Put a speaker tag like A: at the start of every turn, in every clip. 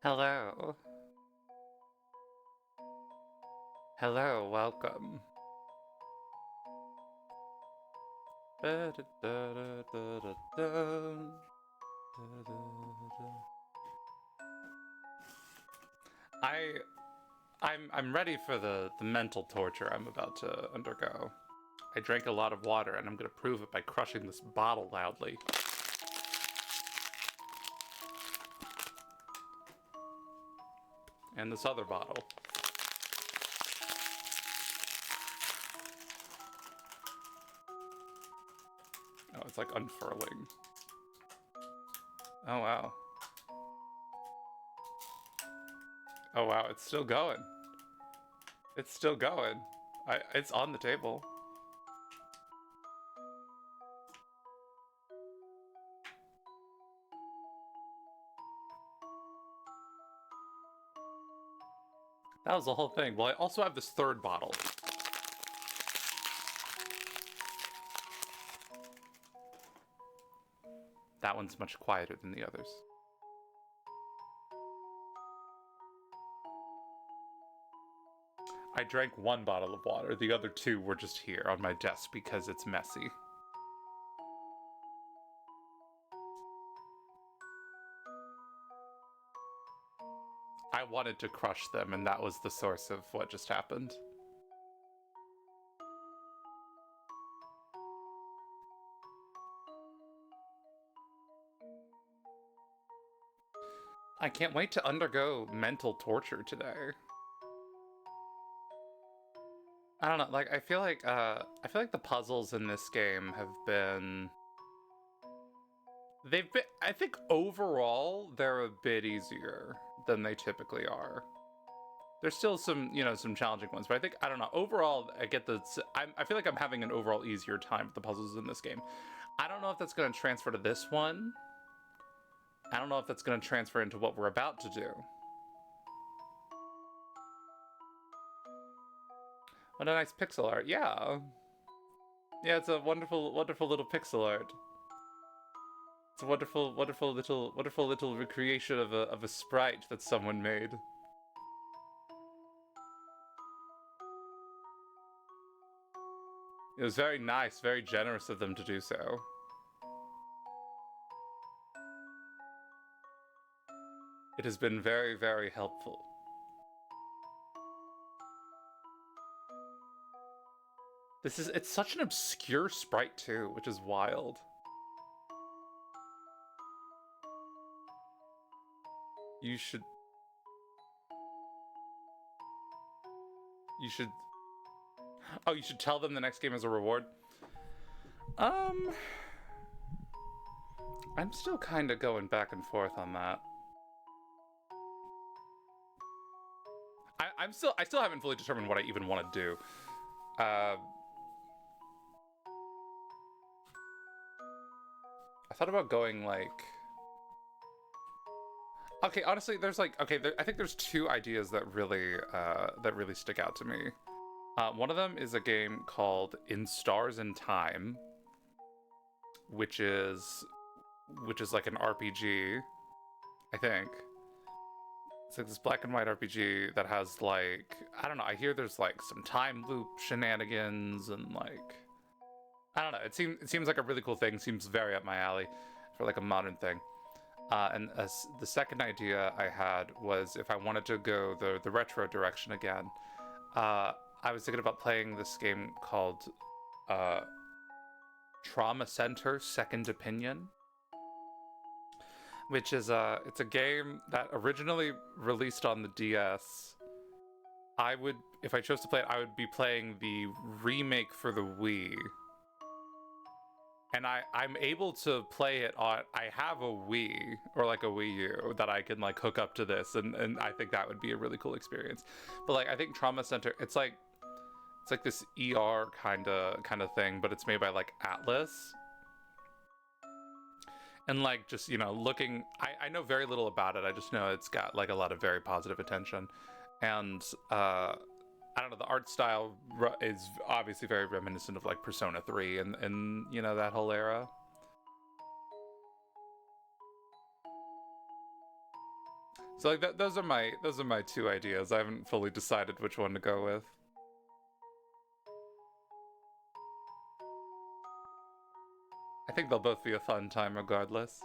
A: Hello. Hello, welcome. I I'm ready for the mental torture I'm about to undergo. I drank a lot of water and I'm gonna prove it by crushing this bottle loudly. And this other bottle. Oh, it's like unfurling. Oh wow. Oh wow, it's still going. It's still going. It's on the table. That was the whole thing. Well, I also have this third bottle. That one's much quieter than the others. I drank one bottle of water. The other two were just here on my desk because it's messy. I wanted to crush them, and that was the source of what just happened. I can't wait to undergo mental torture today. I don't know, like I feel like the puzzles in this game have been I think overall they're a bit easier than they typically are. There's still some, some challenging ones, but I don't know, overall I get I feel like I'm having an overall easier time with the puzzles in this game. I don't know if that's going to transfer to this one. I don't know if that's going to transfer into what we're about to do. What a nice pixel art. Yeah. Yeah, it's a wonderful, wonderful little pixel art. It's a wonderful, wonderful little recreation of a sprite that someone made. It was very nice, very generous of them to do so. It has been very, very helpful. It's such an obscure sprite too, which is wild. You should... You should... Oh, you should tell them the next game is a reward? I'm still kind of going back and forth on that. I still haven't fully determined what I even want to do. I thought about going like... Okay, honestly, there's like... Okay, I think there's two ideas that really stick out to me. One of them is a game called In Stars and Time, which is like an RPG, I think. It's like this black and white RPG that has like, I don't know, I hear there's like some time loop shenanigans and like, I don't know, it seems like a really cool thing, seems very up my alley for like a modern thing. The second idea I had was if I wanted to go the retro direction again, I was thinking about playing this game called Trauma Center Second Opinion, which is it's a game that originally released on the DS. If I chose to play it, I would be playing the remake for the Wii. And I'm able to play it on, I have a Wii, or like a Wii U, that I can like hook up to this, and I think that would be a really cool experience. But like, I think Trauma Center, it's like this ER kind of thing, but it's made by like Atlas. And like, just, looking, I know very little about it. I just know it's got like a lot of very positive attention. And I don't know, the art style is obviously very reminiscent of like Persona 3 and that whole era. So like those are my two ideas. I haven't fully decided which one to go with. I think they'll both be a fun time regardless.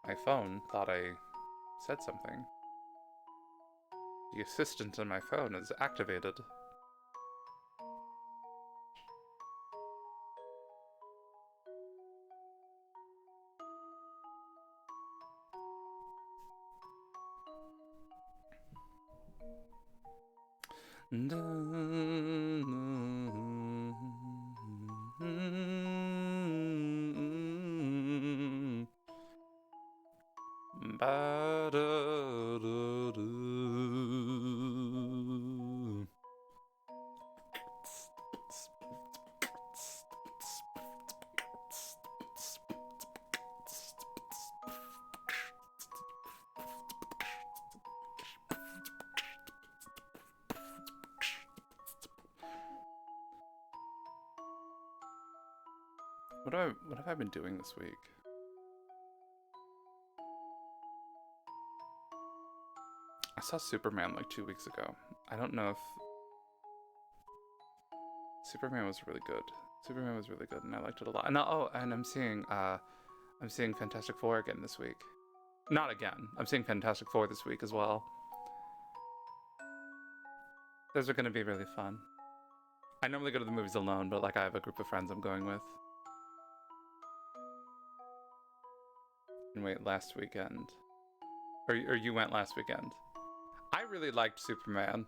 A: My phone thought I said something. The assistant on my phone is activated. What have I been doing this week? I saw Superman like 2 weeks ago. I don't know if Superman was really good. Superman was really good, and I liked it a lot. And and I'm seeing Fantastic Four again this week. Not again. I'm seeing Fantastic Four this week as well. Those are going to be really fun. I normally go to the movies alone, but like I have a group of friends I'm going with. And wait, last weekend. Or you went last weekend. I really liked Superman.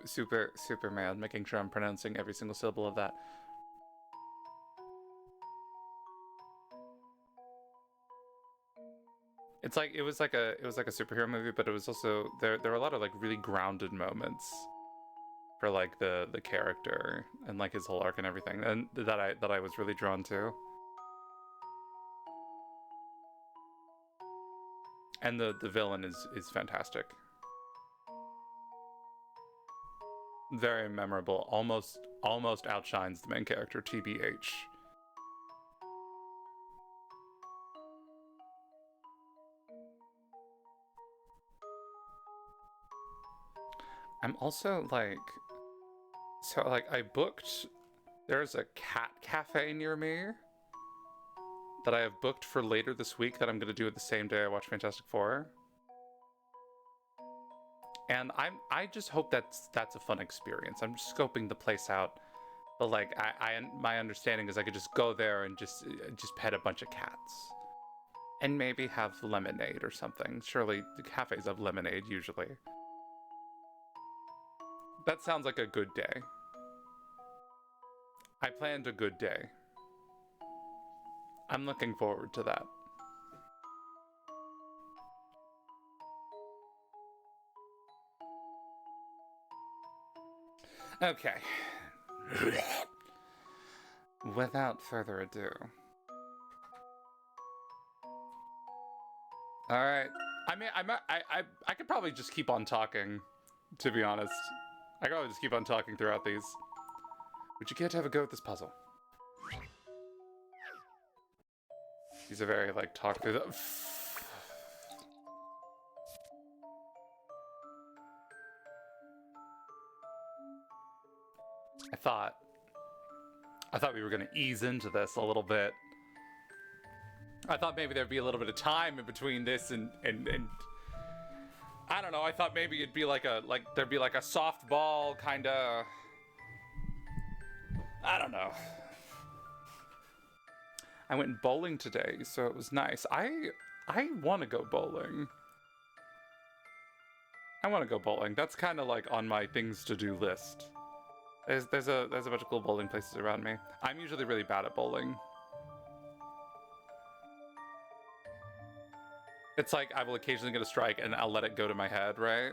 A: Superman, making sure I'm pronouncing every single syllable of that. It's like it was like a superhero movie, but it was also there were a lot of like really grounded moments for like the character and like his whole arc and everything, and that I was really drawn to. And the villain is fantastic. Very memorable. Almost outshines the main character, TBH. I'm also like, so like I booked, there's a cat cafe near me that I have booked for later this week that I'm gonna do it the same day I watch Fantastic Four. And I just hope that's a fun experience. I'm just scoping the place out. But like my understanding is I could just go there and just pet a bunch of cats. And maybe have lemonade or something. Surely the cafes have lemonade usually. That sounds like a good day. I planned a good day. I'm looking forward to that. Okay. Without further ado. All right. I mean, I could probably just keep on talking, to be honest. I could probably just keep on talking throughout these. Would you care to have a go at this puzzle? These are very, like, talk through the... I thought we were gonna ease into this a little bit. I thought maybe there'd be a little bit of time in between this and I don't know, I thought maybe it'd be like there'd be like a softball kinda, I don't know. I went bowling today, so it was nice. I want to go bowling. I want to go bowling. That's kind of like on my things to do list. There's a bunch of cool bowling places around me. I'm usually really bad at bowling. It's like I will occasionally get a strike and I'll let it go to my head, right?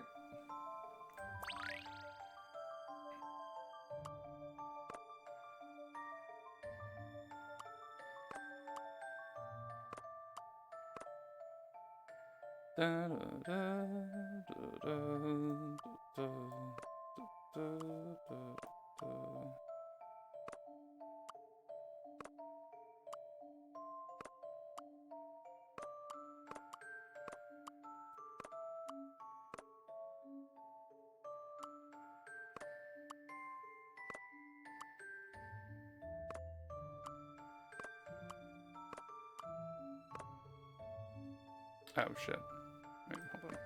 A: Oh, shit. Wait, hold on.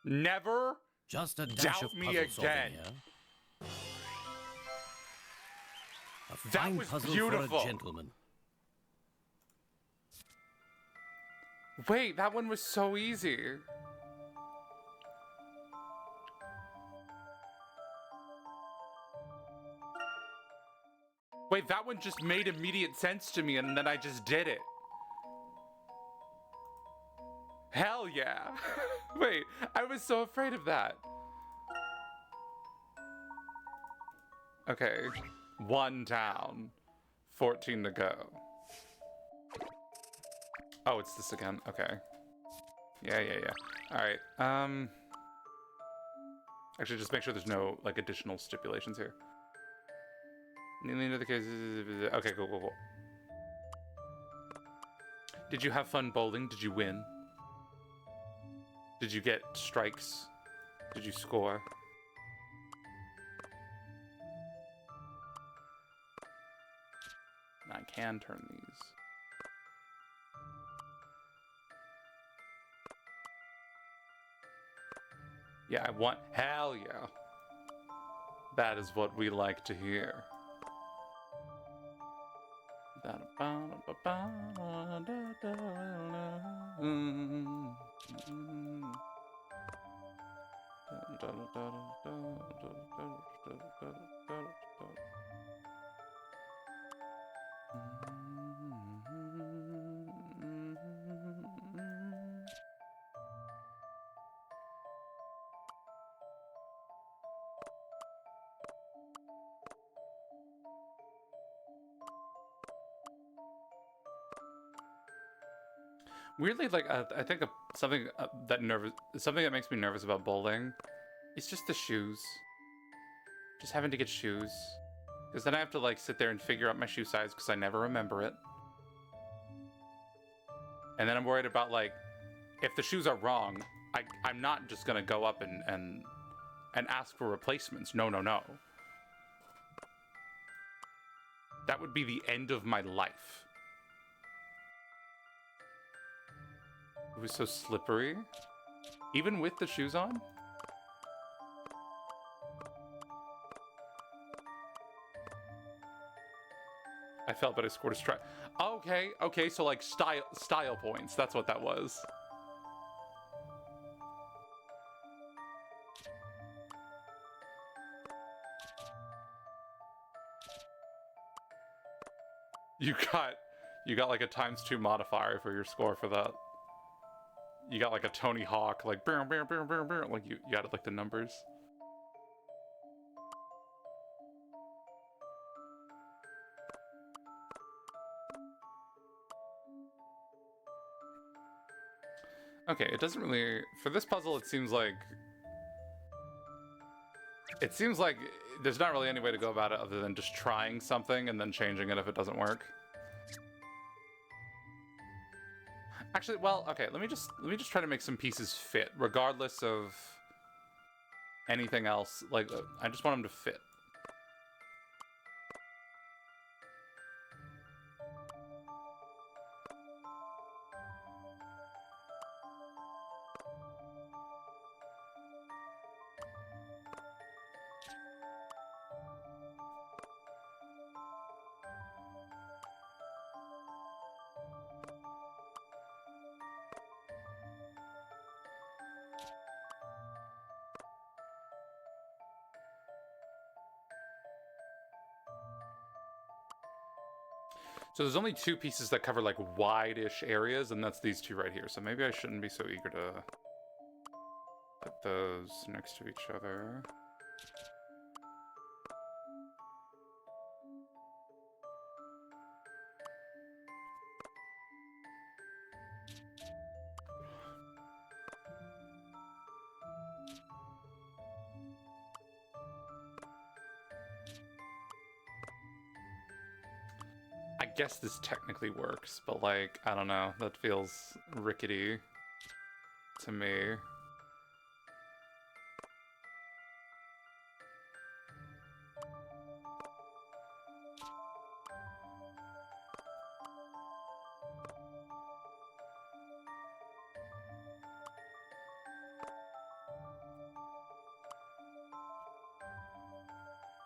A: Never
B: Just a dash
A: doubt
B: of
A: me
B: puzzle solving
A: again.
B: here. A
A: That
B: fine
A: was
B: puzzle
A: beautiful.
B: for a gentleman.
A: Wait, that one was so easy. Wait, that one just made immediate sense to me, and then I just did it. Hell yeah. Wait, I was so afraid of that. Okay, 1 down, 14 to go. Oh, it's this again. Okay. Yeah. All right. Actually, just make sure there's no like additional stipulations here. In the other case, okay, cool. Did you have fun bowling? Did you win? Did you get strikes? Did you score? I can turn these. Yeah, I want. Hell yeah. That is what we like to hear. Weirdly, like I think something something that makes me nervous about bowling is just the shoes. Just having to get shoes, because then I have to like sit there and figure out my shoe size because I never remember it. And then I'm worried about like if the shoes are wrong, I'm not just gonna go up and ask for replacements. No. That would be the end of my life. It was so slippery. Even with the shoes on? I felt, but I scored a strike. Okay, so like style points. That's what that was. You got like a ×2 modifier for your score for that. You got like a Tony Hawk, like like you added like the numbers. Okay, it doesn't really for this puzzle. It seems like there's not really any way to go about it other than just trying something and then changing it if it doesn't work. Actually, well, okay, let me just try to make some pieces fit regardless of anything else. Like I just want them to fit. So there's only 2 pieces that cover like wide-ish areas, and that's these 2 right here. So maybe I shouldn't be so eager to put those next to each other. I guess this technically works, but like, I don't know, that feels rickety to me.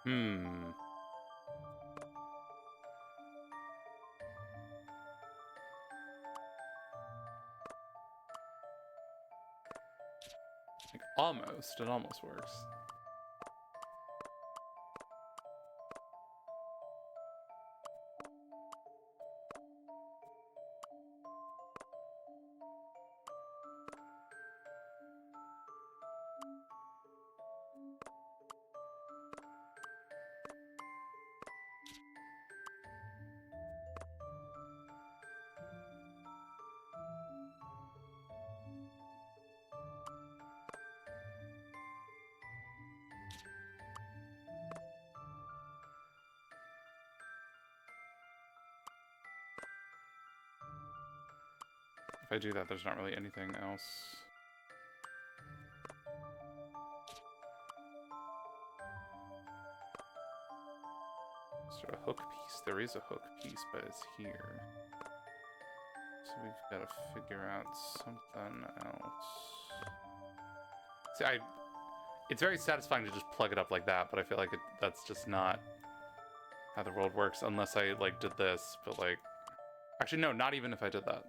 A: Hmm. Like, almost. It almost works. If I do that, there's not really anything else. Is there a hook piece? There is a hook piece, but it's here. So we've got to figure out something else. See, it's very satisfying to just plug it up like that, but I feel like that's just not how the world works unless I, like, did this, but, like... Actually, no, not even if I did that.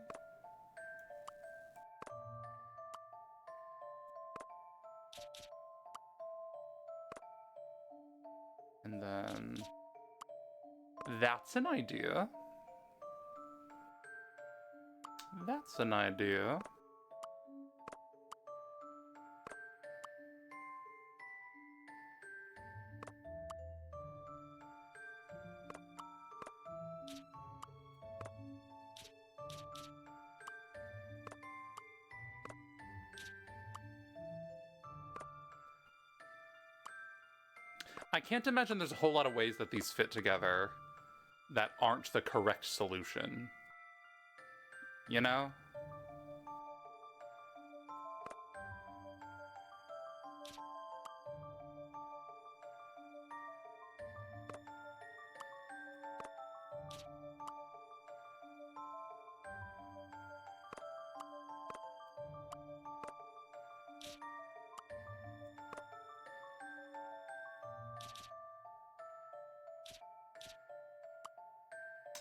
A: And then... That's an idea. That's an idea. I can't imagine there's a whole lot of ways that these fit together that aren't the correct solution. You know?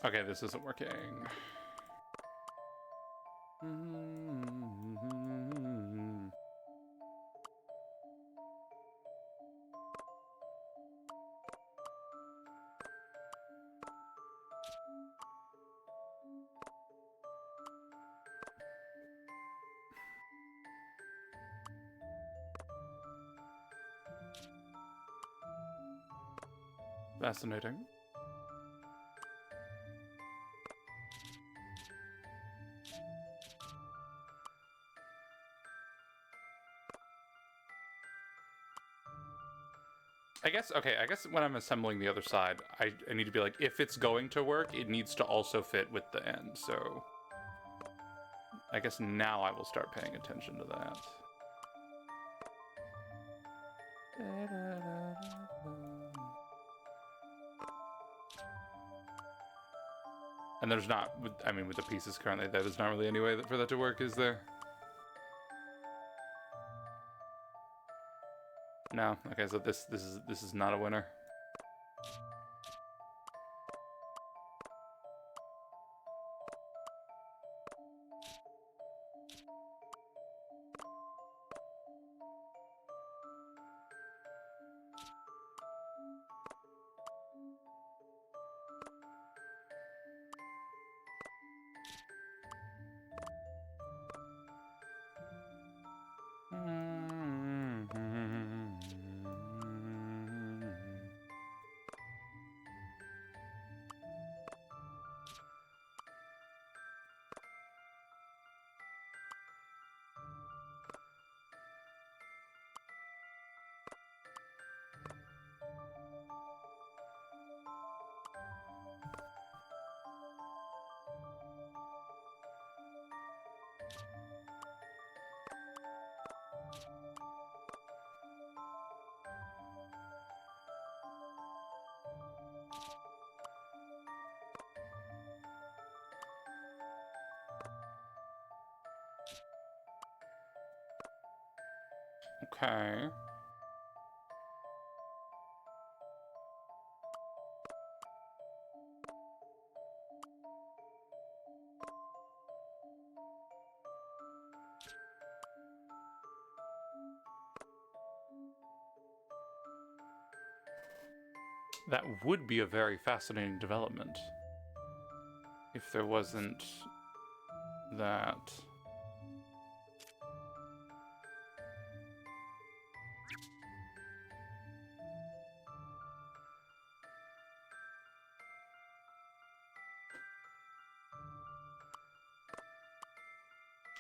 A: Okay, this isn't working. Fascinating. I guess when I'm assembling the other side, I need to be like, if it's going to work, it needs to also fit with the end, so... I guess now I will start paying attention to that. And there's not, I mean, with the pieces currently, there's not really any way for that to work, is there? No. Okay, so this is not a winner. Okay. That would be a very fascinating development. If there wasn't that.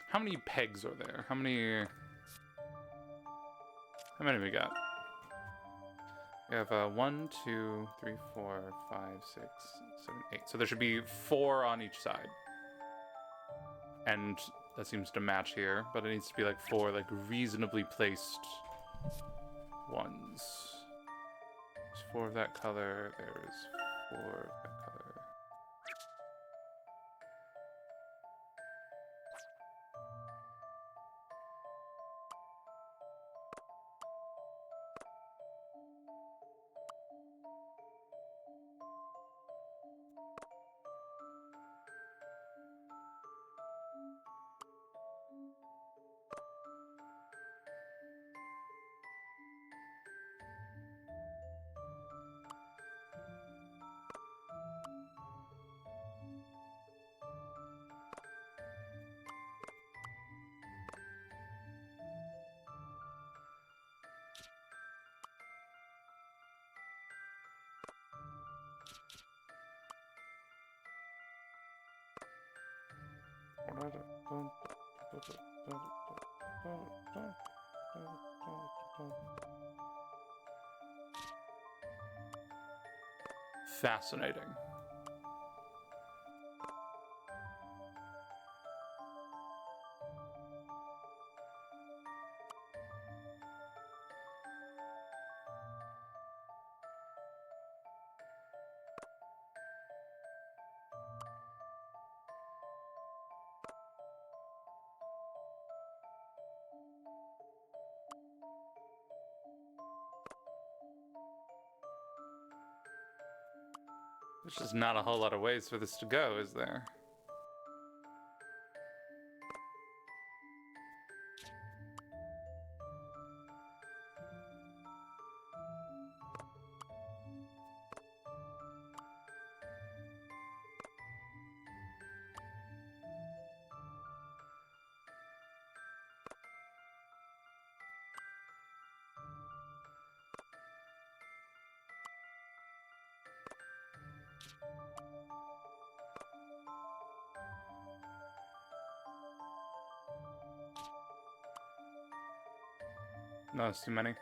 A: How many pegs are there? How many we got? We have 1, 2, 3, 4, 5, 6, 7, 8. So there should be 4 on each side. And that seems to match here, but it needs to be like 4 like reasonably placed ones. There's 4 of that color, there's 4 of that color. Fascinating. There's just not a whole lot of ways for this to go, is there? No, it's too many.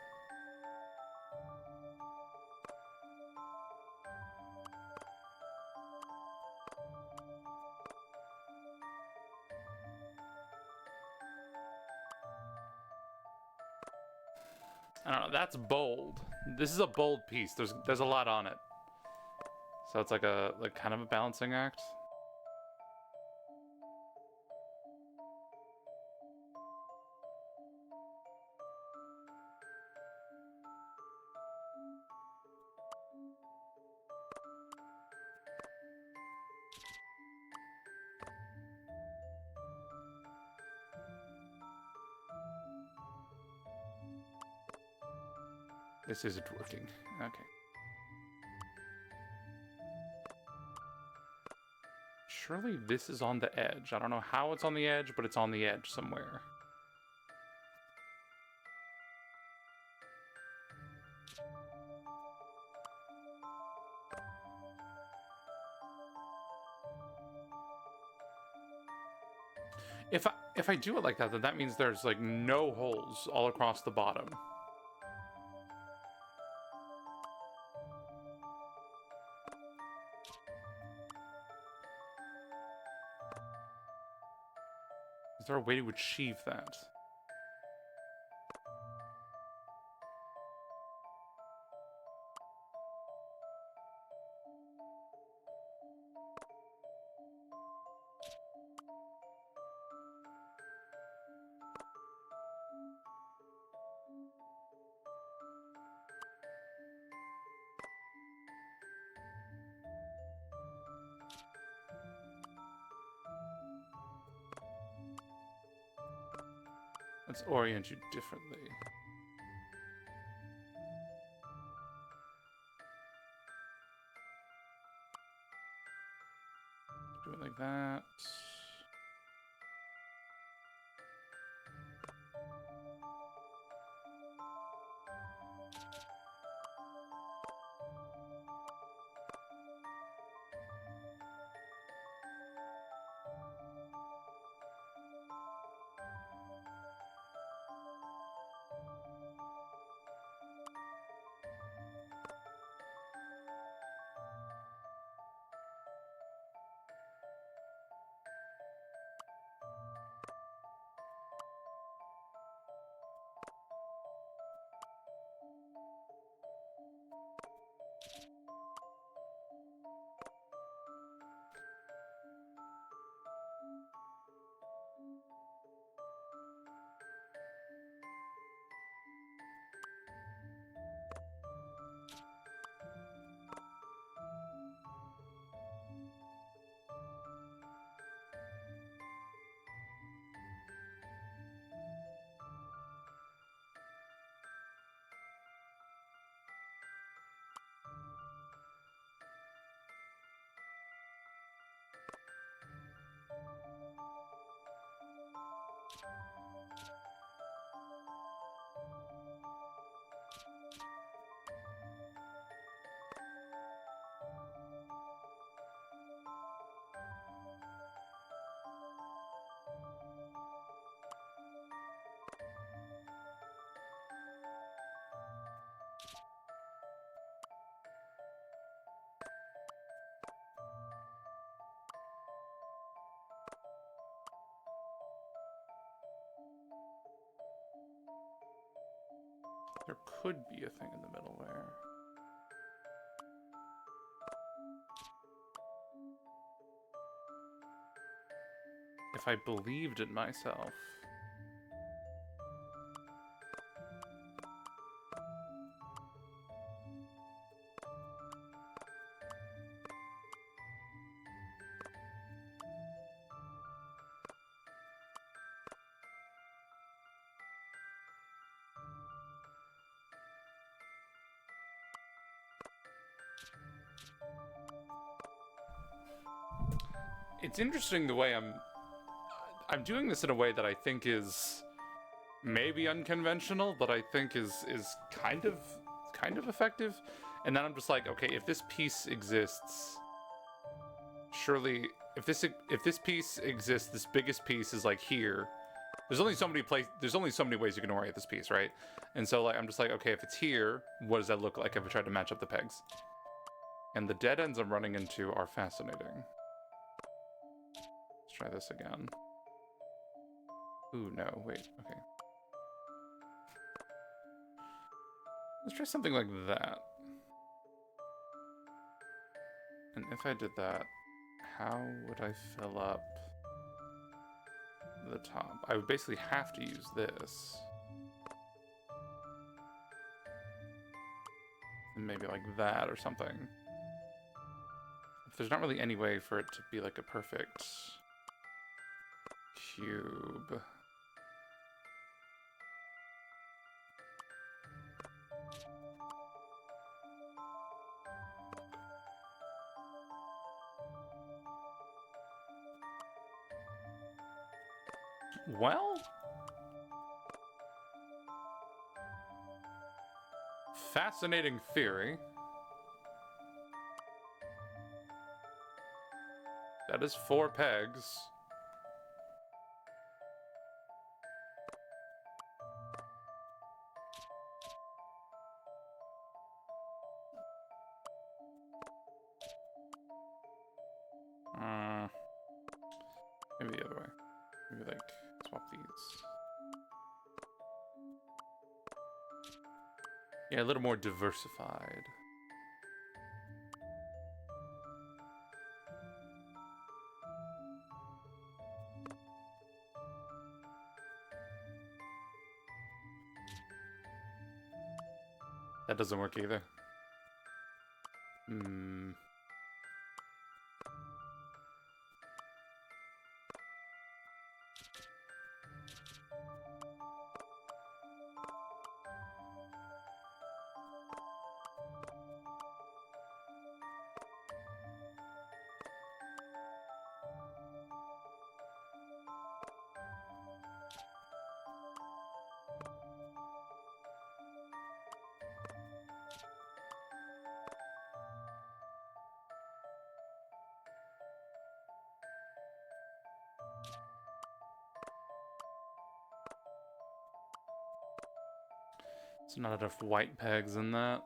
A: I don't know, that's bold. This is a bold piece. There's a lot on it. So it's like kind of a balancing act. This isn't working. Okay. Surely this is on the edge. I don't know how it's on the edge, but it's on the edge somewhere. If I do it like that, then that means there's like no holes all across the bottom. Is there a way to achieve that? Let's orient you differently. Do it like that. There could be a thing in the middle where... If I believed in myself... It's interesting the way I'm doing this in a way that I think is maybe unconventional, but I think is kind of effective. And then I'm just like, okay, if this piece exists, surely if this piece exists, this biggest piece is like here. There's only so many ways you can orient this piece, right? And so like I'm just like, okay, if it's here, what does that look like if I try to match up the pegs? And the dead ends I'm running into are fascinating. Let's try this again. Ooh, no, wait, okay. Let's try something like that. And if I did that, how would I fill up the top? I would basically have to use this. And maybe like that or something. If there's not really any way for it to be like a perfect cube. Well, fascinating theory. That is 4 pegs. Maybe the other way. Maybe like swap these. Yeah, a little more diversified. That doesn't work either. There's not enough white pegs in that.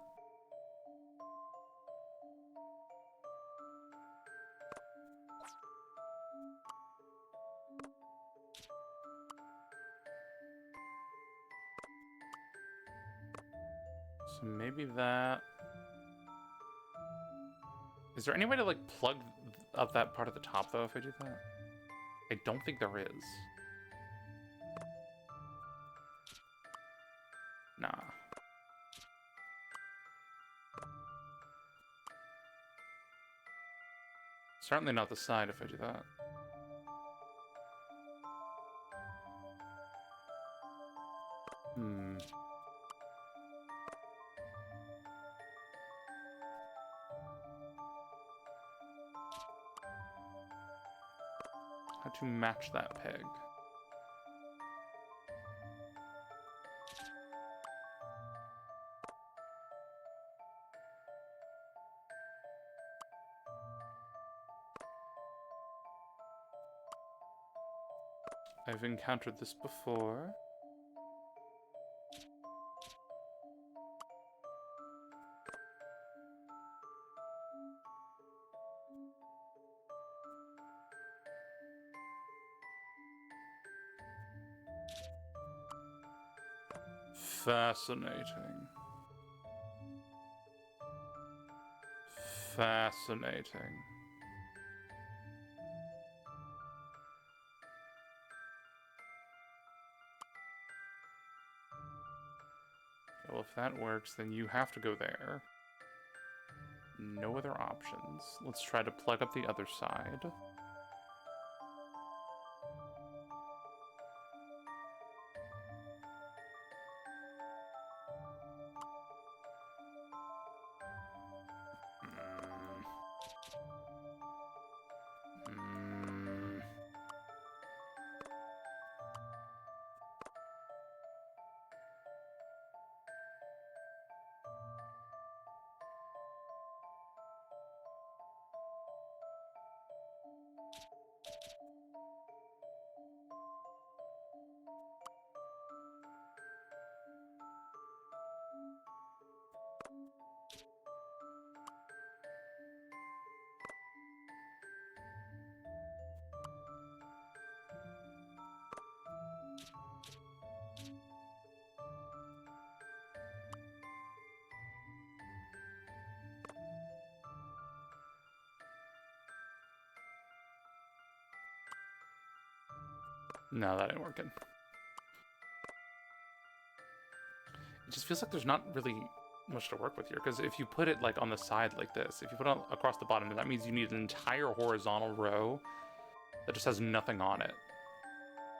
A: So maybe that... Is there any way to, like, plug up that part of the top, though, if I do that? I don't think there is. Nah. Certainly not the side if I do that. Hmm. How to match that peg? I've encountered this before. Fascinating. Fascinating. Well, if that works, then you have to go there. No other options. Let's try to plug up the other side. No, that ain't working. It just feels like there's not really much to work with here, because if you put it like on the side like this, if you put it across the bottom, that means you need an entire horizontal row that just has nothing on it.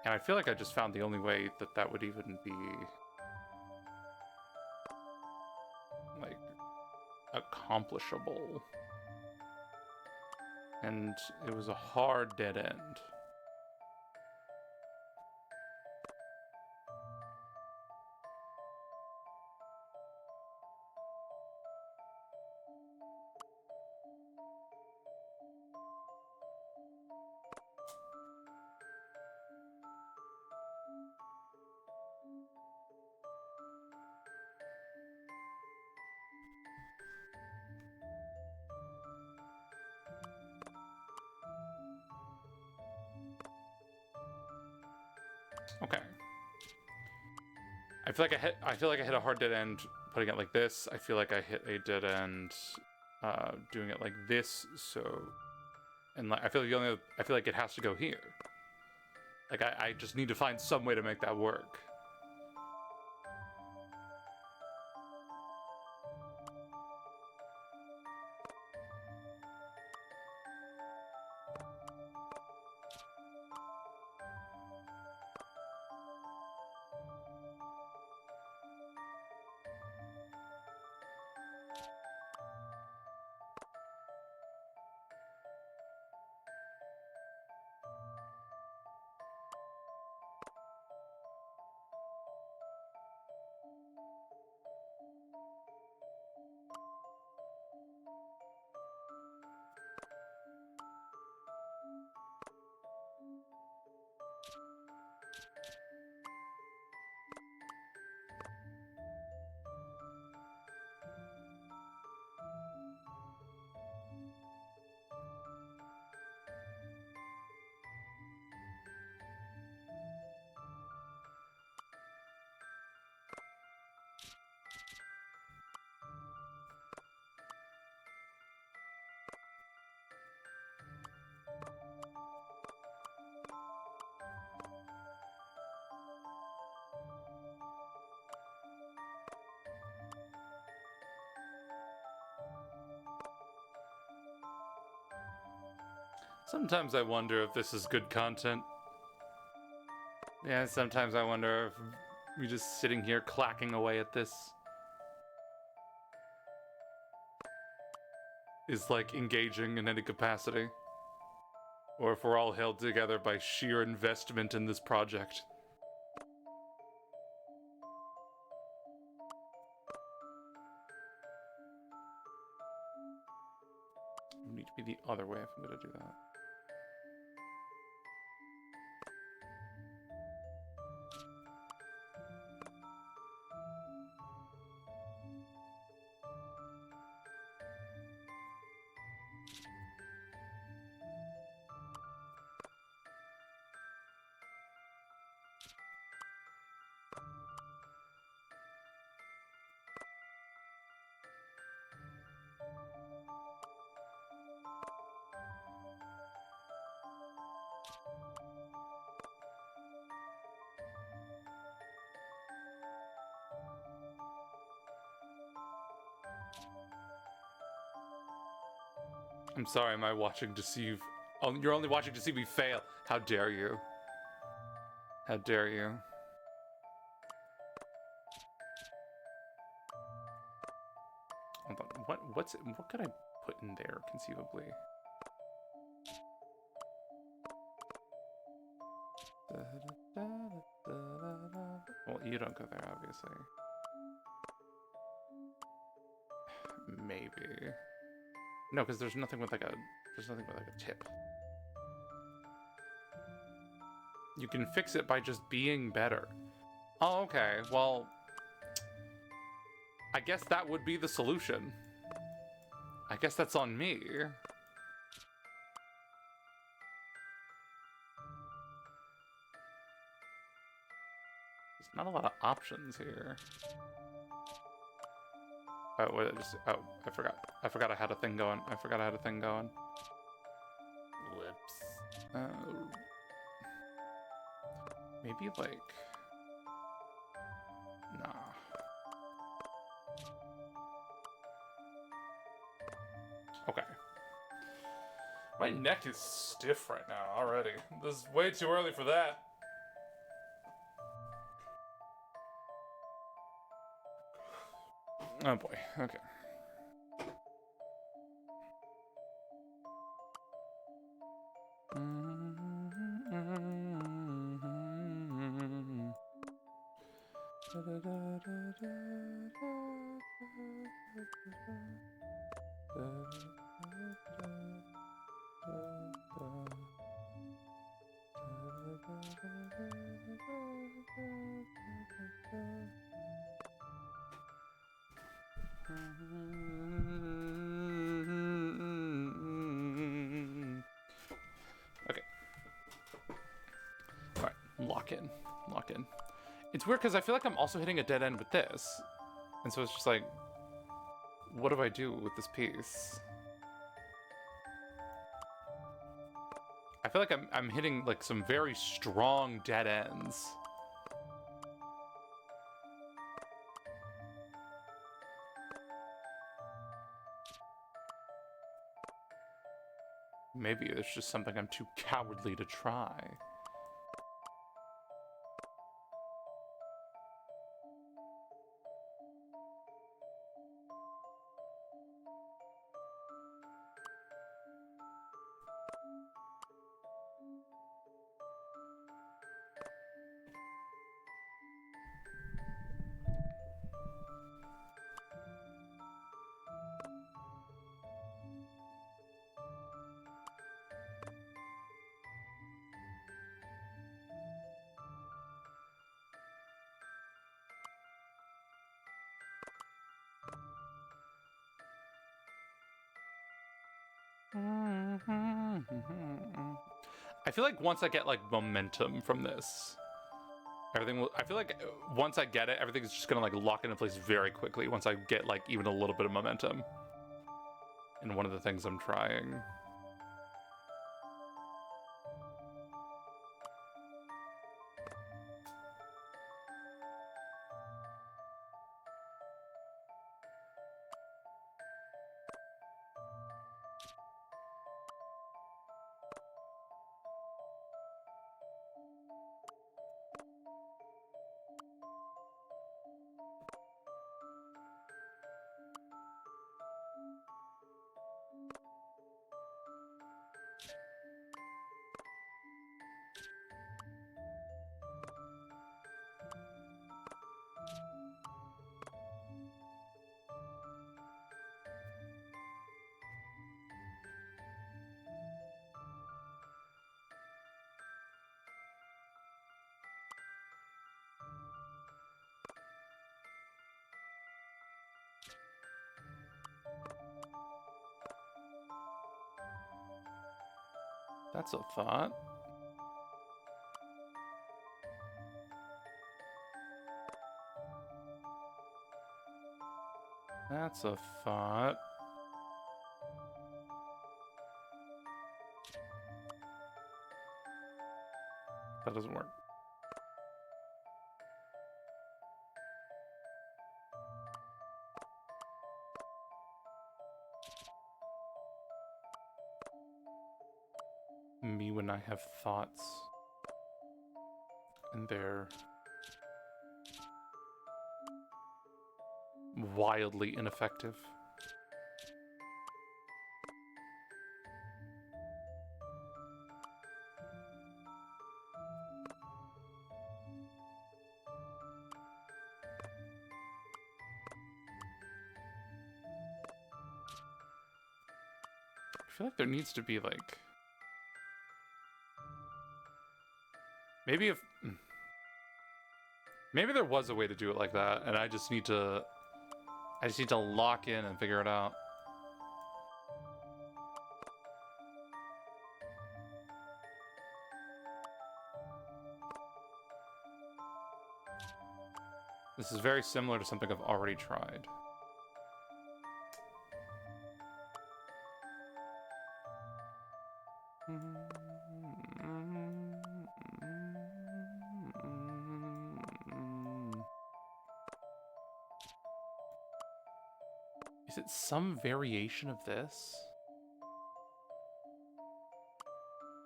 A: And I feel like I just found the only way that that would even be like accomplishable. And it was a hard dead end. Okay. I feel like I hit a hard dead end putting it like this. I feel like I hit a dead end doing it like this. So, and like, I feel like it has to go here. Like I just need to find some way to make that work. Sometimes I wonder if this is good content. Yeah, sometimes I wonder if we're just sitting here clacking away at this is like engaging in any capacity. Or if we're all held together by sheer investment in this project. It need to be the other way if I'm gonna do that. I'm sorry, am I watching to see you? Oh, you're only watching to see me fail. How dare you? How dare you? Hold on. What could I put in there conceivably? Well, you don't go there, obviously. Maybe. No, because there's nothing with like a tip. You can fix it by just being better. Oh, okay. Well, I guess that would be the solution. I guess that's on me. There's not a lot of options here. Oh, wait, I forgot. I forgot I had a thing going. Whoops. Maybe like... Nah. Okay. My neck is stiff right now already. This is way too early for that. Oh boy, okay. Okay. Alright, lock in. It's weird because I feel like I'm also hitting a dead end with this. And so it's just like, what do I do with this piece? I feel like I'm hitting like some very strong dead ends. Maybe it's just something I'm too cowardly to try. I feel like once I get like momentum from this, everything will, I feel like once I get it, everything's just gonna like lock into place very quickly once I get like even a little bit of momentum in one of the things I'm trying. That's a thought. That's a thought. That doesn't work. Me when I have thoughts. And they're wildly ineffective. I feel like there needs to be like maybe there was a way to do it like that, and I just need to lock in and figure it out. This is very similar to something I've already tried. Is it some variation of this?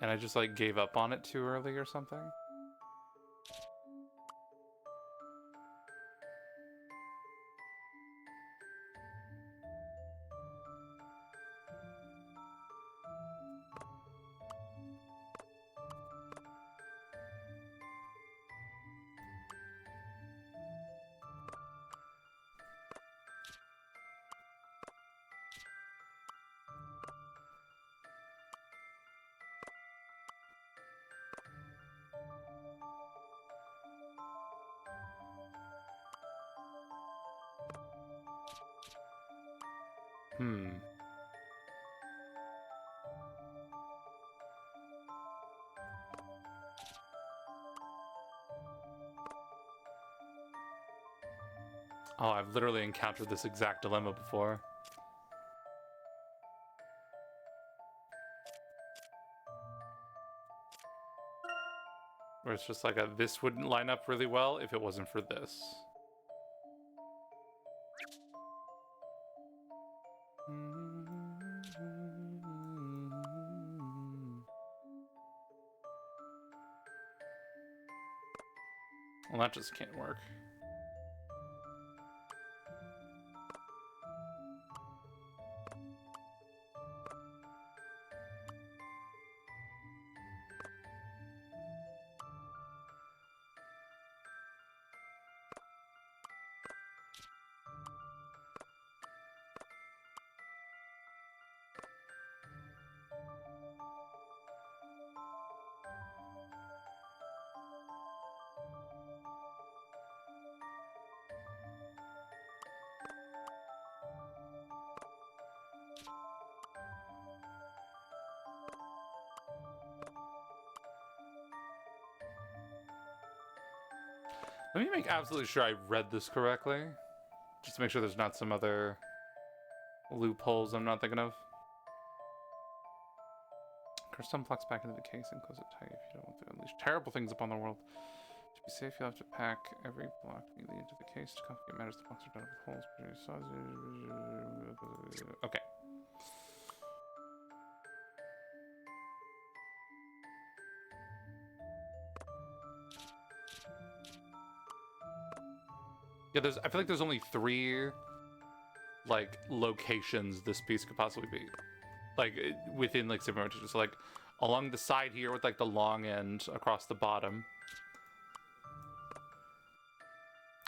A: And I just like gave up on it too early or something? Oh, I've literally encountered this exact dilemma before. Where it's just like this wouldn't line up really well if it wasn't for this. Well, that just can't work. Let me make absolutely sure I read this correctly. Just to make sure there's not some other loopholes I'm not thinking of. Curse some blocks back into the case and close it tight if you don't want to unleash terrible things upon the world. To be safe, you'll have to pack every block neatly into the case. To complicate matters, the blocks are done with holes. Okay. Yeah, I feel like there's only 3 like locations this piece could possibly be. Like within like Super Mario. So like along the side here with like the long end across the bottom.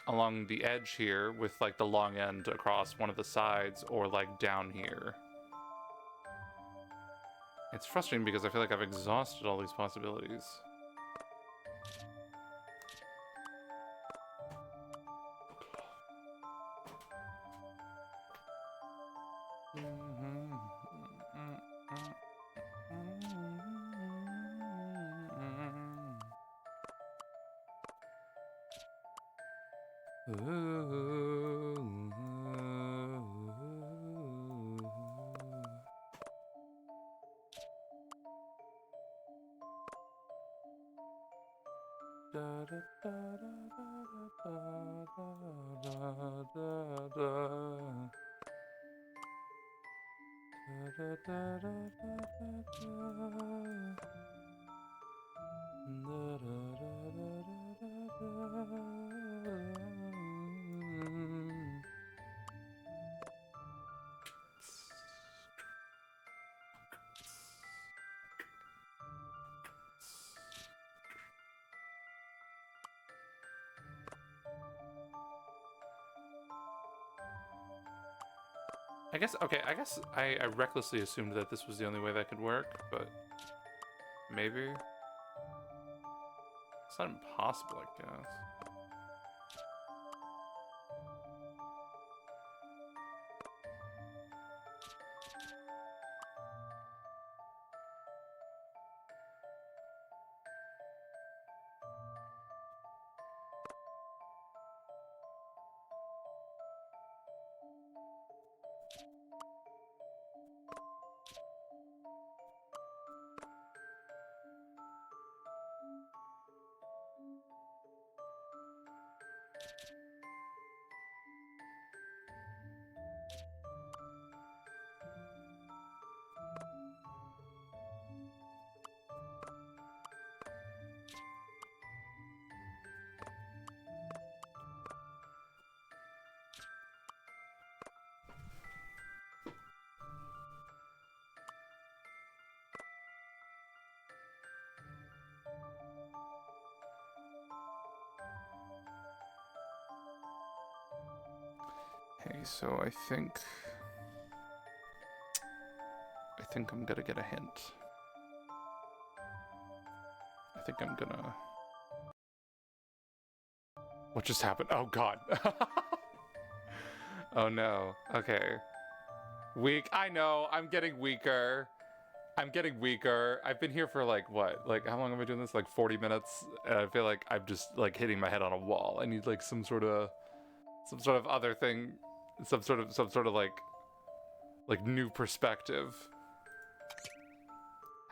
A: Along the edge here with like the long end across one of the sides, or like down here. It's frustrating because I feel like I've exhausted all these possibilities. I guess, okay, I guess I recklessly assumed that this was the only way that could work, but maybe. It's not impossible, I guess. Hey, so I think I'm gonna get a hint. I think I'm gonna... What just happened? Oh god. Oh no. Okay. Weak. I know. I'm getting weaker. I'm getting weaker. I've been here for like what? Like how long have I been doing this? Like 40 minutes. And I feel like I'm just like hitting my head on a wall. I need like some sort of other thing, some sort of like new perspective.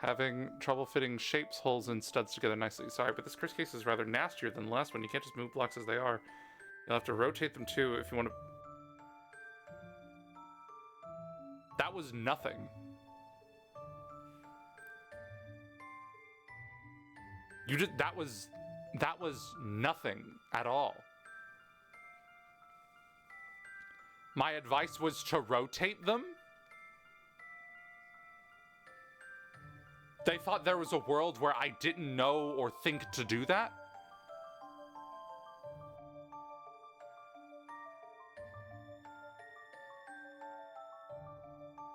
A: Having trouble fitting shapes, holes, and studs together nicely. Sorry, but this case is rather nastier than the last one. You can't just move blocks as they are. You'll have to rotate them too if you want to... That was nothing. You just... That was nothing at all. My advice was to rotate them? They thought there was a world where I didn't know or think to do that?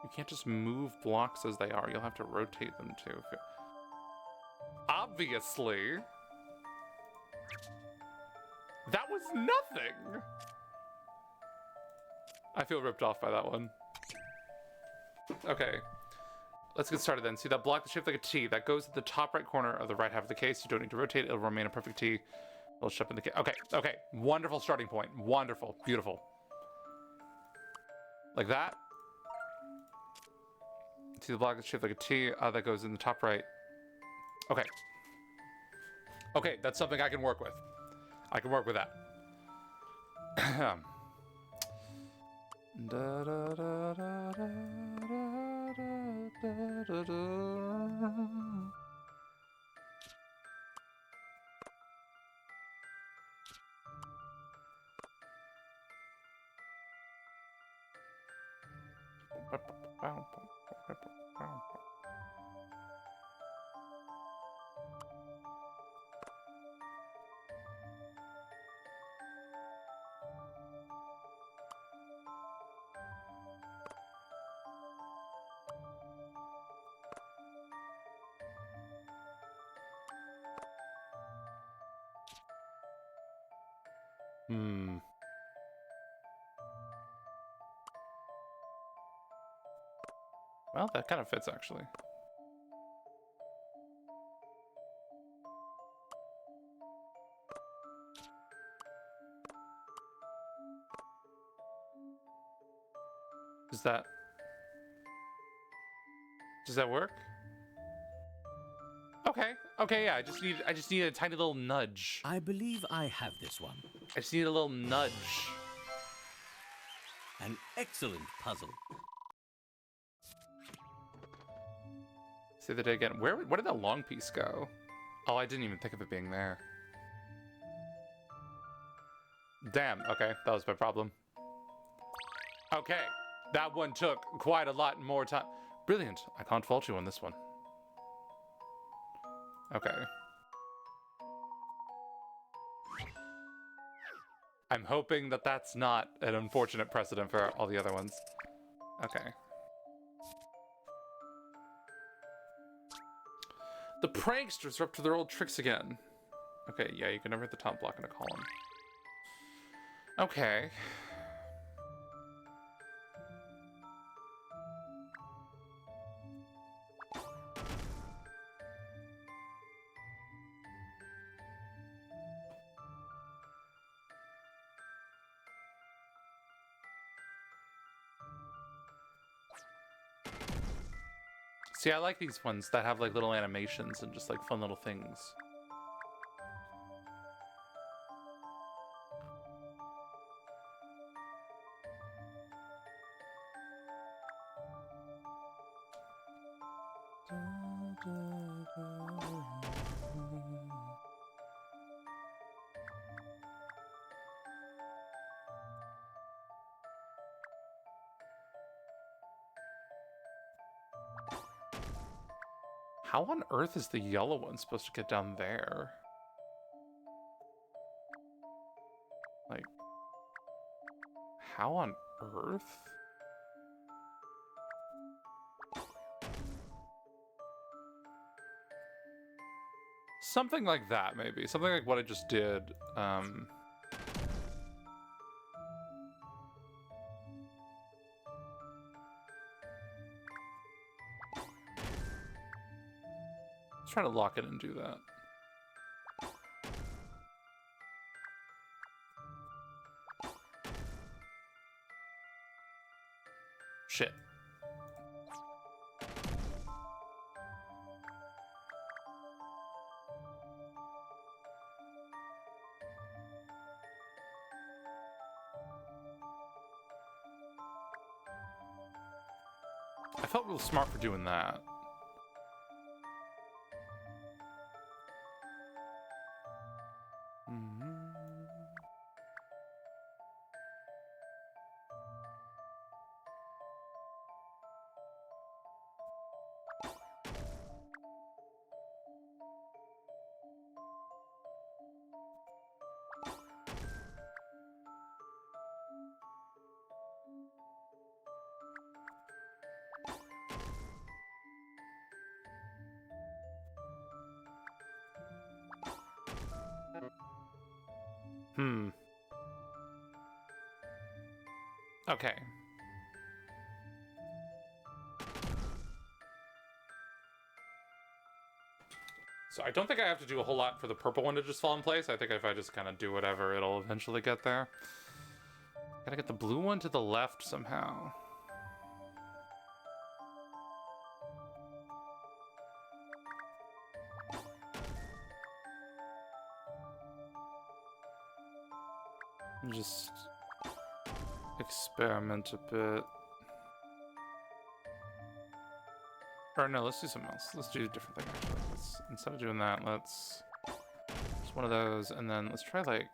A: You can't just move blocks as they are. You'll have to rotate them too. Obviously. That was nothing. I feel ripped off by that one. Okay. Let's get started then. See that block that's shaped like a T? That goes at the top right corner of the right half of the case. You don't need to rotate. It'll remain a perfect T. It'll show up in the case. Okay, okay. Wonderful starting point. Wonderful. Beautiful. Like that. See the block that's shaped like a T? That goes in the top right. Okay. Okay, that's something I can work with. I can work with that. Da, da, da, da, da, da, da, da. Well, that kind of fits, actually. Does that work? Okay. Okay, yeah, I just need a tiny little nudge.
B: I believe I have this one.
A: I just need a little nudge.
B: An excellent puzzle.
A: Say the day again. Where did that long piece go? Oh, I didn't even think of it being there. Damn, okay, that was my problem. Okay, that one took quite a lot more time. Brilliant, I can't fault you on this one. Okay. I'm hoping that that's not an unfortunate precedent for all the other ones. Okay. The pranksters are up to their old tricks again. Okay, yeah, you can never hit the top block in a column. Okay. See, I like these ones that have like little animations and just like fun little things. How on earth is the yellow one supposed to get down there? Like, how on earth? Something like that, maybe. Something like what I just did. Let's try to lock it and do that. Shit. I felt real smart for doing that. Okay. So I don't think I have to do a whole lot for the purple one to just fall in place. I think if I just kind of do whatever, it'll eventually get there. Gotta get the blue one to the left somehow. Just experiment a bit. Or no, let's do something else. Let's do a different thing actually. Instead of doing that, let's just one of those, and then let's try like.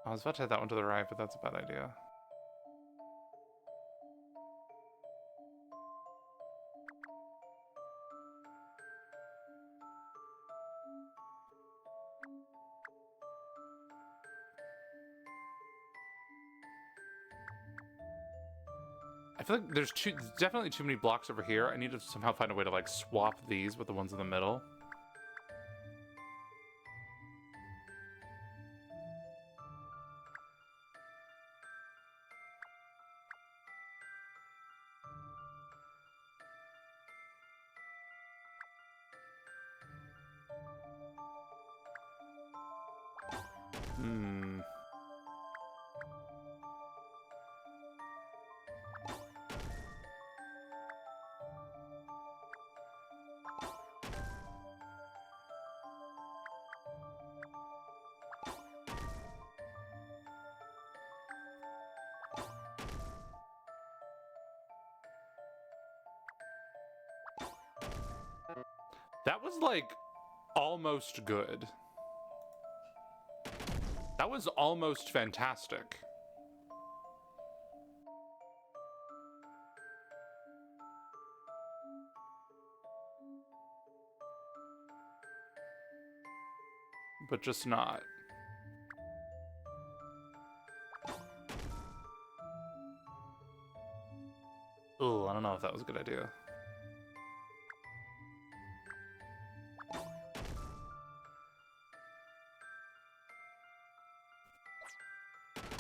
A: I was about to hit that one to the right, but that's a bad idea. I feel like there's definitely too many blocks over here. I need to somehow find a way to like swap these with the ones in the middle. That was like almost good. That was almost fantastic. But just not. Ooh, I don't know if that was a good idea.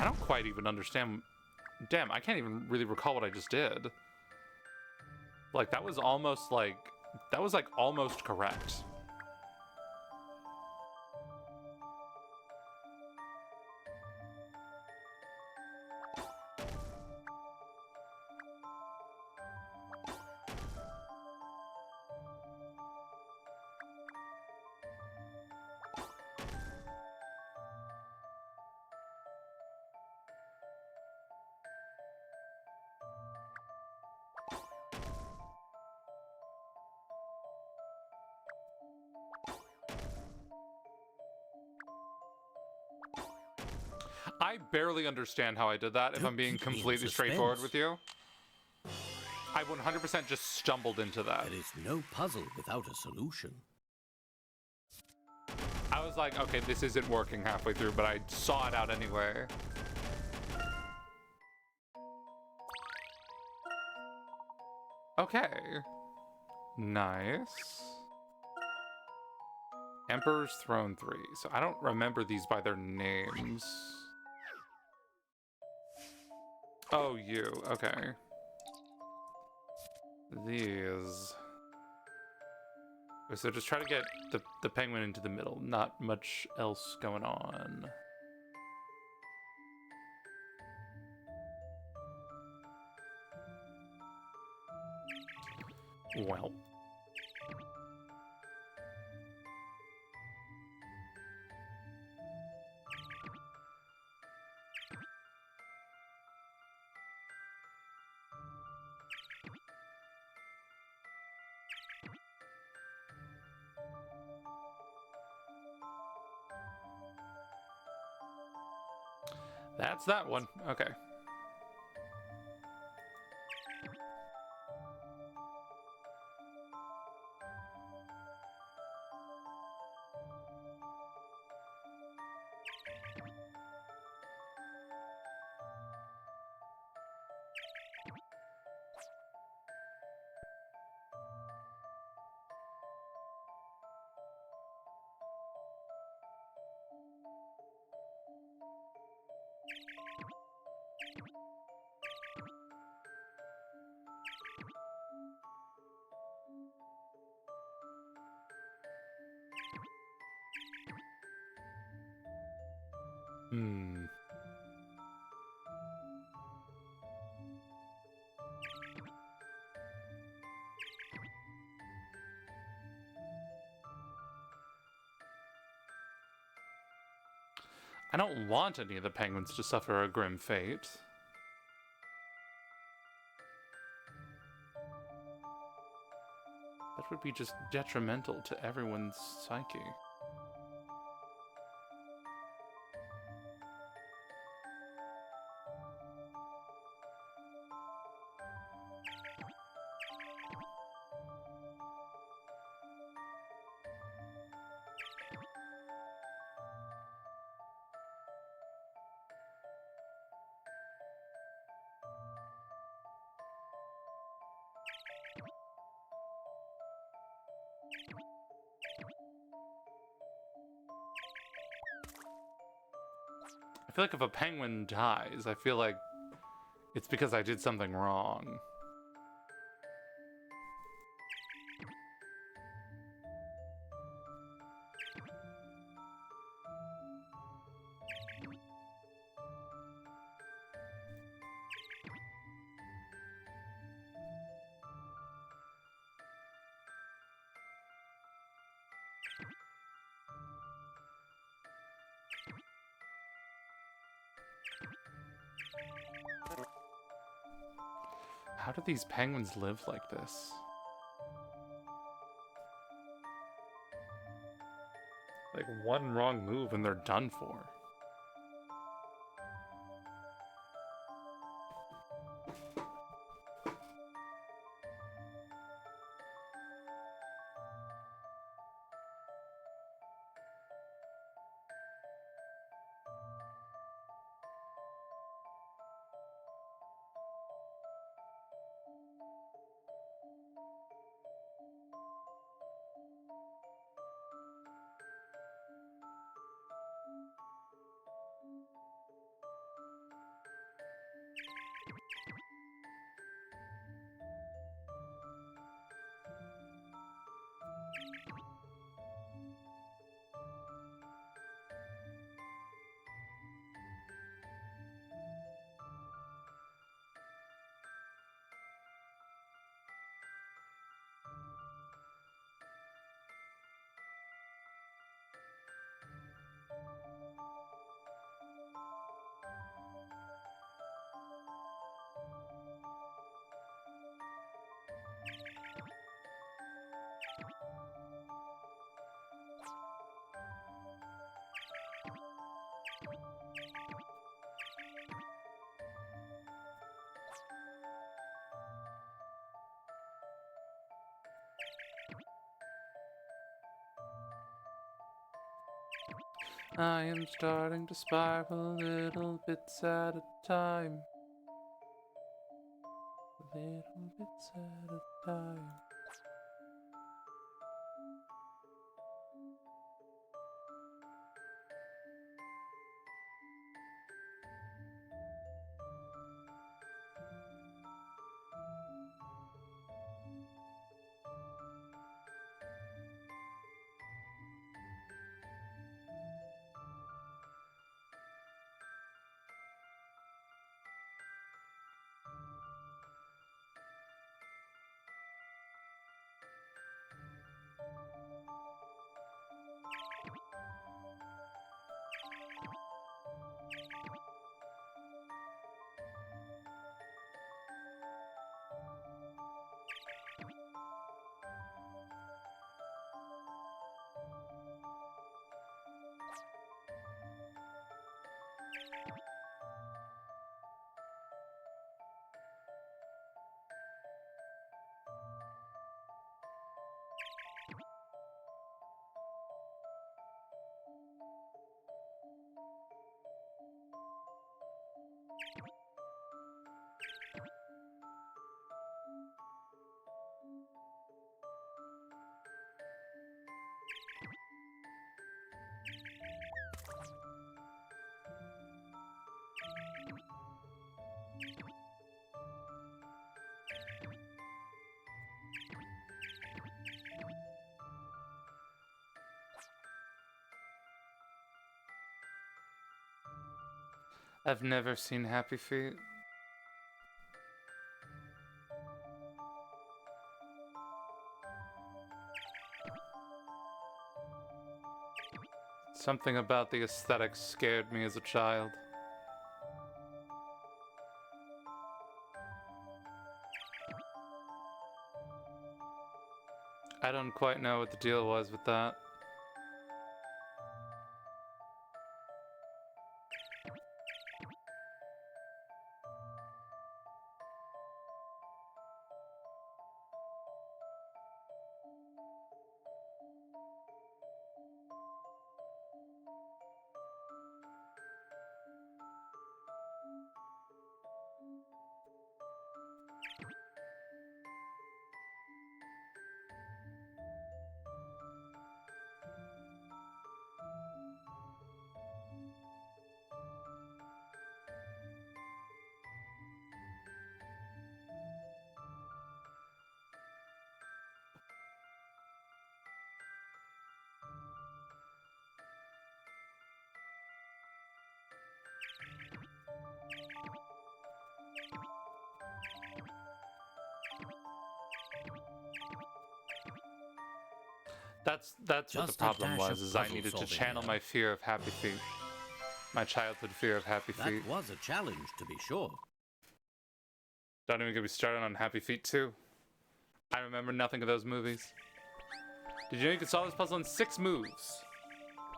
A: I don't quite even understand. Damn, I can't even really recall what I just did. Like, that was almost like... That was like almost correct. I barely understand how I did that, if I'm being completely straightforward with you. I 100% just stumbled into that.
B: There is no puzzle without a solution.
A: I was like, okay, this isn't working halfway through, but I saw it out anyway. Okay. Nice. Emperor's Throne 3. So I don't remember these by their names. Oh, you. Okay. These. So just try to get the penguin into the middle. Not much else going on. Well. That's that one. Okay. Hmm. I don't want any of the penguins to suffer a grim fate. That would be just detrimental to everyone's psyche. I feel like if a penguin dies, I feel like it's because I did something wrong. How do these penguins live like this? Like, one wrong move and they're done for. I am starting to spiral little bits at a time. Little bits at a time. I've never seen Happy Feet. Something about the aesthetic scared me as a child. I don't quite know what the deal was with that. That's what the
B: Just a
A: problem
B: dash
A: was,
B: of
A: is I
B: puzzle
A: needed to
B: solving
A: channel
B: here.
A: my fear of Happy Feet. My childhood fear of Happy Feet.
B: That was a challenge, to be sure.
A: Don't even get me started on Happy Feet 2. I remember nothing of those movies. Did you know you could solve this puzzle in 6 moves?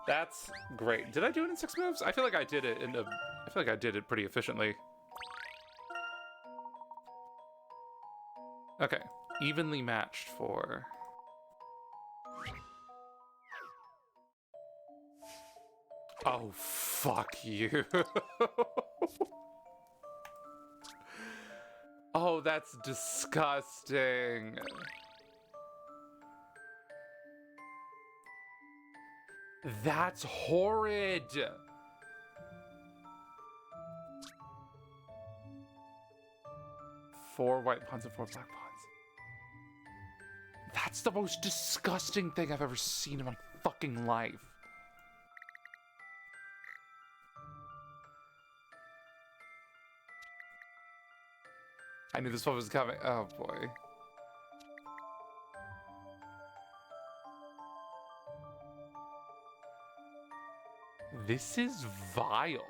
A: That's great. Did I do it in 6 moves? I feel like I did it I feel like I did it pretty efficiently. Okay. Evenly matched for... Oh, fuck you. Oh, that's disgusting. That's horrid. 4 white pawns and 4 black pawns. That's the most disgusting thing I've ever seen in my fucking life. I knew this one was coming. Oh boy. This is vile.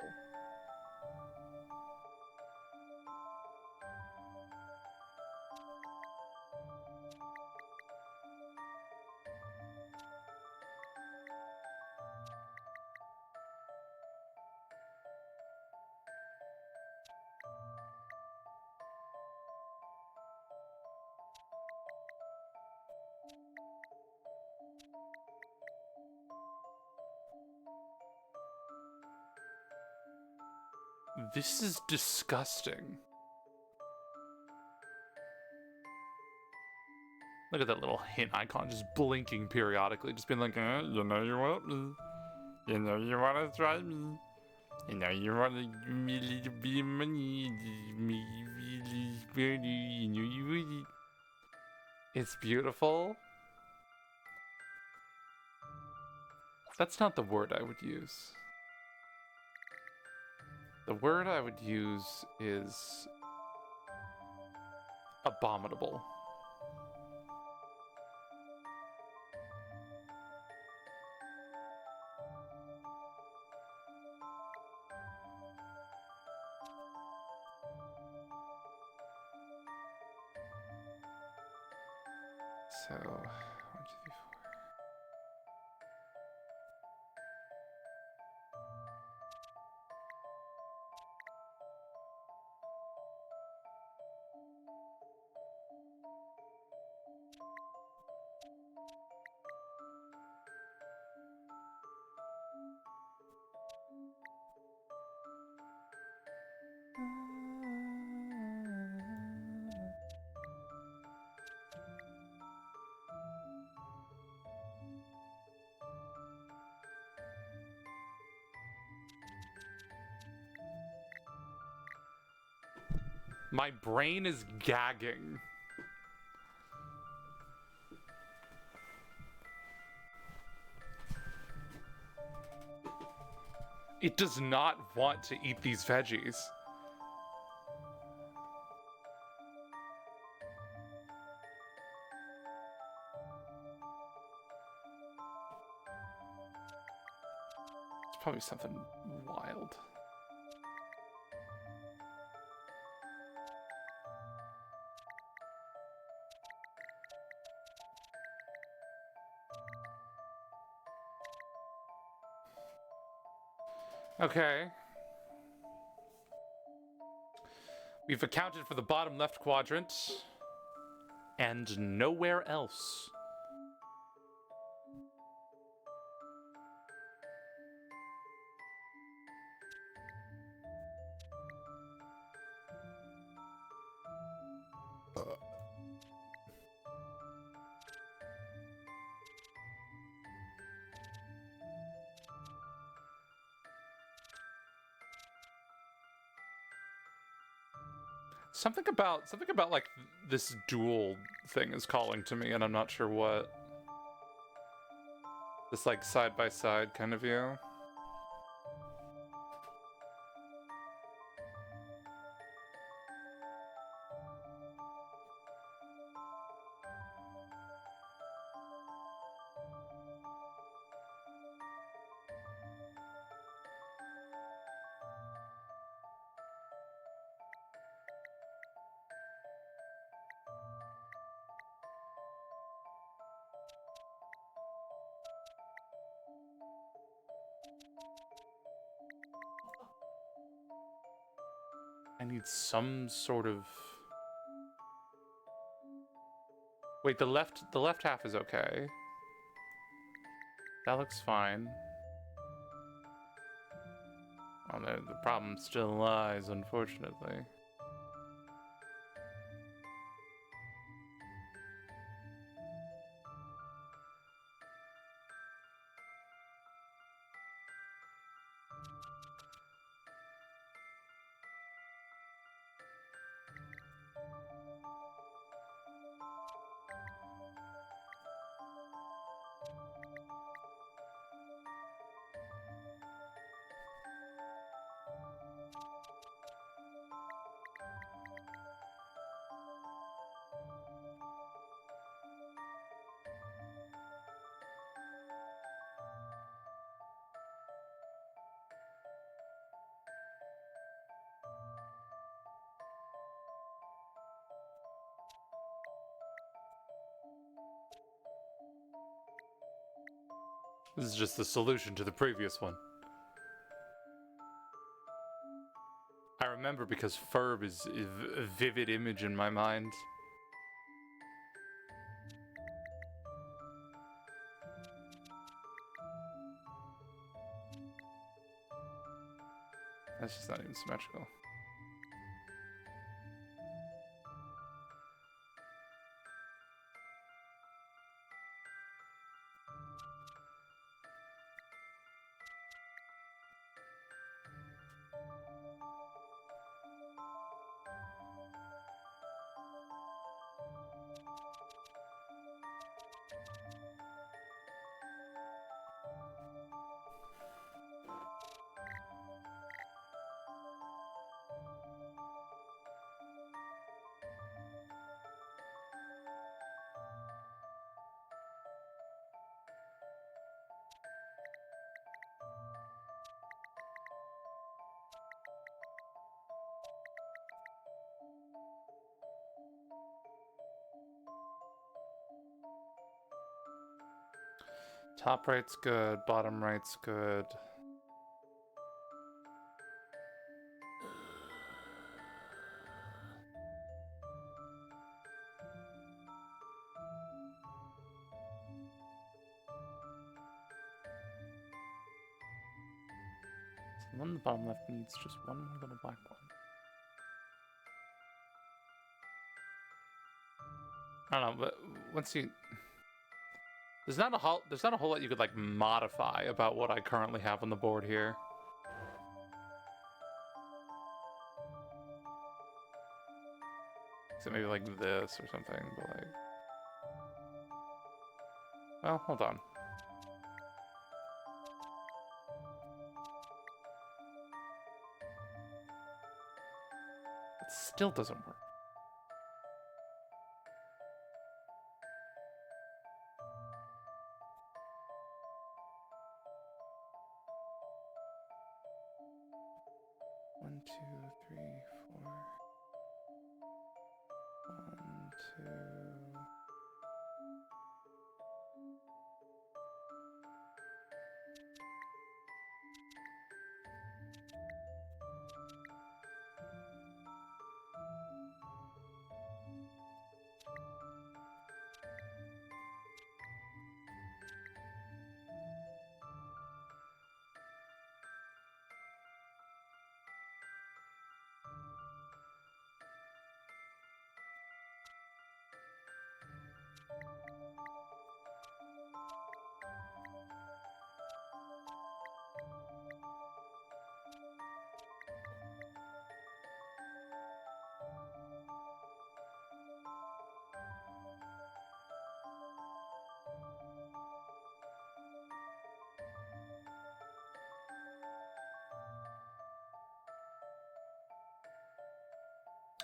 A: This is disgusting. Look at that little hint icon just blinking periodically, just being like, you know you want me. You know you want to try me. You know you want to me a little bit of money. Me really, you know you really. It's beautiful. That's not the word I would use. The word I would use is abominable. So, 1, 2, 3, 4. My brain is gagging. It does not want to eat these veggies. It's probably something wild. Okay. We've accounted for the bottom left quadrant and nowhere else. Something about like this dual thing is calling to me, and I'm not sure what. This like side by side kind of view. need some sort of... Wait, the left half is okay. That looks fine. Well, the problem still lies, unfortunately. This is just the solution to the previous one. I remember because Ferb is a vivid image in my mind. That's just not even symmetrical. Top right's good, bottom right's good. So then the bottom left needs just one more little black one. I don't know, but once you... There's not a whole lot you could like modify about what I currently have on the board here. So maybe like this or something, but like... Well, hold on. It still doesn't work. One, two, three, four. One, two.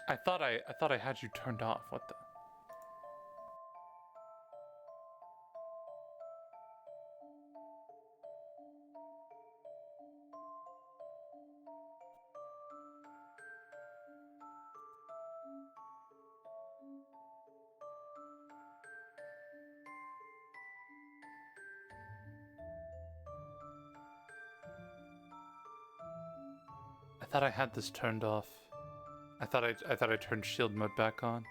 A: I thought I had you turned off. What the? I thought I had this turned off. I thought I turned shield mode back on.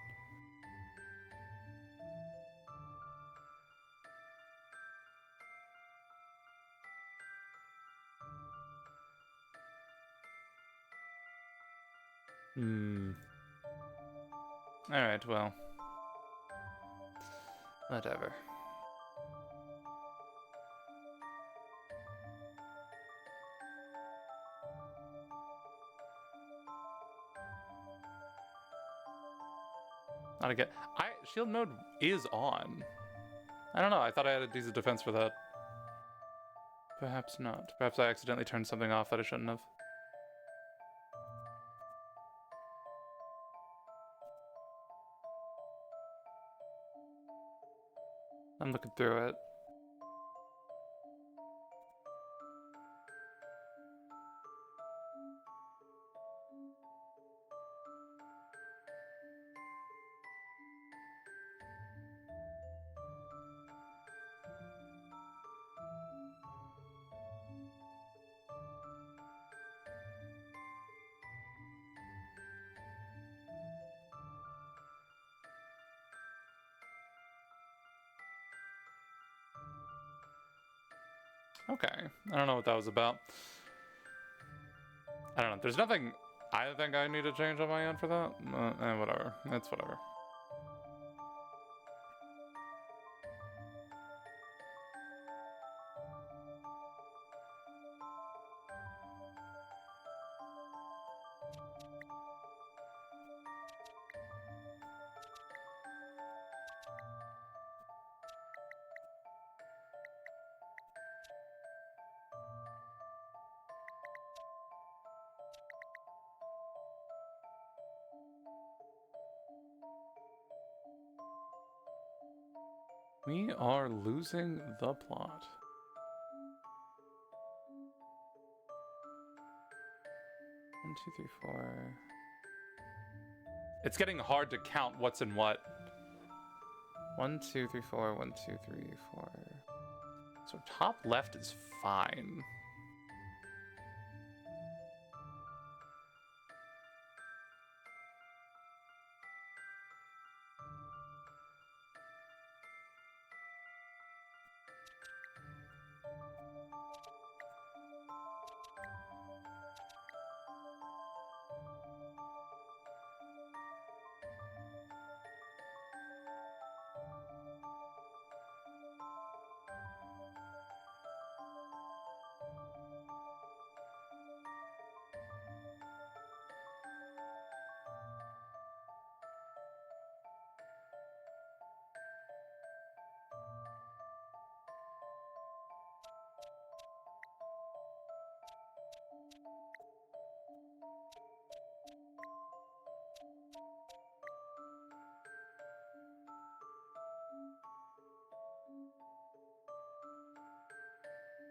A: Alright, well. Whatever. Not again. Shield mode is on. I don't know, I thought I had a decent defense for that. Perhaps not. Perhaps I accidentally turned something off that I shouldn't have. I'm looking through it. Okay, I don't know what that was about. I don't know. There's nothing I think I need to change on my end for that. Whatever. It's whatever. We are losing the plot. 1, 2, 3, 4. It's getting hard to count what's in what. 1, 2, 3, 4. 1, 2, 3, 4. So top left is fine.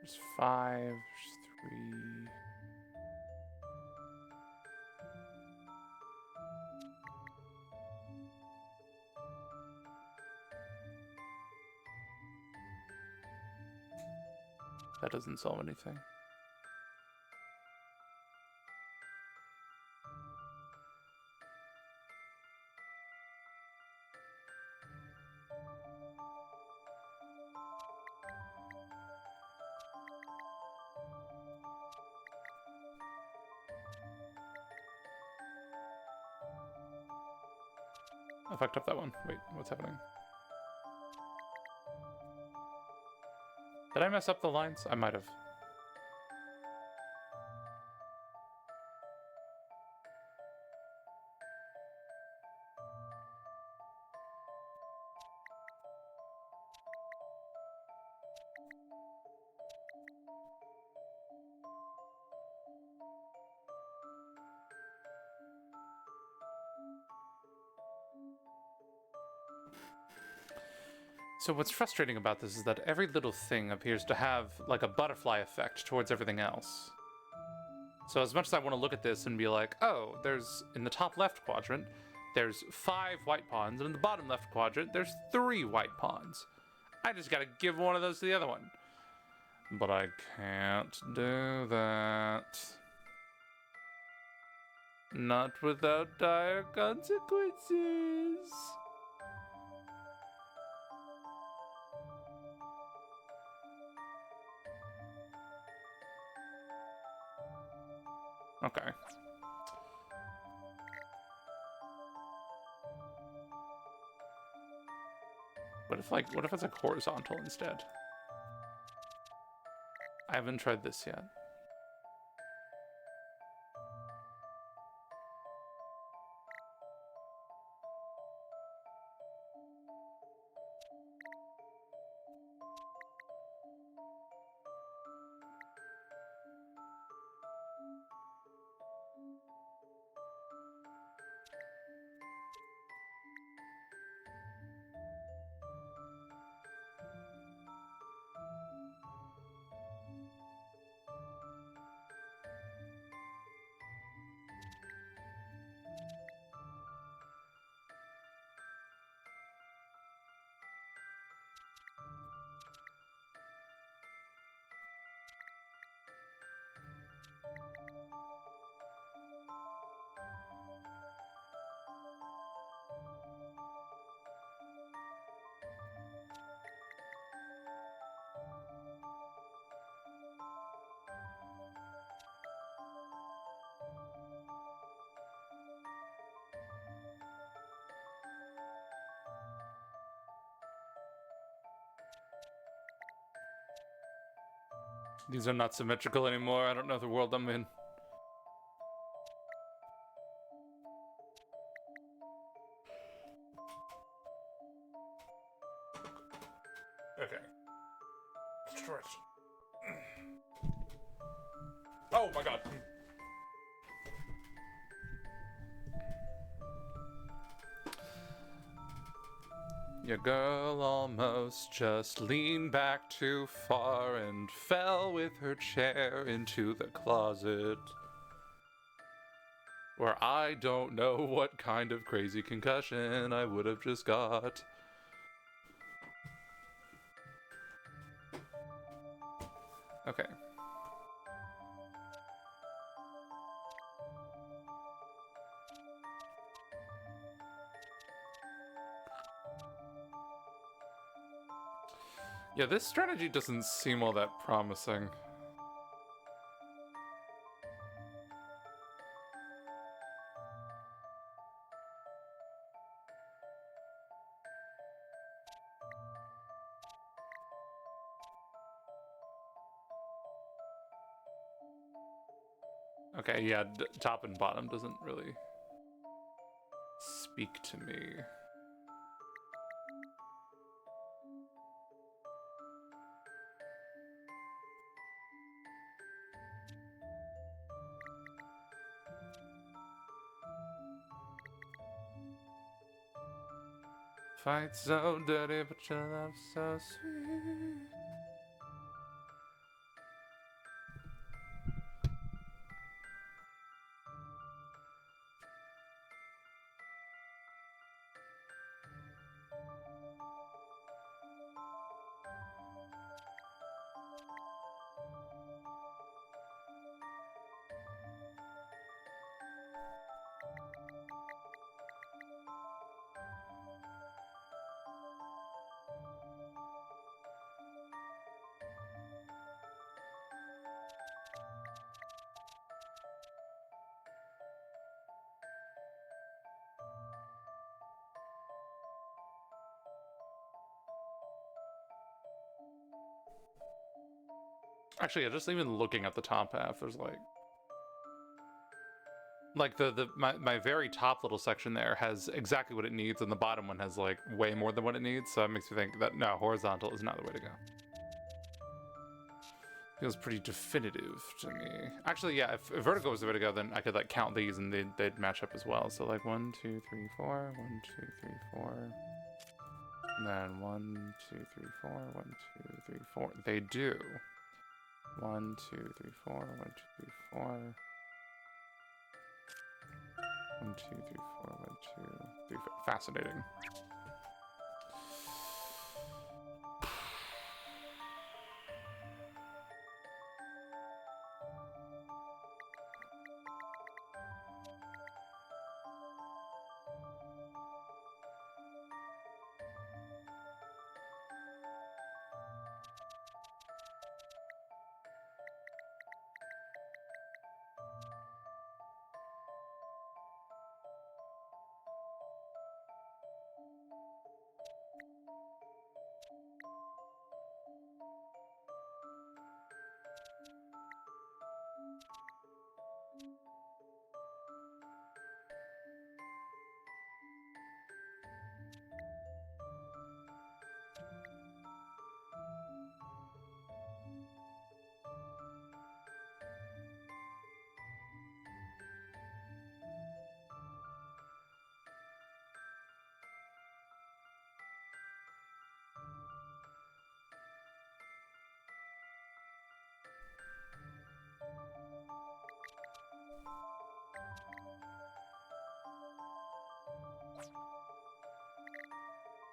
A: There's 5, there's 3. That doesn't solve anything. I fucked up that one. Wait, what's happening? Did I mess up the lines? I might have. So what's frustrating about this is that every little thing appears to have like a butterfly effect towards everything else. So as much as I want to look at this and be like, oh, there's in the top left quadrant, there's 5 white pawns, and in the bottom left quadrant, there's 3 white pawns. I just gotta give one of those to the other one. But I can't do that. Not without dire consequences. Okay. What if it's like horizontal instead? I haven't tried this yet. These are not symmetrical anymore. I don't know the world I'm in. Okay. Stretch. Oh my god. Your girl almost just leaned back too far and fell with her chair into the closet. Where I don't know what kind of crazy concussion I would have just got. Okay. Yeah, this strategy doesn't seem all that promising. Okay, yeah, top and bottom doesn't really speak to me. Fight so dirty, but your love so sweet. Actually, yeah, just even looking at the top half, there's like my very top little section there has exactly what it needs, and the bottom one has like way more than what it needs. So it makes me think that no, horizontal is not the way to go. Feels pretty definitive to me. Actually, yeah, if vertical was the way to go, then I could like count these and they'd match up as well. So like 1, 2, 3, 4, 1, 2, 3, 4. And then 1, 2, 3, 4, 1, 2, 3, 4. They do. 1, 2, 3, 4, 1, 2, 3, 4. 1, 2, 3, 4, 1, 2, 3, 4. Fascinating.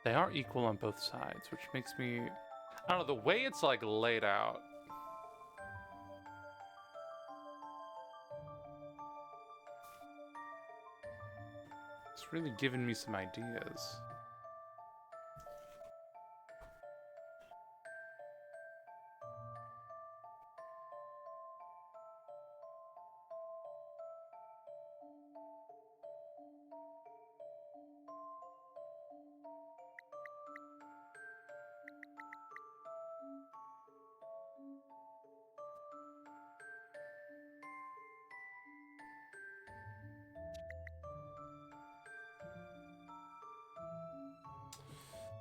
A: They are equal on both sides, which makes me... I don't know, the way it's like laid out. It's really giving me some ideas.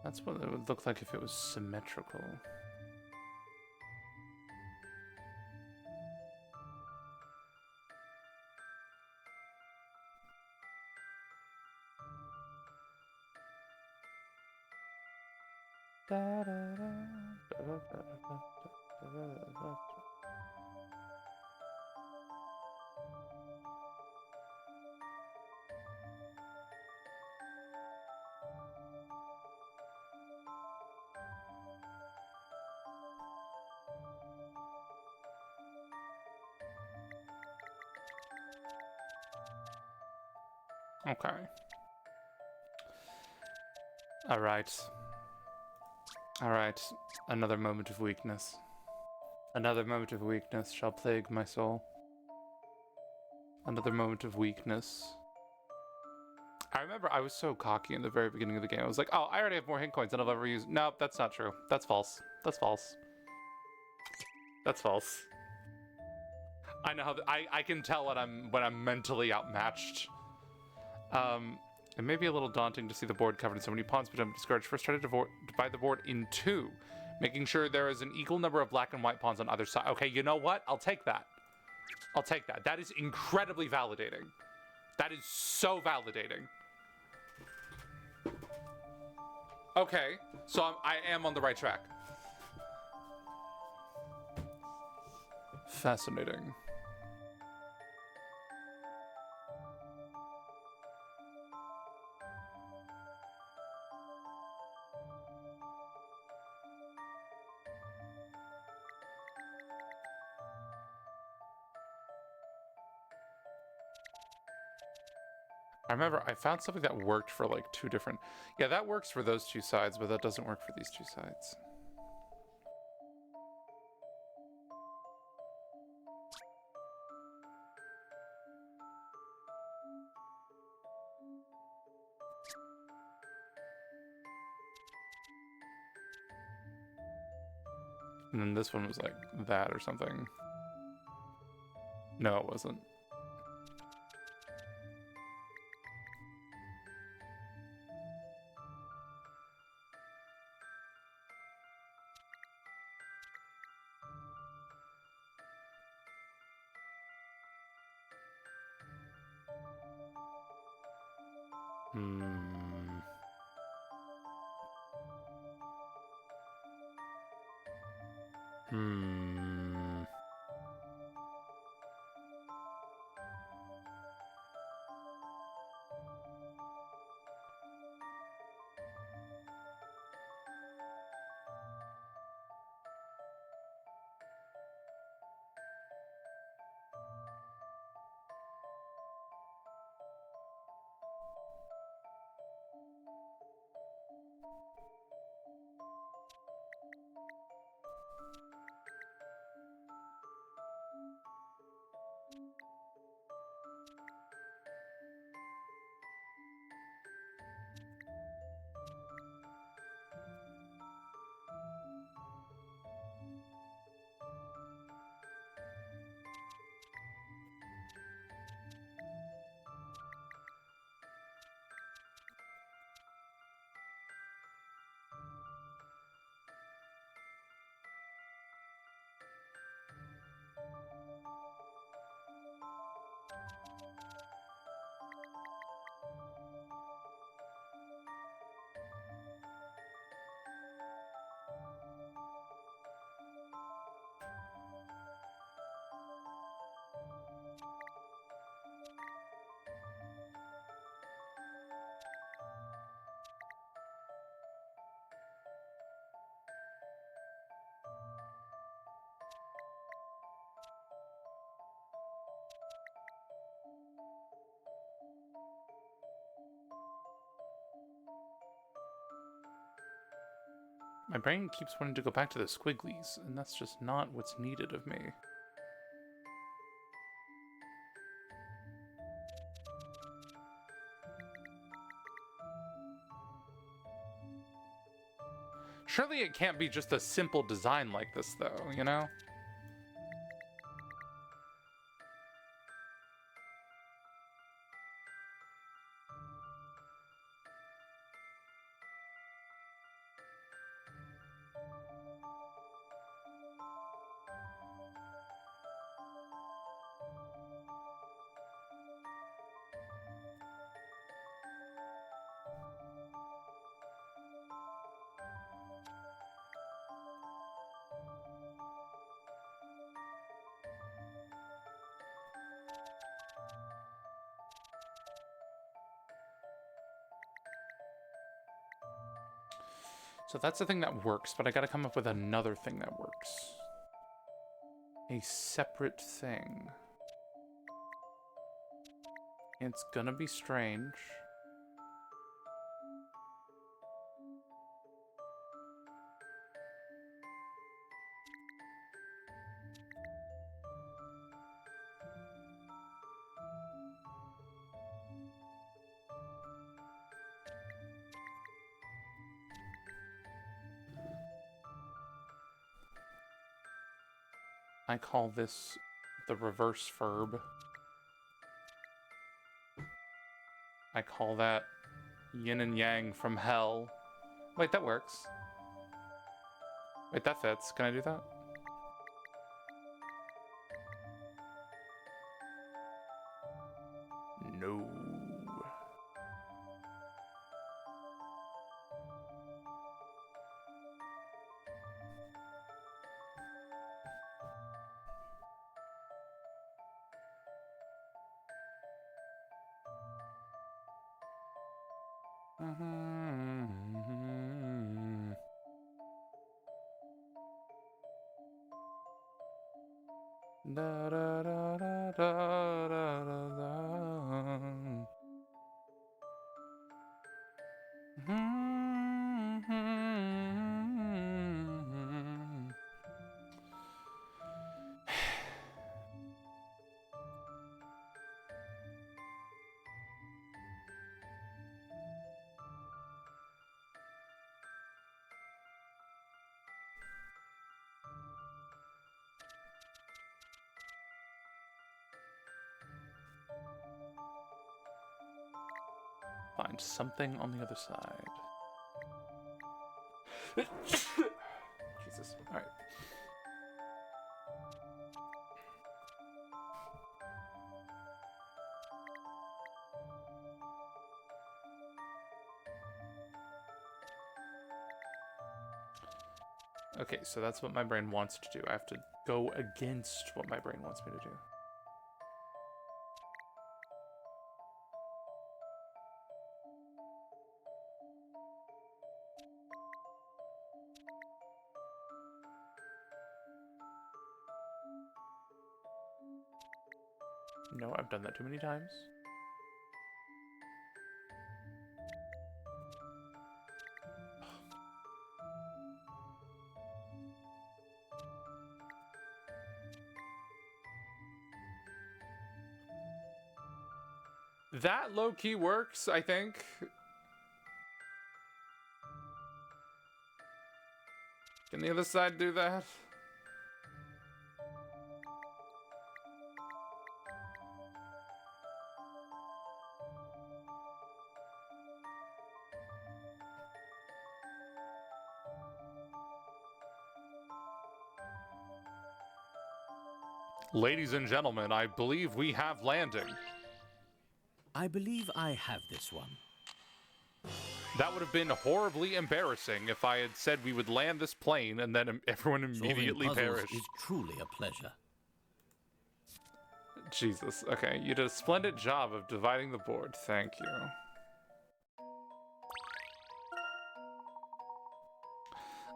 A: That's what it would look like if it was symmetrical. Okay. Alright. Alright. Another moment of weakness. Another moment of weakness shall plague my soul. Another moment of weakness. I remember I was so cocky in the very beginning of the game. I was like, oh, I already have more hint coins than I've ever used. Nope, that's not true. That's false. That's false. That's false. I know how I can tell when I'm mentally outmatched. It may be a little daunting to see the board covered in so many pawns, but I'm discouraged. First, try to divide the board in two, making sure there is an equal number of black and white pawns on either side. Okay, you know what? I'll take that. I'll take that. That is incredibly validating. That is so validating. Okay, so I am on the right track. Fascinating. I remember I found something that worked for like two different... Yeah, that works for those two sides, but that doesn't work for these two sides. And then this one was like that or something. No, it wasn't. Hmm. Hmm. My brain keeps wanting to go back to the squigglies, and that's just not what's needed of me. Surely it can't be just a simple design like this, though, you know? So that's the thing that works, but I gotta come up with another thing that works. A separate thing. It's gonna be strange. I call this the reverse verb. I call that yin and yang from hell. Wait, that works. Wait, that fits. Can I do that? No. Da, da, da, da, da, da, da, da. Find something on the other side. Jesus. All right. Okay, so that's what my brain wants to do. I have to go against what my brain wants me to do. No, I've done that too many times. That low-key works, I think. Can the other side do that? Ladies and gentlemen, I believe we have landing.
B: I believe I have this one.
A: That would have been horribly embarrassing if I had said we would land this plane and then everyone immediately
B: Solving puzzles
A: perished.
B: is truly a pleasure.
A: Jesus. Okay, you did a splendid job of dividing the board. Thank you.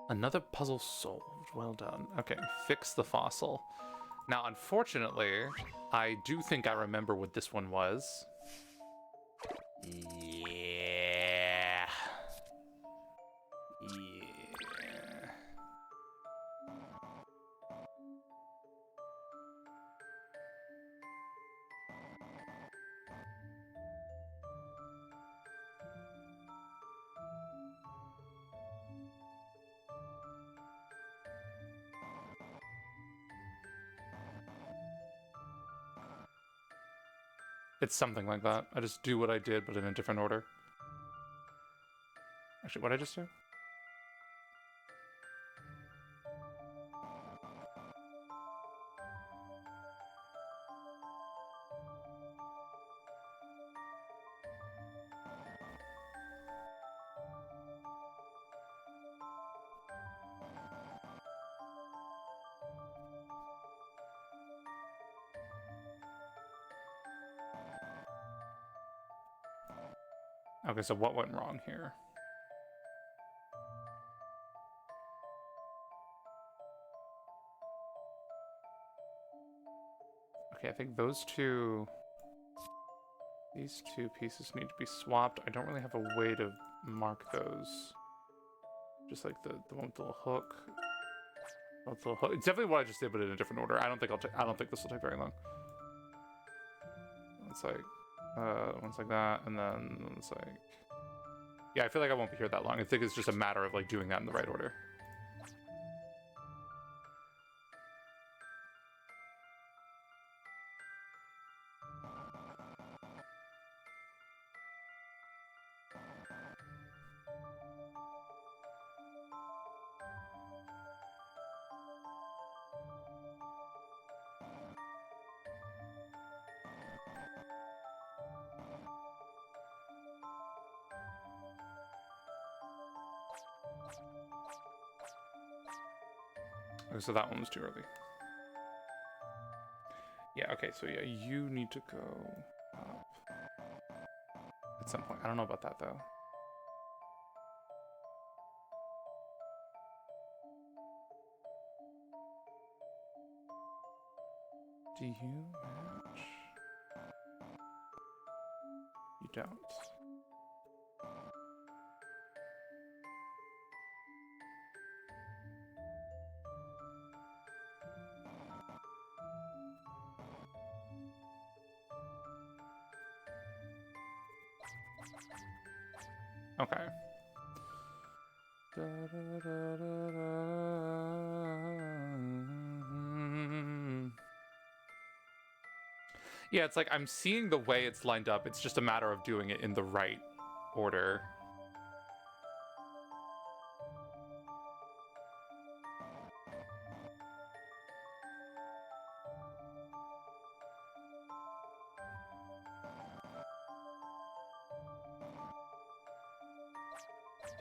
A: Another puzzle solved. Well done. Okay, fix the fossil. Now, unfortunately, I do think I remember what this one was. Yeah. Yeah. It's something like that. I just do what I did, but in a different order. Actually, what did I just do? Okay, so what went wrong here? Okay, I think these two pieces need to be swapped. I don't really have a way to mark those. Just like the one with the little hook. It's definitely what I just did, but in a different order. I don't think this will take very long. It's like one's like that, and then it's like, yeah, I feel like I won't be here that long. I think it's just a matter of like doing that in the right order. Okay, so that one was too early. Yeah, okay, so yeah, you need to go up at some point. I don't know about that, though. Do you match? You don't. Okay. Yeah, it's like I'm seeing the way it's lined up. It's just a matter of doing it in the right order.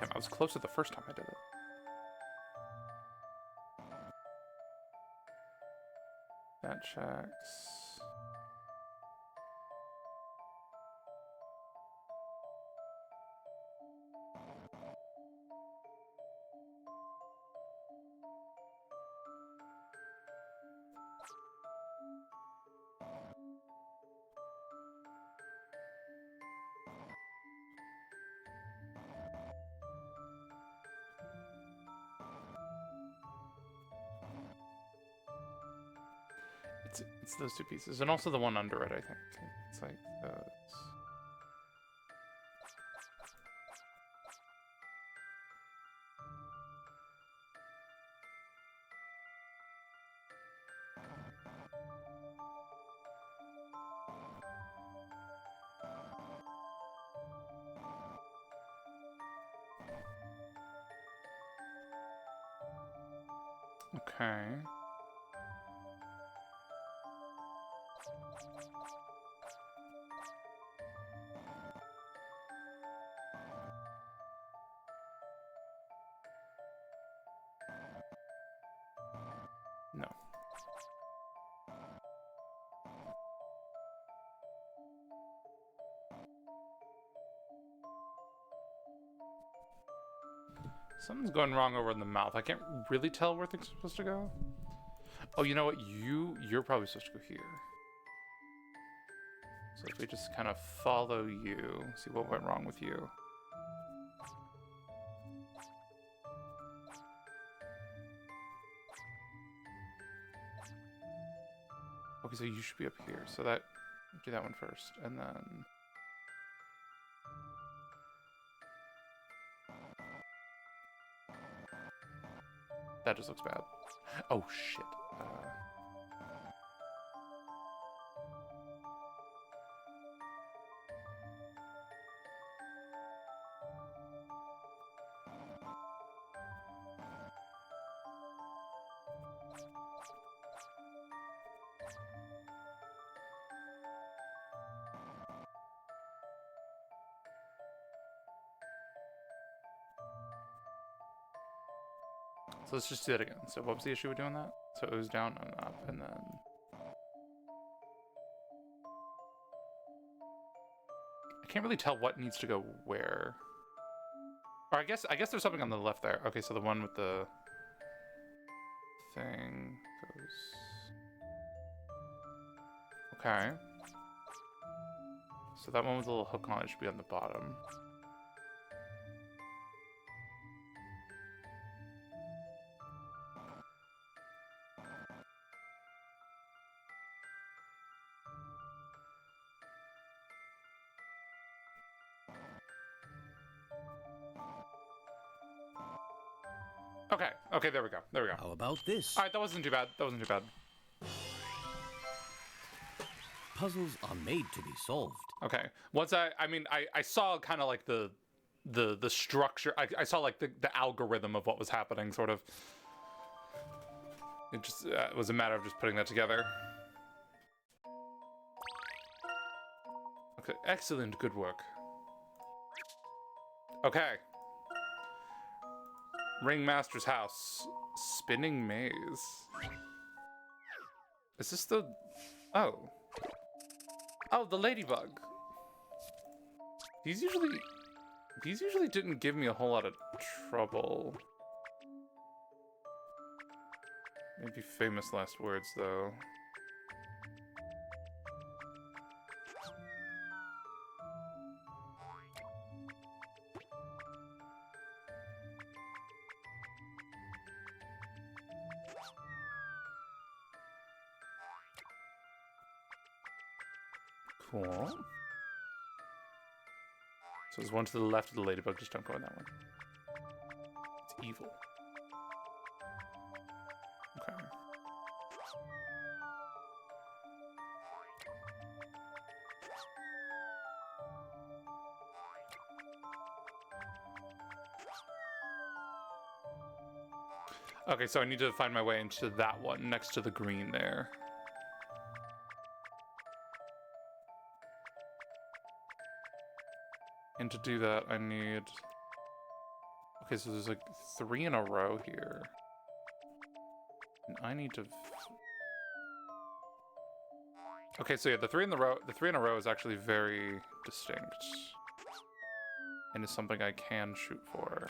A: Damn, I was closer the first time I did it. That checks. It's those two pieces, and also the one under it, I think. It's like those. Okay. No. Something's going wrong over in the mouth. I can't really tell where things are supposed to go. Oh, you know what? You're probably supposed to go here. So if we just kind of follow you, see what went wrong with you. Okay, so you should be up here. So that, do that one first, and then... That just looks bad. Oh, shit. So let's just do that again. So what was the issue with doing that? So it was down and up, and then... I can't really tell what needs to go where. Or I guess there's something on the left there. Okay, so the one with the thing goes... Okay. So that one with a little hook on it should be on the bottom. Okay, there we go.
B: How about this?
A: All right, that wasn't too bad.
B: Puzzles are made to be solved.
A: Okay. Once I saw kind of like the structure. I saw like the algorithm of what was happening, sort of. It just was a matter of just putting that together. Okay, excellent, good work. Okay. Ringmaster's house. Spinning maze. Is this the... Oh. Oh, the ladybug. These usually didn't give me a whole lot of trouble. Maybe famous last words, though. Cool. So there's one to the left of the ladybug, just don't go in that one. It's evil. Okay. Okay, so I need to find my way into that one next to the green there. And to do that, I need... Okay, so there's like 3 in a row here. And I need to... Okay, so yeah, the three in a row is actually very distinct. And is something I can shoot for.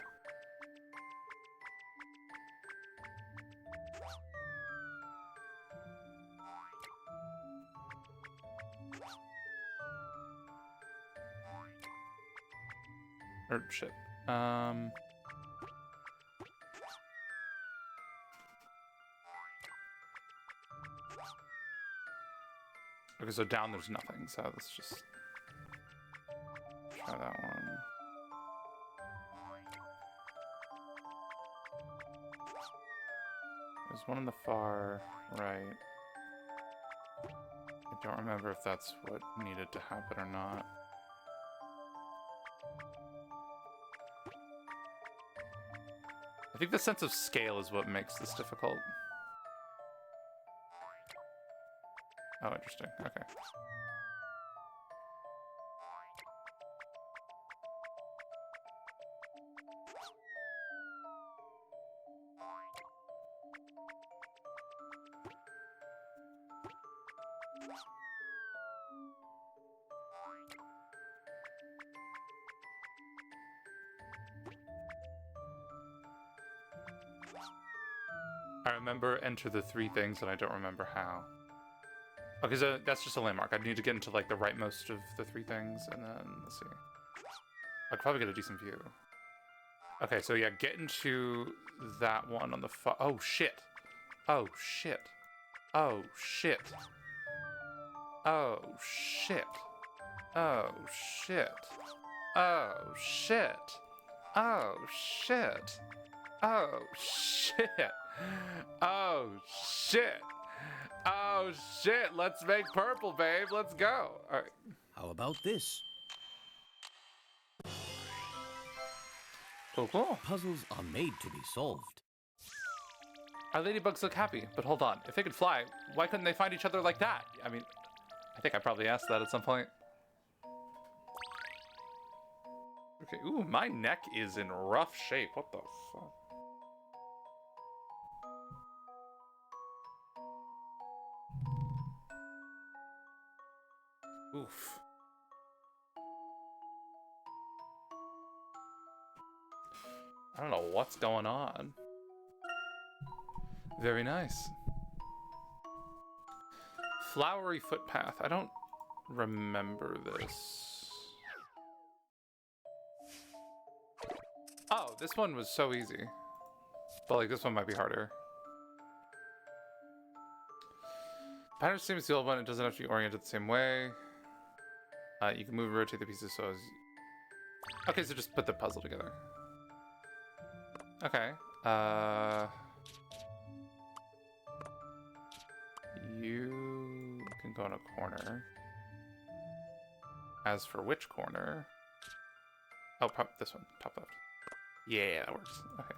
A: Or shit. Okay, so down there's nothing, so let's just try that one. There's one on the far right. I don't remember if that's what needed to happen or not. I think the sense of scale is what makes this difficult. Oh, interesting. Okay. I remember enter the 3 things, and I don't remember how. Okay, so that's just a landmark. I need to get into like the rightmost of the 3 things, and then let's see. I could probably get a decent view. Okay, so yeah, get into that one on the oh shit! Oh shit! Oh shit! Oh shit! Oh shit! Oh shit! Oh shit! Oh shit! Oh shit! Oh shit! Let's make purple, babe. Let's go. All right.
B: How about this?
A: Cool.
B: Puzzles are made to be solved.
A: Our ladybugs look happy, but hold on. If they could fly, why couldn't they find each other like that? I mean, I think I probably asked that at some point. Okay. Ooh, my neck is in rough shape. What the fuck? Oof. I don't know what's going on. Very nice. Flowery footpath. I don't remember this. Oh, this one was so easy. But like this one might be harder. Pattern seems the old one. It doesn't have to be oriented the same way. You can move and rotate the pieces so as... Okay, so just put the puzzle together. Okay. You can go in a corner. As for which corner? Oh, this one. Top left. Yeah, that works. Okay.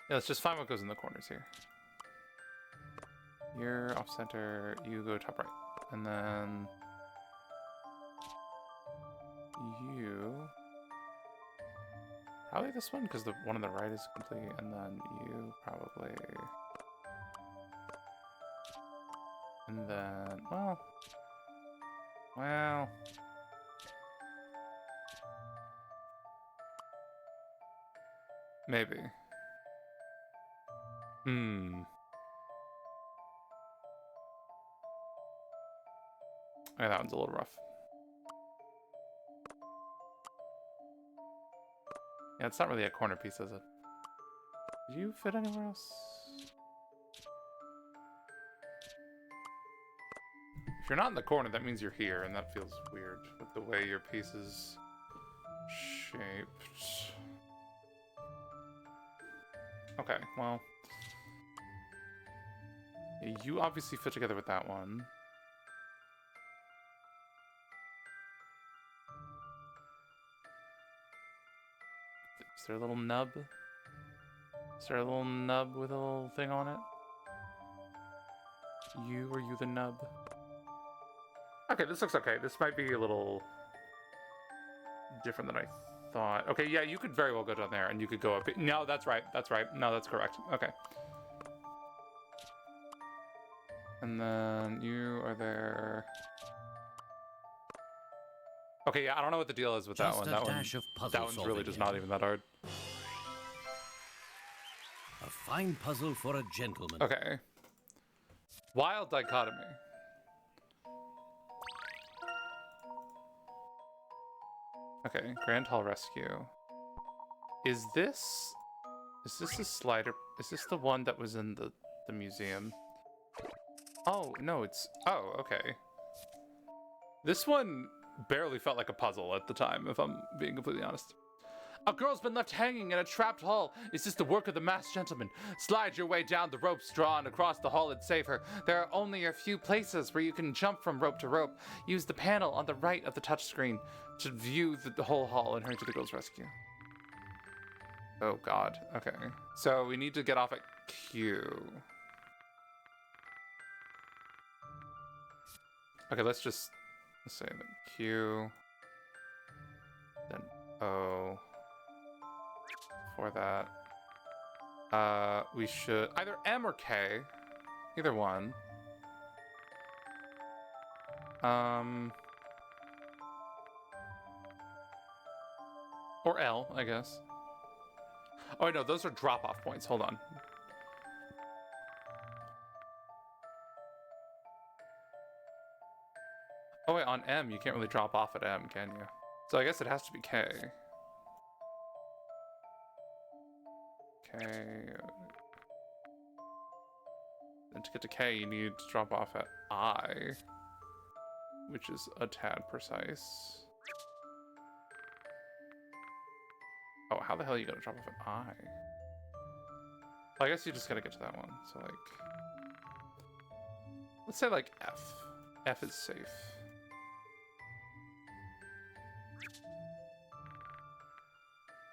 A: Yeah, let's just find what goes in the corners here. You're off center. You go top right. And then... you... Probably this one, because the one on the right is complete. And then you probably... And then... Well... Maybe. Yeah, that one's a little rough. Yeah, it's not really a corner piece, is it? Did you fit anywhere else? If you're not in the corner, that means you're here, and that feels weird with the way your piece is shaped. Okay, well... You obviously fit together with that one. Is there a little nub? Is there a little nub with a little thing on it? Are you the nub? Okay, this looks okay. This might be a little different than I thought. Okay, yeah, you could very well go down there, and you could go up. No, that's right. That's right. No, that's correct. Okay. And then you are there. Okay, yeah, I don't know what the deal is with that one. That one's really just not even that hard.
B: A fine puzzle for a gentleman.
A: Okay. Wild dichotomy. Okay, Grand Hall Rescue. Is this a slider? Is this the one that was in the museum? Oh, no, it's... Oh, okay. This one barely felt like a puzzle at the time, if I'm being completely honest. A girl's been left hanging in a trapped hall. Is this the work of the masked gentleman? Slide your way down the ropes drawn across the hall and save her. There are only a few places where you can jump from rope to rope. Use the panel on the right of the touchscreen to view the whole hall and hurry to the girl's rescue. Oh god, okay. So we need to get off at Q. Okay, let's say that Q, then O. For that, we should either M or K, either one. Or L, I guess. Oh, no, those are drop-off points. Hold on. Oh, wait, on M, you can't really drop off at M, can you? So I guess it has to be K. K. Then to get to K, you need to drop off at I, which is a tad precise. Oh, how the hell are you gonna drop off at I? Well, I guess you just gotta get to that one. So, like, let's say, like, F. F is safe.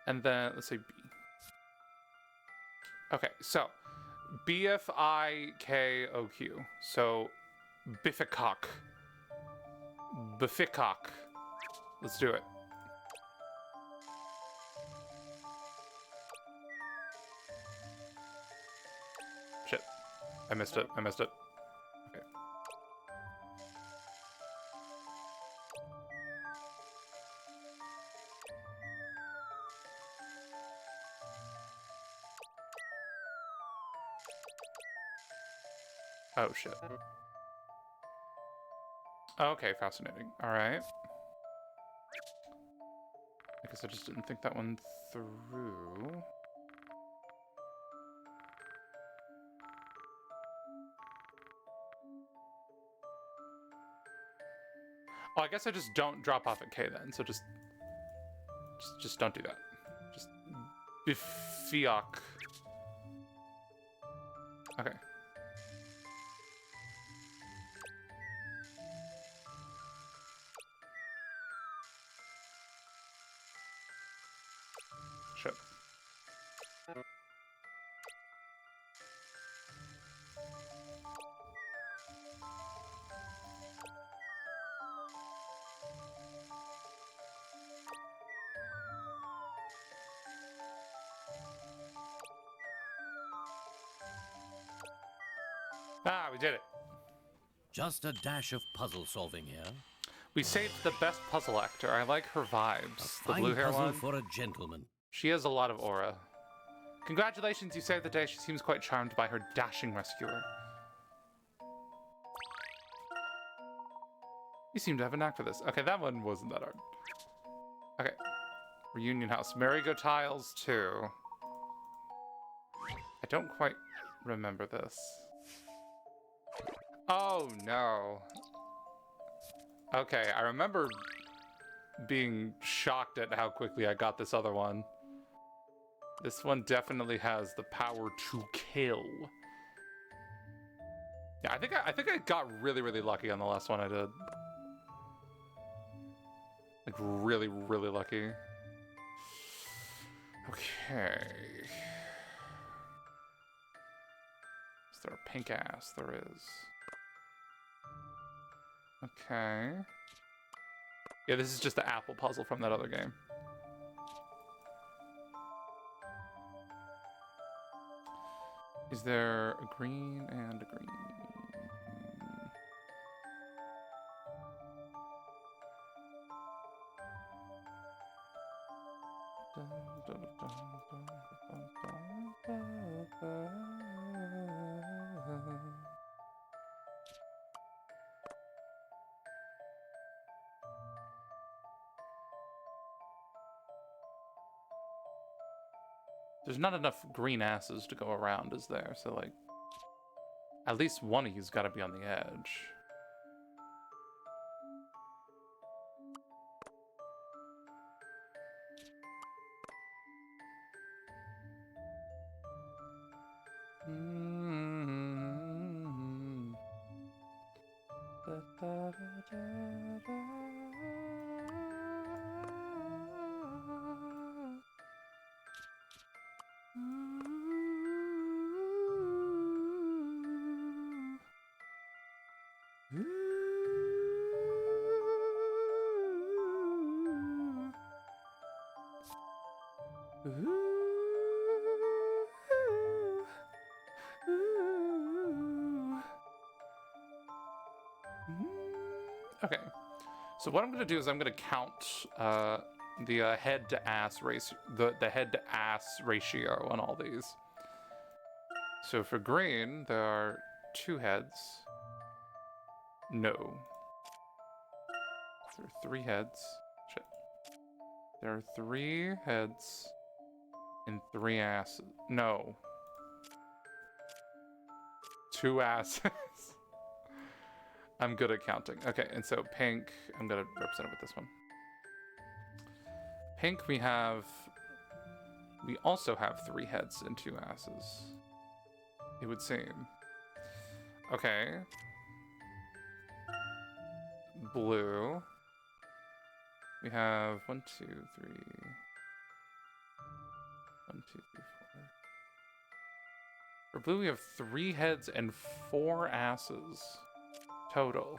A: And then, let's say B. Okay, so, BFIKOQ. So, Bifficock. Bifficock. Let's do it. Shit. I missed it. Okay. Oh, shit. Okay, fascinating. Alright. I guess I just didn't think that one through. Oh, I guess I just don't drop off at K then, so just don't do that. Just Bifiok. Okay. Shit. Ah, we did it.
B: Just a dash of puzzle solving here.
A: We saved the best puzzle actor. I like her vibes. The
B: Fine
A: blue hair
B: puzzle
A: one.
B: for a gentleman.
A: She has a lot of aura. Congratulations, you saved the day. She seems quite charmed by her dashing rescuer. You seem to have a knack for this. Okay, that one wasn't that hard. Okay. Reunion House. Merry-Go Tiles 2. I don't quite remember this. Oh, no. Okay, I remember being shocked at how quickly I got this other one. This one definitely has the power to kill. Yeah, I think I got really, really lucky on the last one I did. Like, really, really lucky. Okay. Is there a pink ass? There is. Okay. Yeah, this is just the apple puzzle from that other game. Is there a green and a green? There's not enough green asses to go around, is there? So, like, at least one of you's got to be on the edge. Okay, so what I'm gonna do is I'm gonna count the head to ass race, the head to ass ratio on all these. So for green, there are 2 heads. No. There are 3 heads. Shit. There are 3 heads and 3 asses. No. 2 asses. I'm good at counting. Okay, and so pink, I'm gonna represent it with this one. Pink, we also have 3 heads and 2 asses. It would seem. Okay. Blue. We have 1, 2, 3. 1, 2, 3, 4. For blue, we have 3 heads and 4 asses total.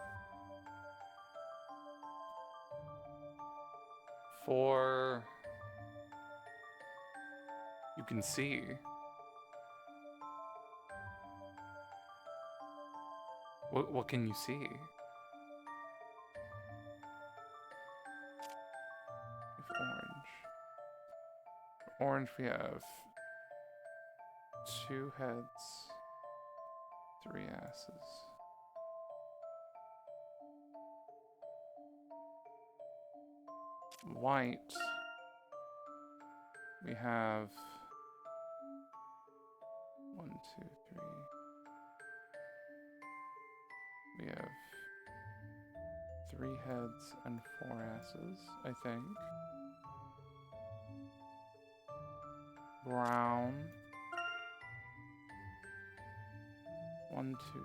A: 4. You can see. What can you see? If orange. For orange, we have 2 heads 3 asses. White. We have 1, 2, 3. We have 3 heads and 4 asses, I think. Brown. 1, 2, 3, 4.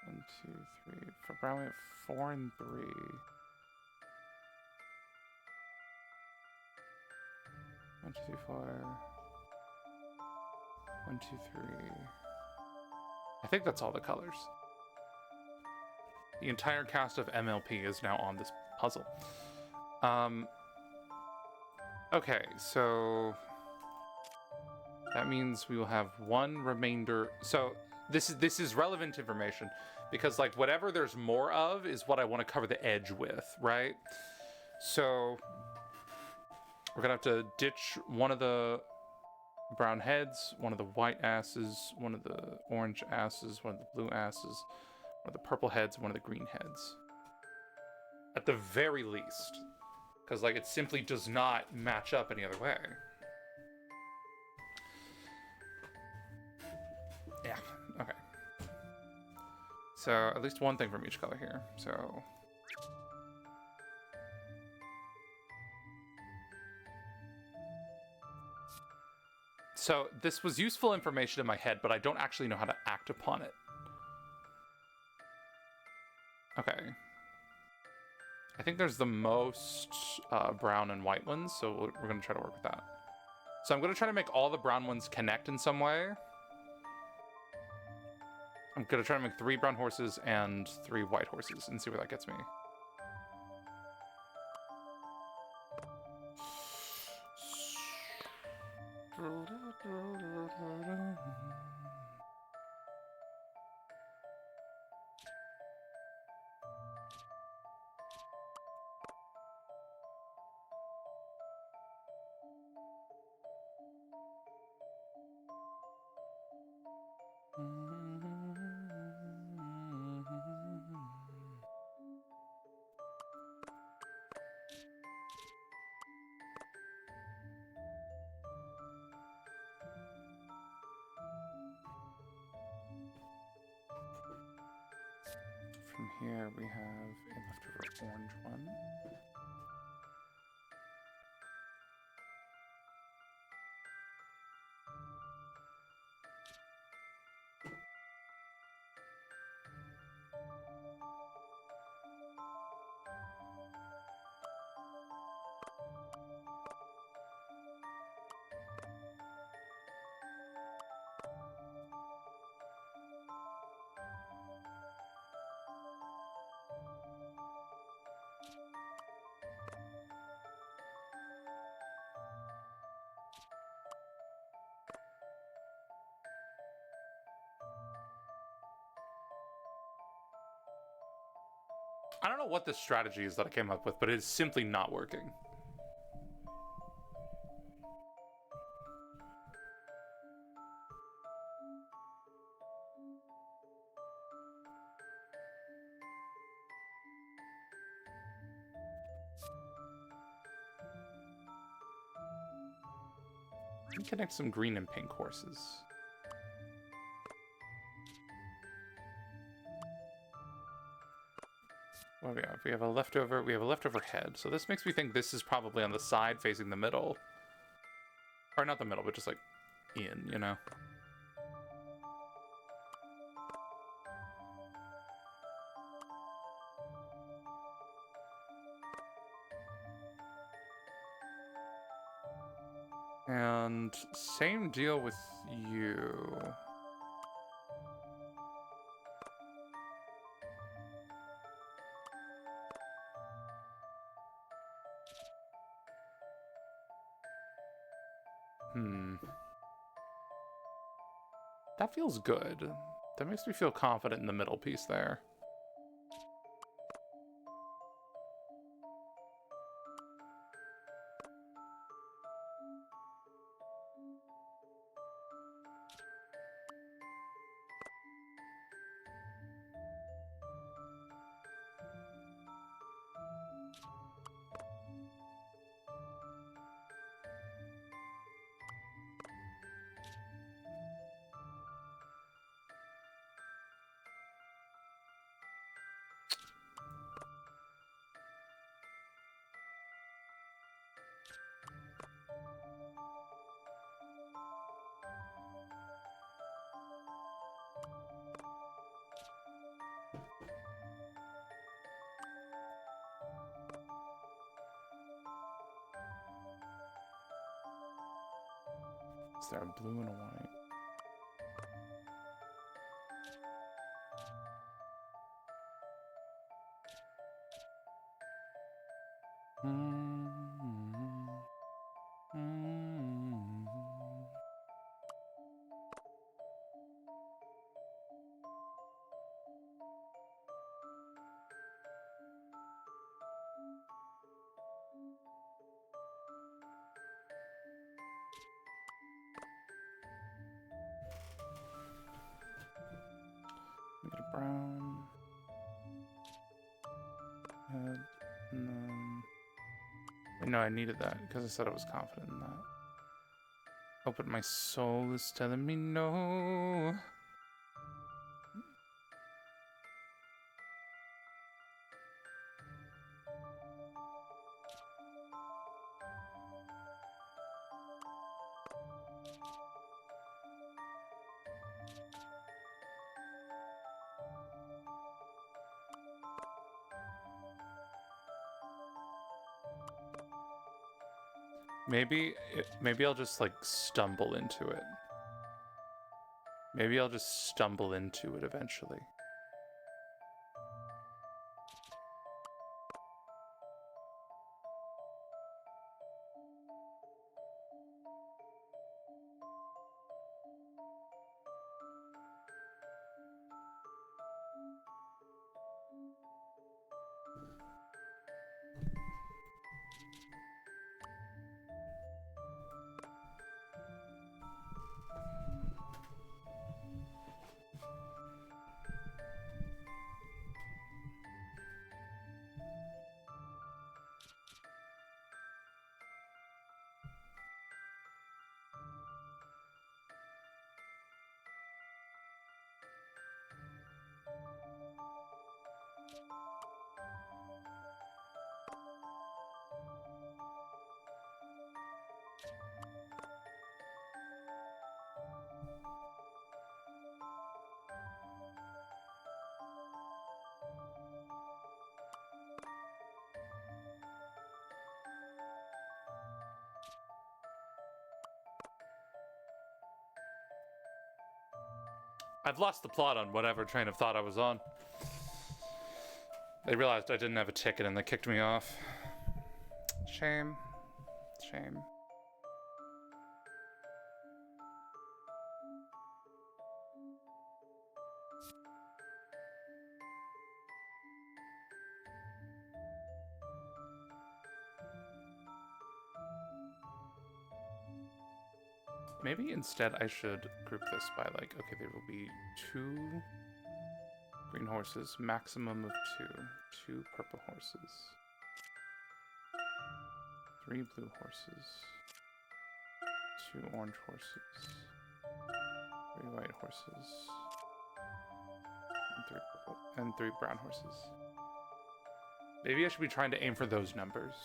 A: 1, 2, 3. For brown, we have 4 and 3. 1, 2, 3, 4. 1, 2, 3. I think that's all the colors. The entire cast of MLP is now on this puzzle. Okay, so that means we will have 1 remainder. So this is relevant information because like whatever there's more of is what I want to cover the edge with, right? So we're gonna have to ditch one of the brown heads, one of the white asses, one of the orange asses, one of the blue asses, one of the purple heads, one of the green heads. At the very least. Because, like, it simply does not match up any other way. Yeah, okay. So, at least one thing from each color here. So this was useful information in my head, but I don't actually know how to act upon it. Okay. I think there's the most brown and white ones, so we're going to try to work with that. So I'm going to try to make all the brown ones connect in some way. I'm going to try to make 3 brown horses and 3 white horses and see where that gets me. From here we have a leftover orange one. I don't know what this strategy is that I came up with, but it is simply not working. Let me connect some green and pink horses. What do we have? We have a leftover head. So this makes me think this is probably on the side facing the middle. Or not the middle, but just like in, you know? And same deal with you. That feels good. That makes me feel confident in the middle piece there. Is there a blue and a white? We get a brown head, and then... Wait, no, I needed that because I said I was confident in that. Oh, but my soul is telling me no. Maybe I'll just like stumble into it. Maybe I'll just stumble into it eventually. I've lost the plot on whatever train of thought I was on. They realized I didn't have a ticket and they kicked me off. Shame. Shame. Maybe instead I should group this by like, okay, there will be 2 green horses, maximum of 2 purple horses, 3 blue horses, 2 orange horses, 3 white horses, and 3 brown horses. Maybe I should be trying to aim for those numbers.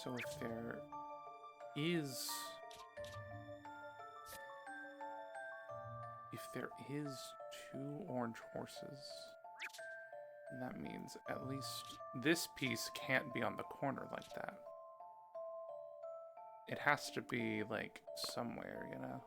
A: So if there is... If there is 2 orange horses, that means at least this piece can't be on the corner like that. it has to be like somewhere, you know?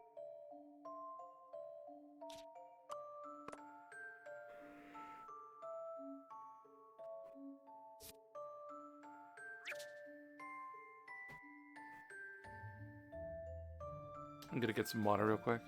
A: I'm gonna get some water real quick.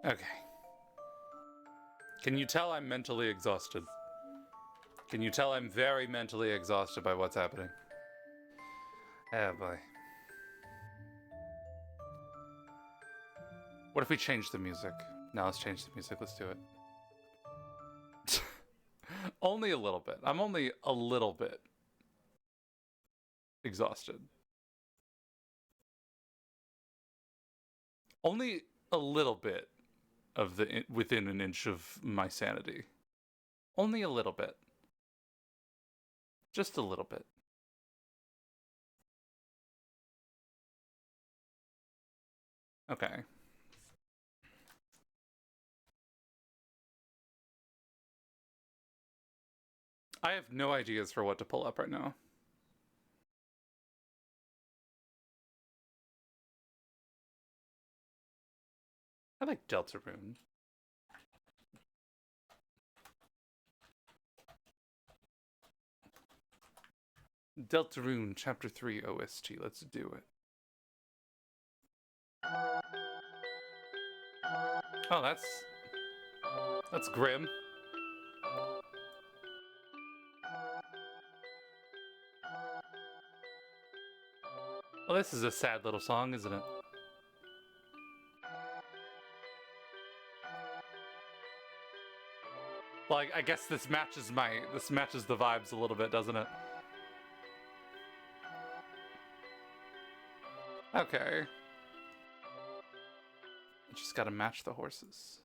A: Okay. Can you tell I'm mentally exhausted? Can you tell I'm very mentally exhausted by what's happening? Oh boy. What if we change the music? No, let's change the music. Let's do it. Only a little bit. I'm only a little bit exhausted. Only a little bit of the within an inch of my sanity. Only a little bit. Just a little bit. Okay. I have no ideas for what to pull up right now. I like Deltarune. Deltarune Chapter 3 OST. Let's do it. Oh, that's grim. Well, this is a sad little song, isn't it? Well, I guess this matches the vibes a little bit, doesn't it? Okay. Just gotta match the horses.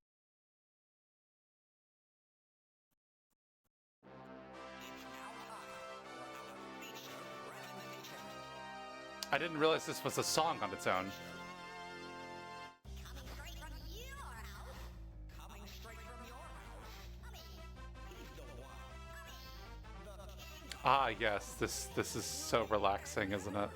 A: I didn't realize this was a song on its own. Ah, yes, this is so relaxing, isn't it?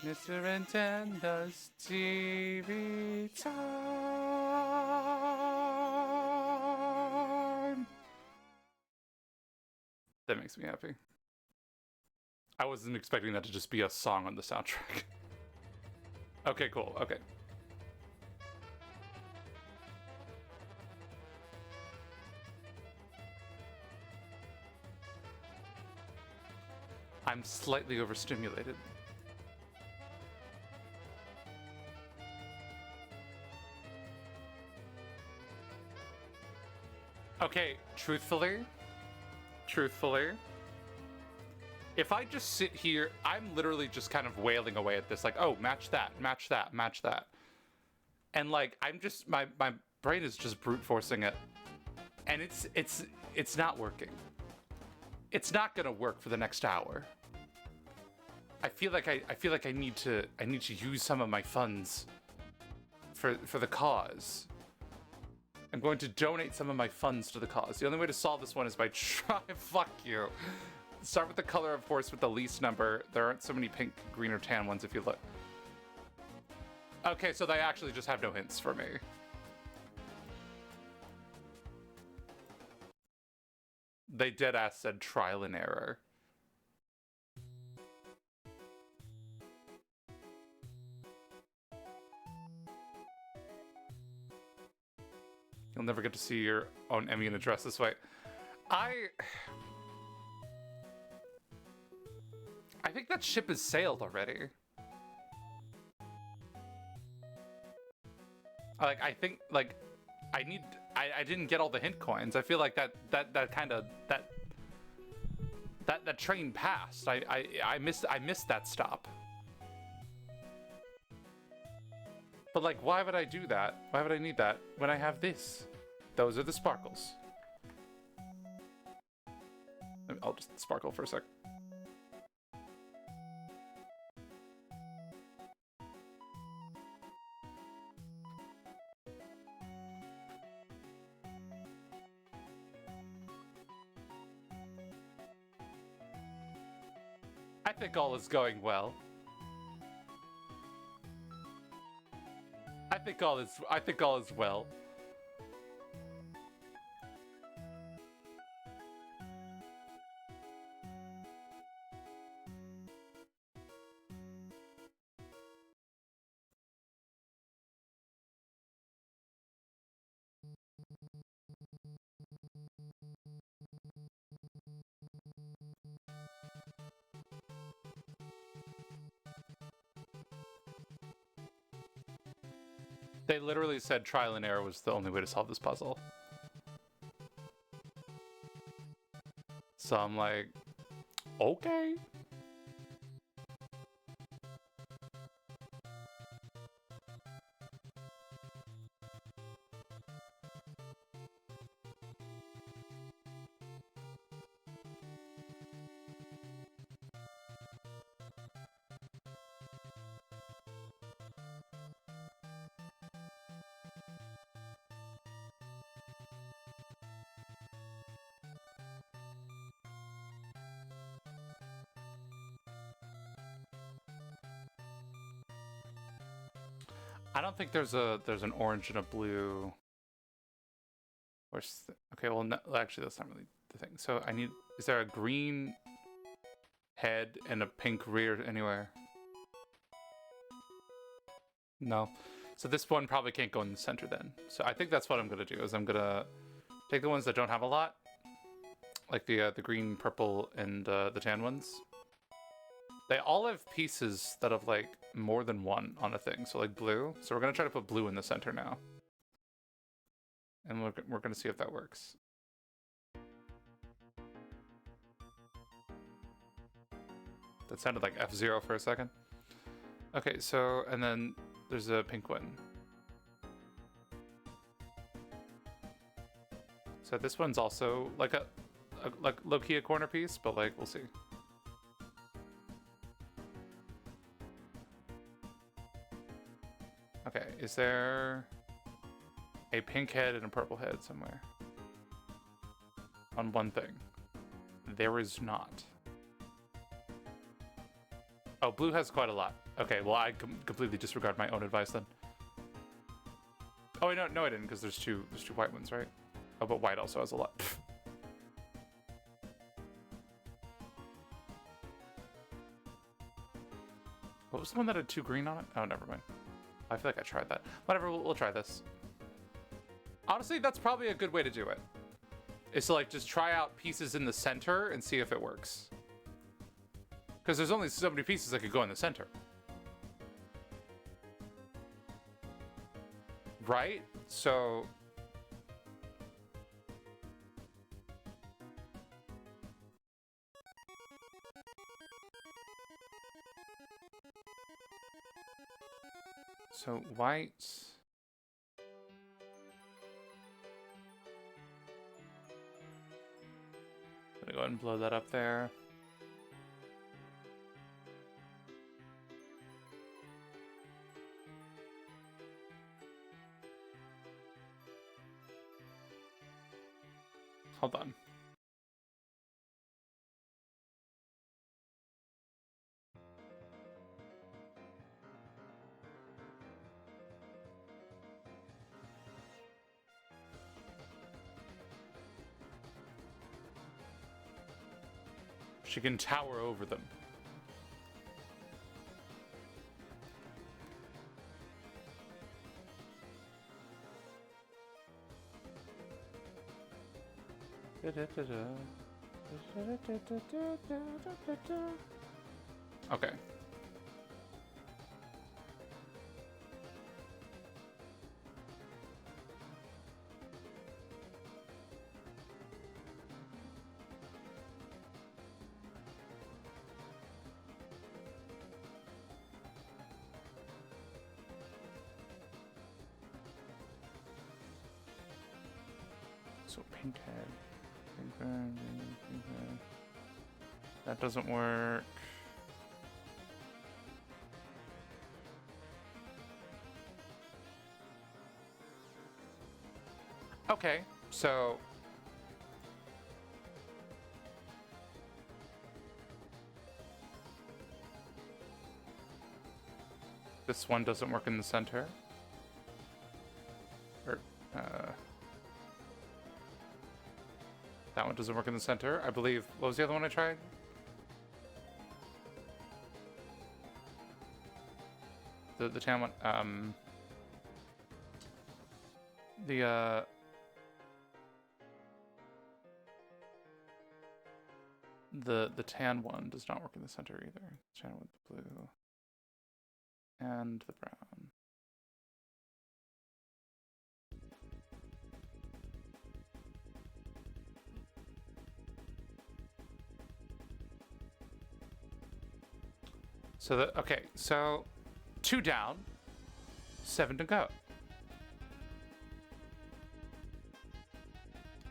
A: Mr. Nintendo's TV time. That makes me happy. I wasn't expecting that to just be a song on the soundtrack. Okay, cool. Okay. I'm slightly overstimulated. Okay, truthfully, if I just sit here, I'm literally just kind of wailing away at this, like, oh, match that, match that, match that. And like, I'm just, my brain is just brute forcing it. And it's not working. It's not gonna work for the next hour. I feel like I need to use some of my funds for the cause. I'm going to donate some of my funds to the cause. The only way to solve this one is by fuck you. Start with the color of horse with the least number. There aren't so many pink, green, or tan ones if you look. Okay, so they actually just have no hints for me. They deadass said trial and error. You'll never get to see your own Emmy in a dress this way. I think that ship has sailed already. Like, I think, like, I didn't get all the hint coins. I feel like that train passed. I missed that stop. But like, why would I do that? Why would I need that when I have this? Those are the sparkles. I'll just sparkle for a sec. I think all is going well. I think all is well. They literally said trial and error was the only way to solve this puzzle. So I'm like, okay. I don't think there's an orange and a blue. Okay, well, no, actually, that's not really the thing. So I need. Is there a green head and a pink rear anywhere? No. So this one probably can't go in the center then. So I think that's what I'm gonna do. Is I'm gonna take the ones that don't have a lot, like the green, purple, and the tan ones. They all have pieces that have like more than one on a thing, so like blue. So we're gonna try to put blue in the center now, and we're gonna see if that works. That sounded like F-Zero for a second. Okay, so and then there's a pink one. So this one's also like a like low-key a corner piece, but like we'll see. Okay, is there a pink head and a purple head somewhere? On one thing. There is not. Oh, blue has quite a lot. Okay, well, I completely disregard my own advice then. Oh, no, I didn't, because there's two white ones, right? Oh, but white also has a lot. What was the one that had 2 green on it? Oh, never mind. I feel like I tried that. Whatever, we'll try this. Honestly, that's probably a good way to do it. Is to like just try out pieces in the center and see if it works. Because there's only so many pieces that could go in the center. Right? So... So, white... Gonna go ahead and blow that up there. Hold on. She can tower over them. Okay. So pink head. Pink head, pink head. That doesn't work. Okay, so this one doesn't work in the center. Or, that one doesn't work in the center. I believe, what was the other one I tried? The tan one, the tan one does not work in the center either. Tan with the blue and the brown. So okay, so 2 down, 7 to go.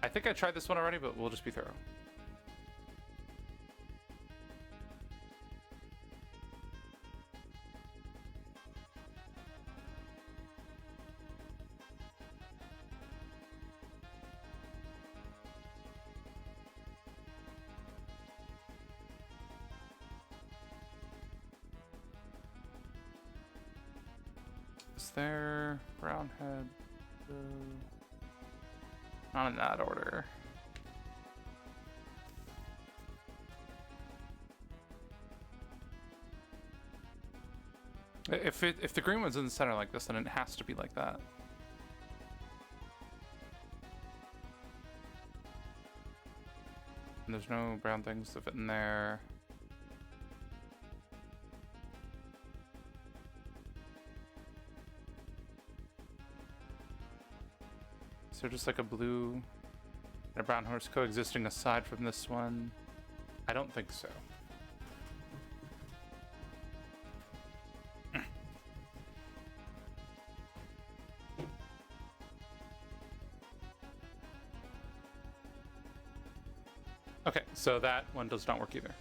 A: I think I tried this one already, but we'll just be thorough. Is there brown head? Not in that order. If the green one's in the center like this, then it has to be like that. And there's no brown things to fit in there. Is there just like a blue and a brown horse coexisting aside from this one? I don't think so. Okay, so that one does not work either.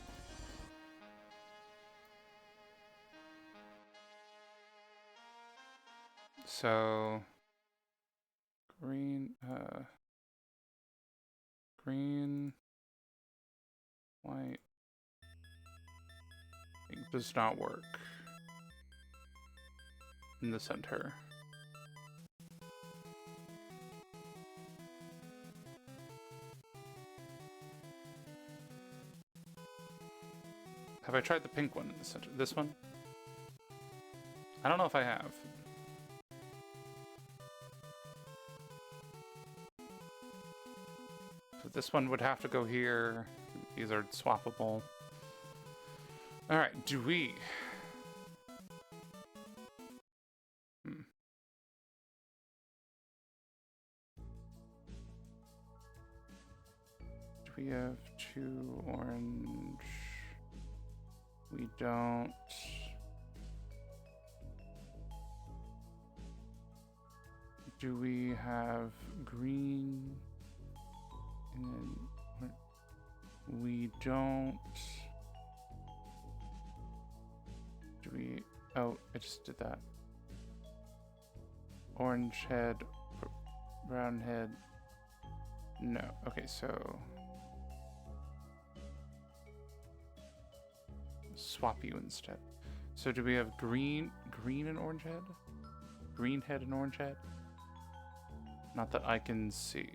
A: So green, green, white, it does not work in the center. Have I tried the pink one in the center? This one? I don't know if I have. So this one would have to go here. These are swappable. All right, do we? Do we have 2 orange? We don't. Do we have green? And then we don't. Do we? Oh, I just did that. Orange head, brown head. No. Okay, so swap you instead. So do we have green and orange head? Green head and orange head? Not that I can see.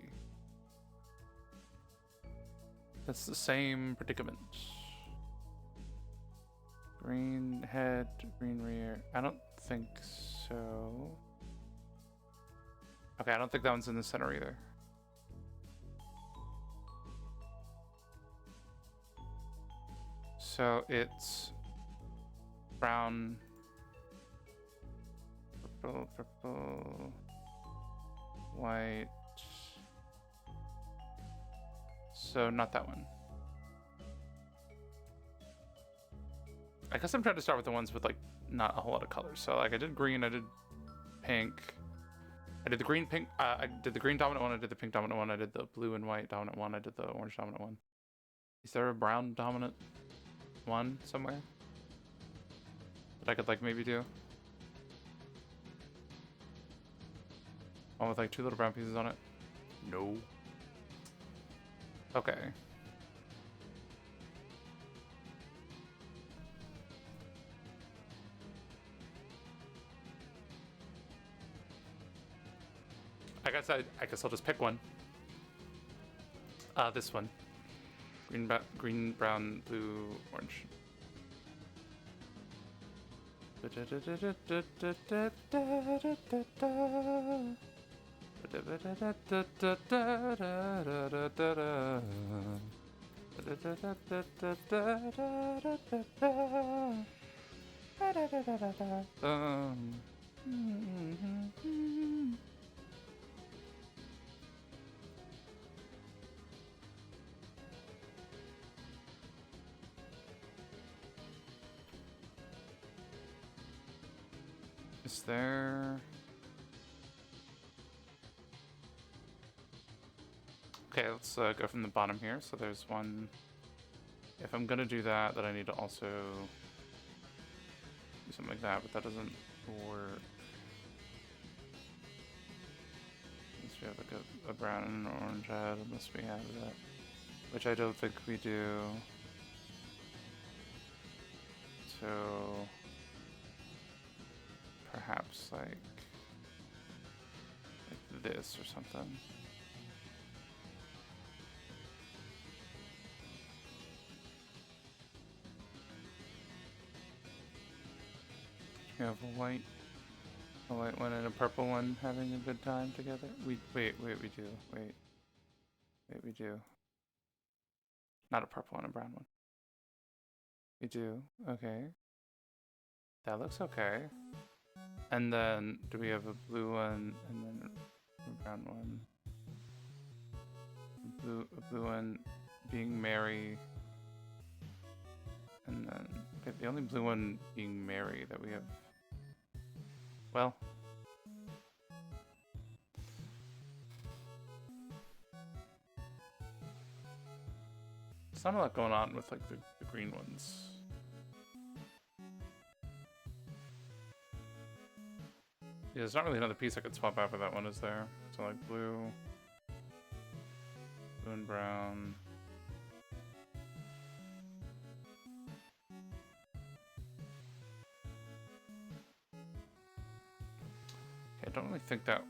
A: That's the same predicament. Green head, green rear. I don't think so. Okay, I don't think that one's in the center either. So it's brown, purple, white. So not that one. I guess I'm trying to start with the ones with like not a whole lot of colors. So like I did green, I did pink. I did the green, pink, I did the green dominant one, I did the pink dominant one, I did the blue and white dominant one, I did the orange dominant one. Is there a brown dominant one somewhere that I could like maybe do? One with like 2 little brown pieces on it? No. Okay. I guess I'll just pick one. This one. Green, brown, blue, orange. Is there... Okay, let's go from the bottom here. So there's one. If I'm gonna do that, then I need to also do something like that, but that doesn't work. Unless we have like a brown and an orange head, unless we have that. Which I don't think we do. So perhaps like this or something. We have a white one and a purple one having a good time together. We do. Not a purple and a brown one. We do. Okay. That looks okay. And then do we have a blue one and then a brown one? A blue one being Mary. And then okay, the only blue one being Mary that we have. Well, it's not a lot going on with like the green ones. Yeah, there's not really another piece I could swap out for that one, is there? So like blue and brown. I don't really think that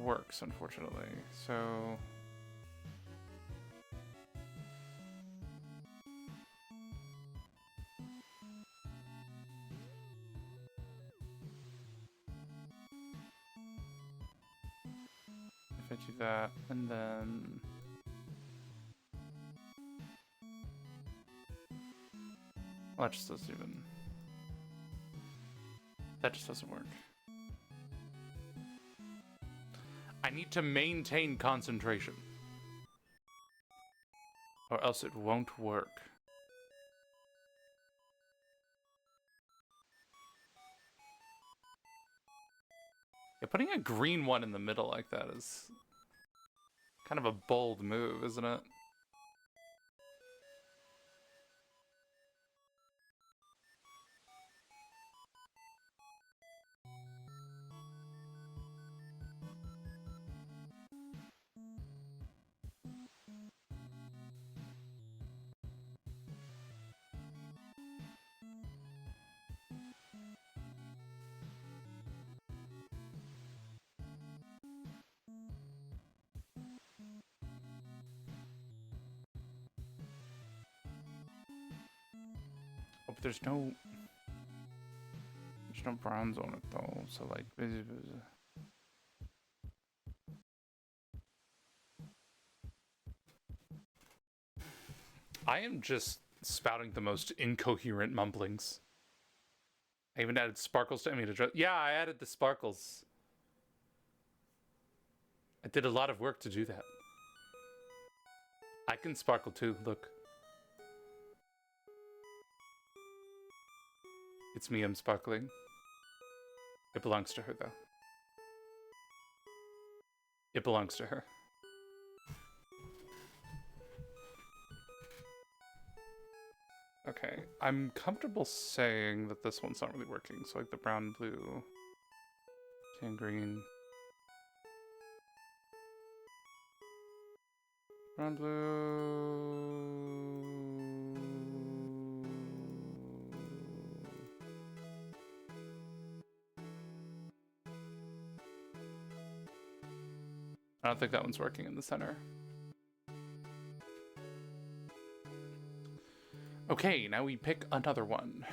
A: works, unfortunately. So if I do that, and then... Well, that just doesn't even... That just doesn't work. I need to maintain concentration. Or else it won't work. Yeah, putting a green one in the middle like that is kind of a bold move, isn't it? Oh, but there's no browns on it though, so like I am just spouting the most incoherent mumblings. I even added sparkles to yeah, I added the sparkles. I did a lot of work to do that. I can sparkle too, look. It's me, I'm sparkling. It belongs to her, though. It belongs to her. Okay, I'm comfortable saying that this one's not really working. So like the brown, blue, tan, green. Brown, blue. I don't think that one's working in the center. Okay, now we pick another one.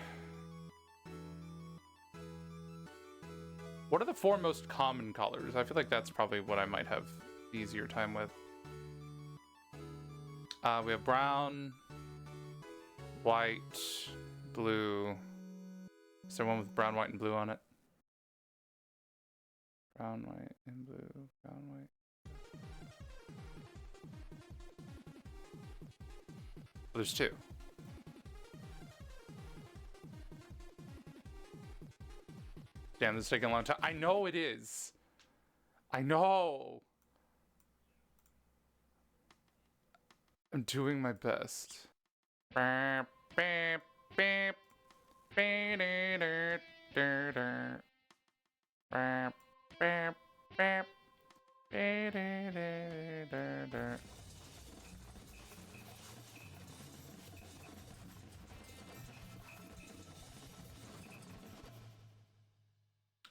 A: What are the four most common colors? I feel like that's probably what I might have the easier time with. We have brown, white, blue. Is there one with brown, white, and blue on it? Brown, white, and blue. Brown, white. Oh, there's two. Damn, this is taking a long time. I know it is. I know. I'm doing my best.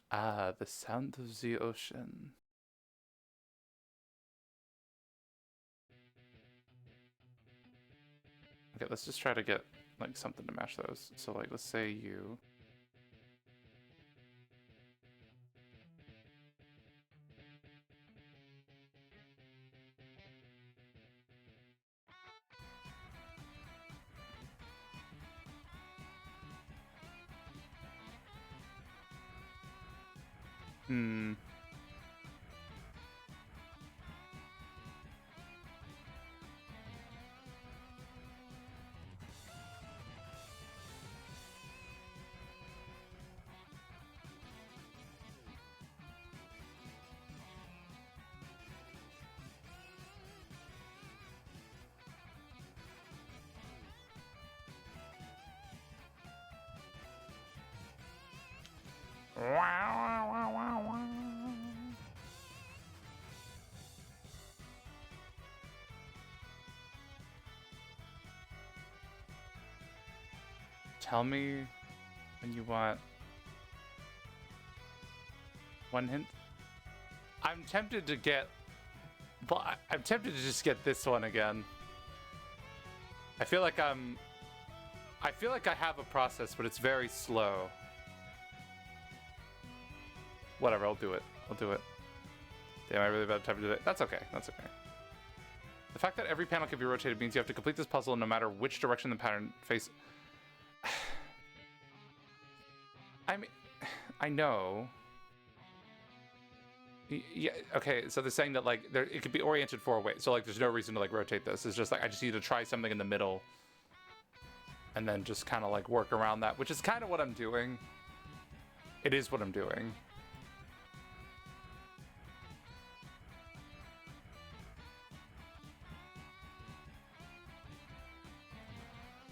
A: Ah, the sound of the ocean. Okay, let's just try to get like something to match those. So like, let's say you. Hmm. Tell me when you want one hint. I'm tempted to get, but I'm tempted to just get this one again. I feel like I have a process, but it's very slow. Whatever, I'll do it. I'll do it. Damn, I really bad time to do that. That's okay. That's okay. The fact that every panel can be rotated means you have to complete this puzzle no matter which direction the pattern face. I mean, I know. Yeah, okay, so they're saying that, like, it could be oriented 4 ways. So, like, there's no reason to, like, rotate this. It's just, like, I just need to try something in the middle. And then just kind of, like, work around that. Which is kind of what I'm doing. It is what I'm doing.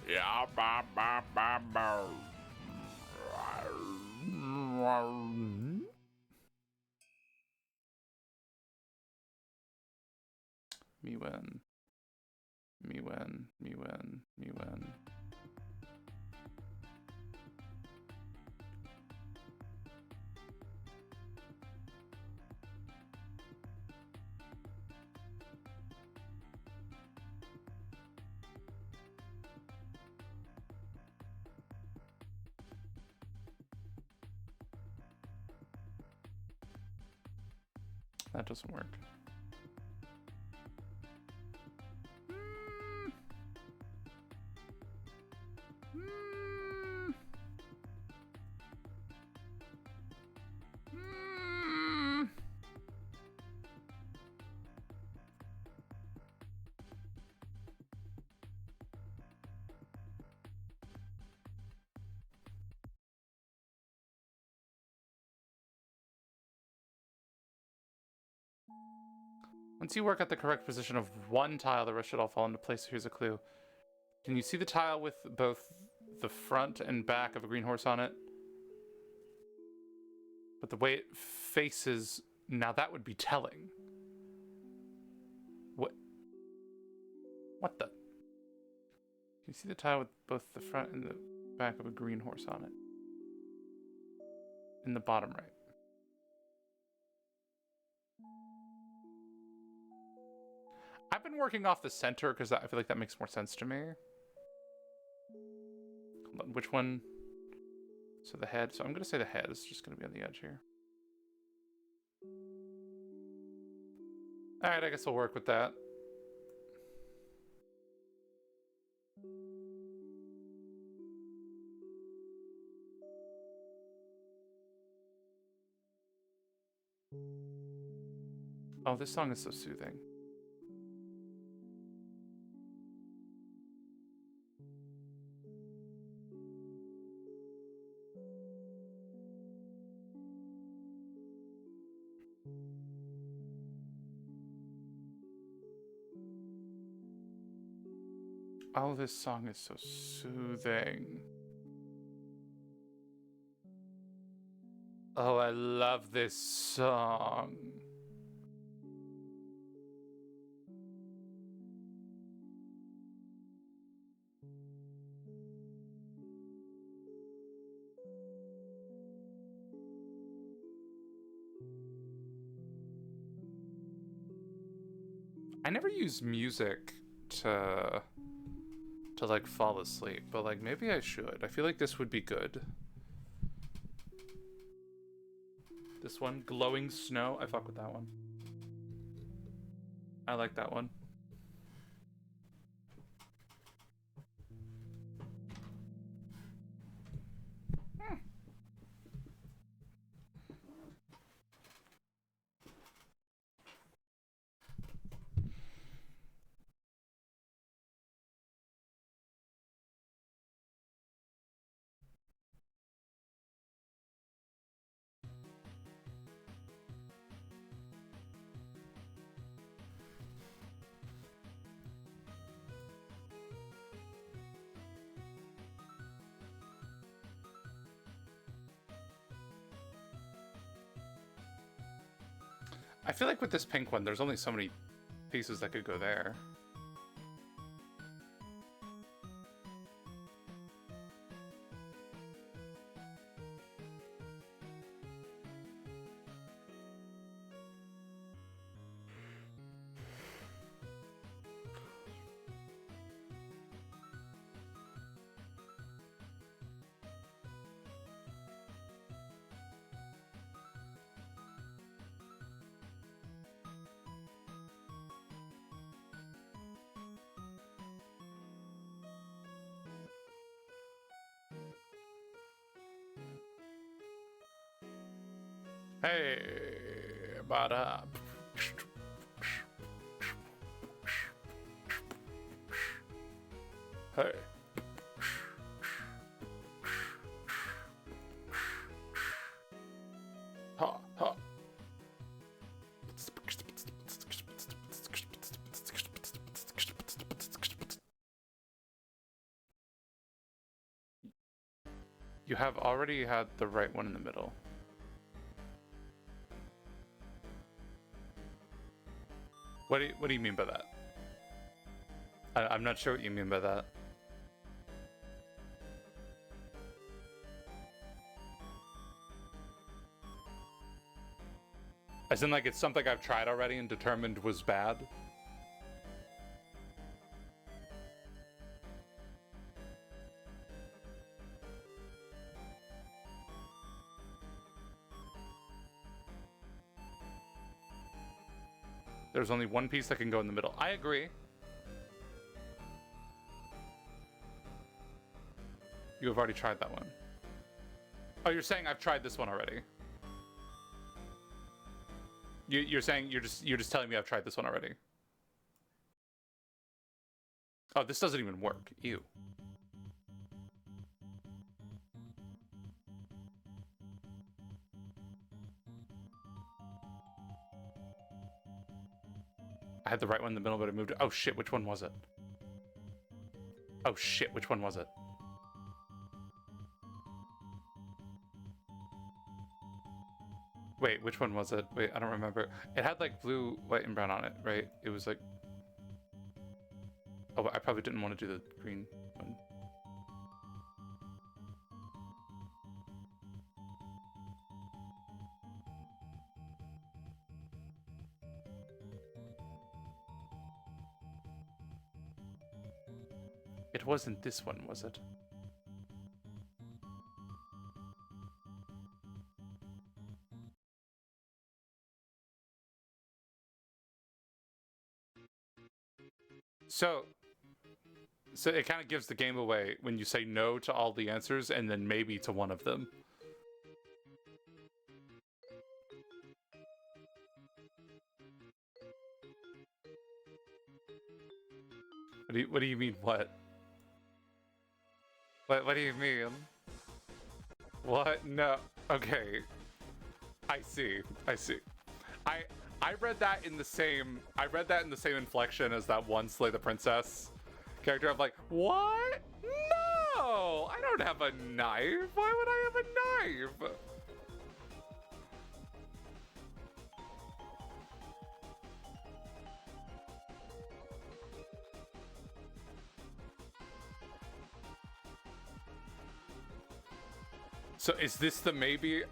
A: Yeah, me win. Me win. Me win. Me win. That doesn't work. Once you work out the correct position of one tile, the rest should all fall into place. Here's a clue. Can you see the tile with both the front and back of a green horse on it? But the way it faces... Now that would be telling. What? What the? Can you see the tile with both the front and the back of a green horse on it? In the bottom right. I've been working off the center because I feel like that makes more sense to me. Hold on, which one? So the head. So I'm going to say the head is just going to be on the edge here. Alright, I guess I'll work with that. Oh, this song is so soothing. Oh, this song is so soothing. Oh, I love this song. I never use music to like fall asleep, but like maybe I should. I feel like this would be good. This one, Glowing Snow. I fuck with that one. I like that one. I feel like with this pink one, there's only so many pieces that could go there. Hey, bada. Hey. Ha, ha. You have already had the right one in the middle. What do you mean by that? I'm not sure what you mean by that. As in, like, it's something I've tried already and determined was bad? There's only one piece that can go in the middle. I agree. You have already tried that one. Oh, you're saying I've tried this one already. You're saying you're just telling me I've tried this one already. Oh, this doesn't even work. Ew. I had the right one in the middle, but I moved it. Oh shit, which one was it? Oh shit, which one was it? Wait, which one was it? Wait, I don't remember. It had like blue, white, and brown on it, right? It was like... Oh, I probably didn't want to do the green one. It wasn't this one, was it? So it kind of gives the game away when you say no to all the answers and then maybe to one of them. What do you mean, what? What do you mean? What? No. Okay. I see. I see. I read that in the same inflection as that one Slay the Princess character. I'm like, what? No! I don't have a knife. Why would I have a knife? So is this the maybe?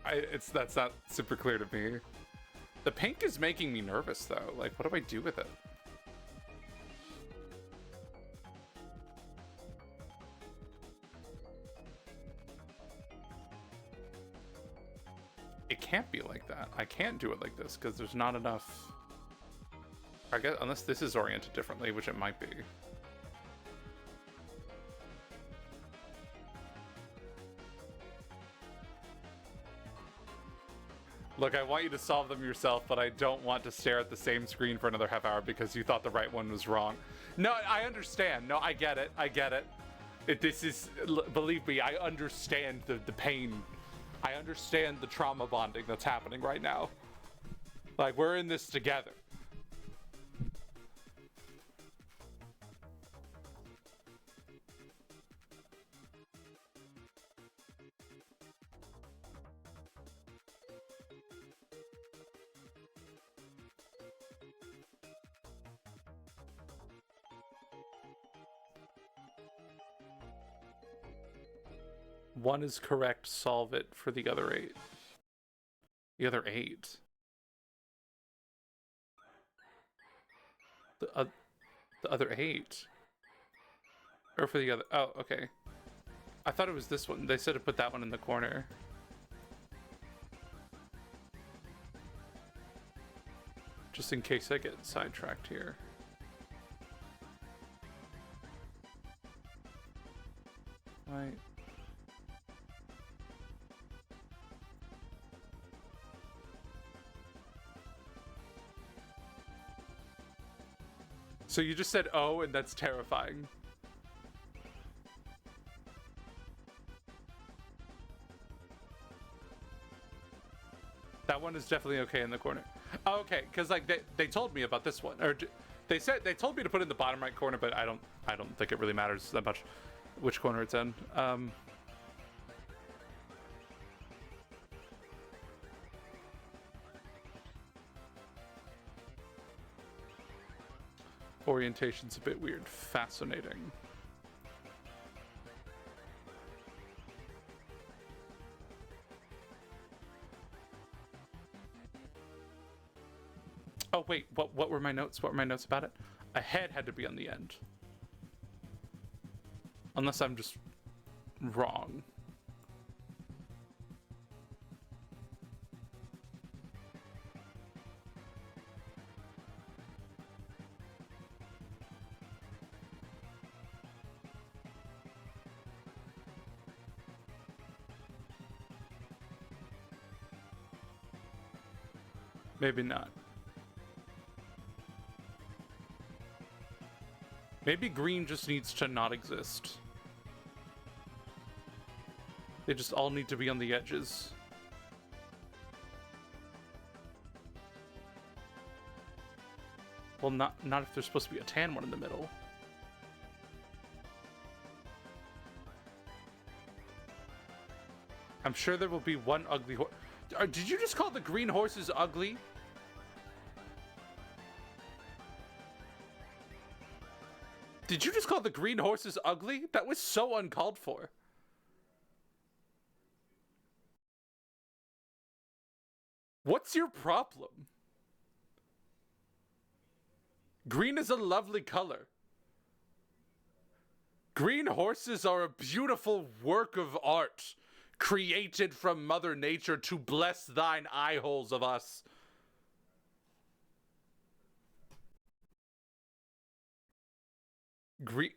A: That's not super clear to me. The pink is making me nervous though. Like, what do I do with it? It can't be like that. I can't do it like this because there's not enough. I guess unless this is oriented differently, which it might be. Look, I want you to solve them yourself, but I don't want to stare at the same screen for another half hour because you thought the right one was wrong. No, I understand. No, I get it. I get it. This is, believe me, I understand the pain. I understand the trauma bonding that's happening right now. Like, we're in this together. One is correct, solve it for the other 8. The other 8? The other 8? Or for the other... Oh, okay. I thought it was this one. They said to put that one in the corner. Just in case I get sidetracked here. Right. So you just said oh, and that's terrifying. That one is definitely okay in the corner. Oh, okay, because like they told me about this one, or they told me to put it in the bottom right corner, but I don't think it really matters that much which corner it's in. Orientation's a bit weird. Fascinating. Oh wait, what were my notes? What were my notes about it? A head had to be on the end. Unless I'm just wrong. Maybe not. Maybe green just needs to not exist. They just all need to be on the edges. Well, not if there's supposed to be a tan one in the middle. I'm sure there will be one ugly horse. Did you just call the green horses ugly? Did you just call the green horses ugly? That was so uncalled for. What's your problem? Green is a lovely color. Green horses are a beautiful work of art, created from Mother Nature to bless thine eye holes of us. Green.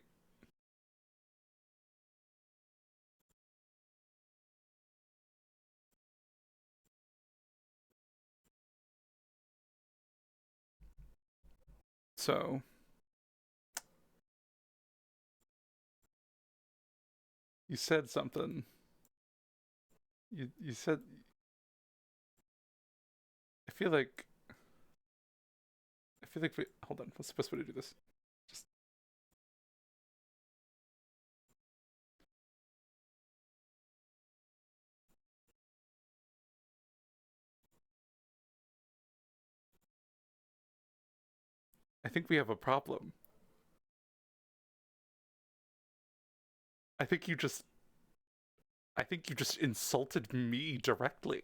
A: So you said something. You said, I feel like we, hold on, what's the best way to do this? Just I think we have a problem. I think you just insulted me directly.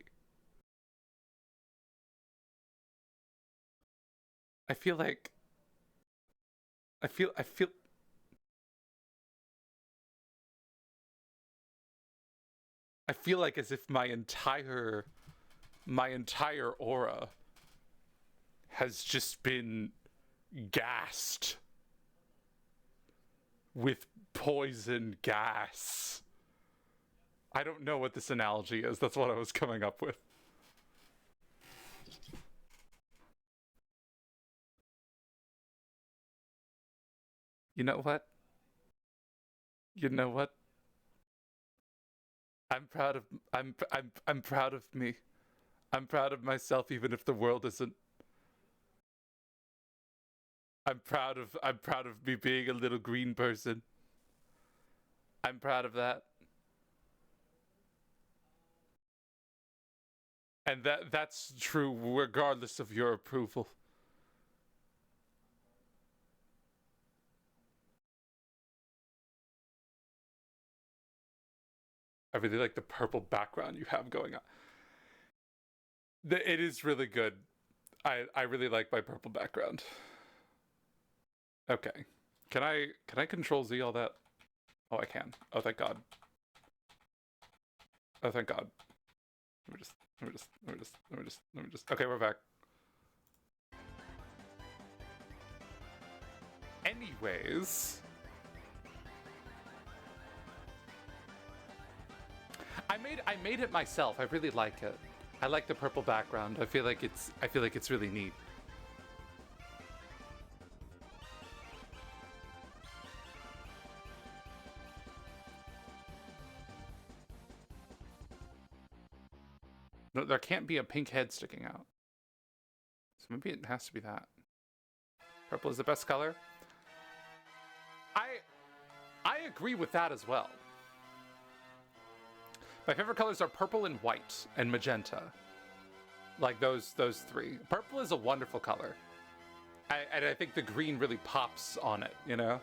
A: I feel like I feel like as if my entire aura has just been gassed with poison gas. I don't know what this analogy is. That's what I was coming up with. You know what? You know what? I'm proud of I'm proud of me. I'm proud of myself even if the world isn't. I'm proud of me being a little green person. I'm proud of that. And that's true regardless of your approval. I really like the purple background you have going on. It is really good. I really like my purple background. Okay. Can I control Z all that? Oh, I can. Oh, thank God. Oh, thank God. Let me just. Okay, we're back. Anyways. I made it myself. I really like it. I like the purple background. I feel like it's really neat. No, there can't be a pink head sticking out. So maybe it has to be that. Purple is the best color. I agree with that as well. My favorite colors are purple and white and magenta. Like those three. Purple is a wonderful color. And I think the green really pops on it, you know?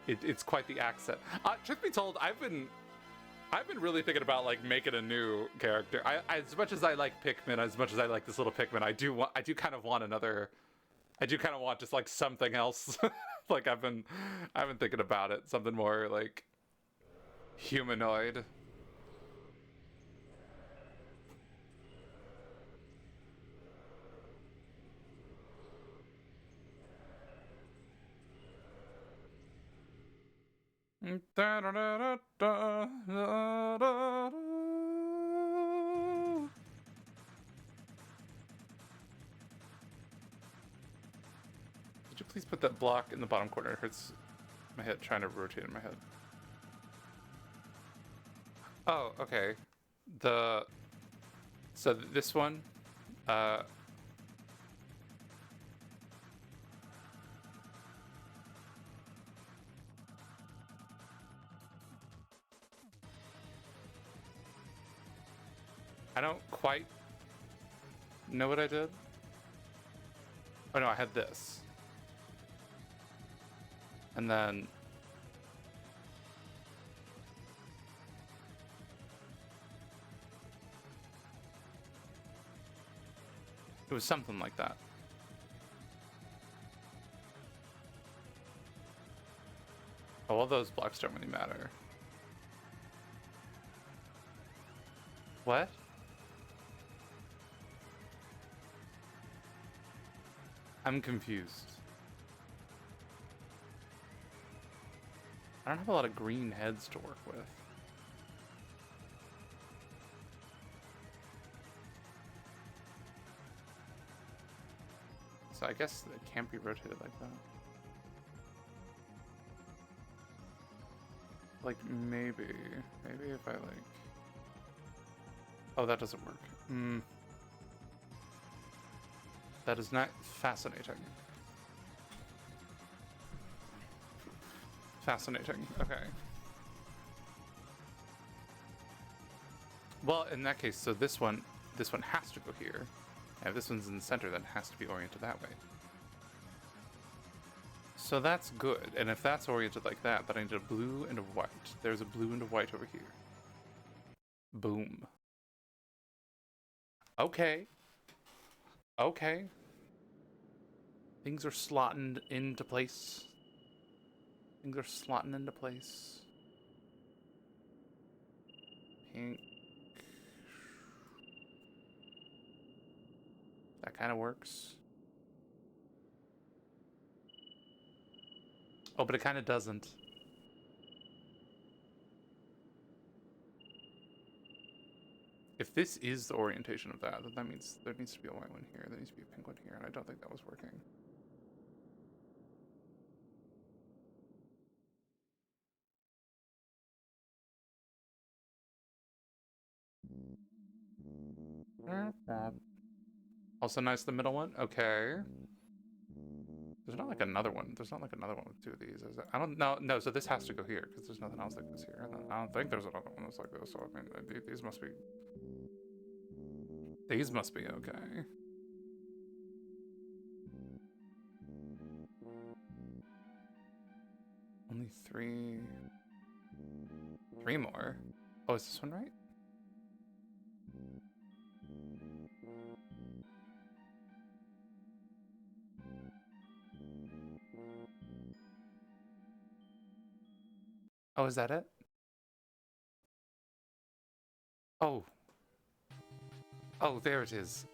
A: It's quite the accent. Truth be told, I've been really thinking about like making a new character. As much as I like Pikmin, as much as I like this little Pikmin, I do kind of want just like something else. Like I've been thinking about it, something more like humanoid. Could you please put that block in the bottom corner? It hurts my head trying to rotate in my head. Oh, okay. So this one, I don't quite know what I did. Oh no, I had this. And then it was something like that. Oh, all those blocks don't really matter. What? I'm confused. I don't have a lot of green heads to work with. So I guess it can't be rotated like that. Like maybe if I like... Oh, that doesn't work. That is not fascinating. Fascinating, okay. Well, in that case, so this one has to go here. And if this one's in the center, then it has to be oriented that way. So that's good. And if that's oriented like that, then I need a blue and a white. There's a blue and a white over here. Boom. Okay. Okay. Things are slotting into place. Things are slotting into place. Pink. That kind of works. Oh, but it kind of doesn't. If this is the orientation of that, then that means there needs to be a white one here, there needs to be a pink one here, and I don't think that was working. Also nice the middle one. Okay. There's not like another one. There's not like another one with two of these, is there? I don't know. No, so this has to go here because there's nothing else like this here. I don't think there's another one that's like this. So I mean, these must be. These must be okay. Only three. Three more. Oh, is this one right? Oh, is that it? Oh. Oh, there it is.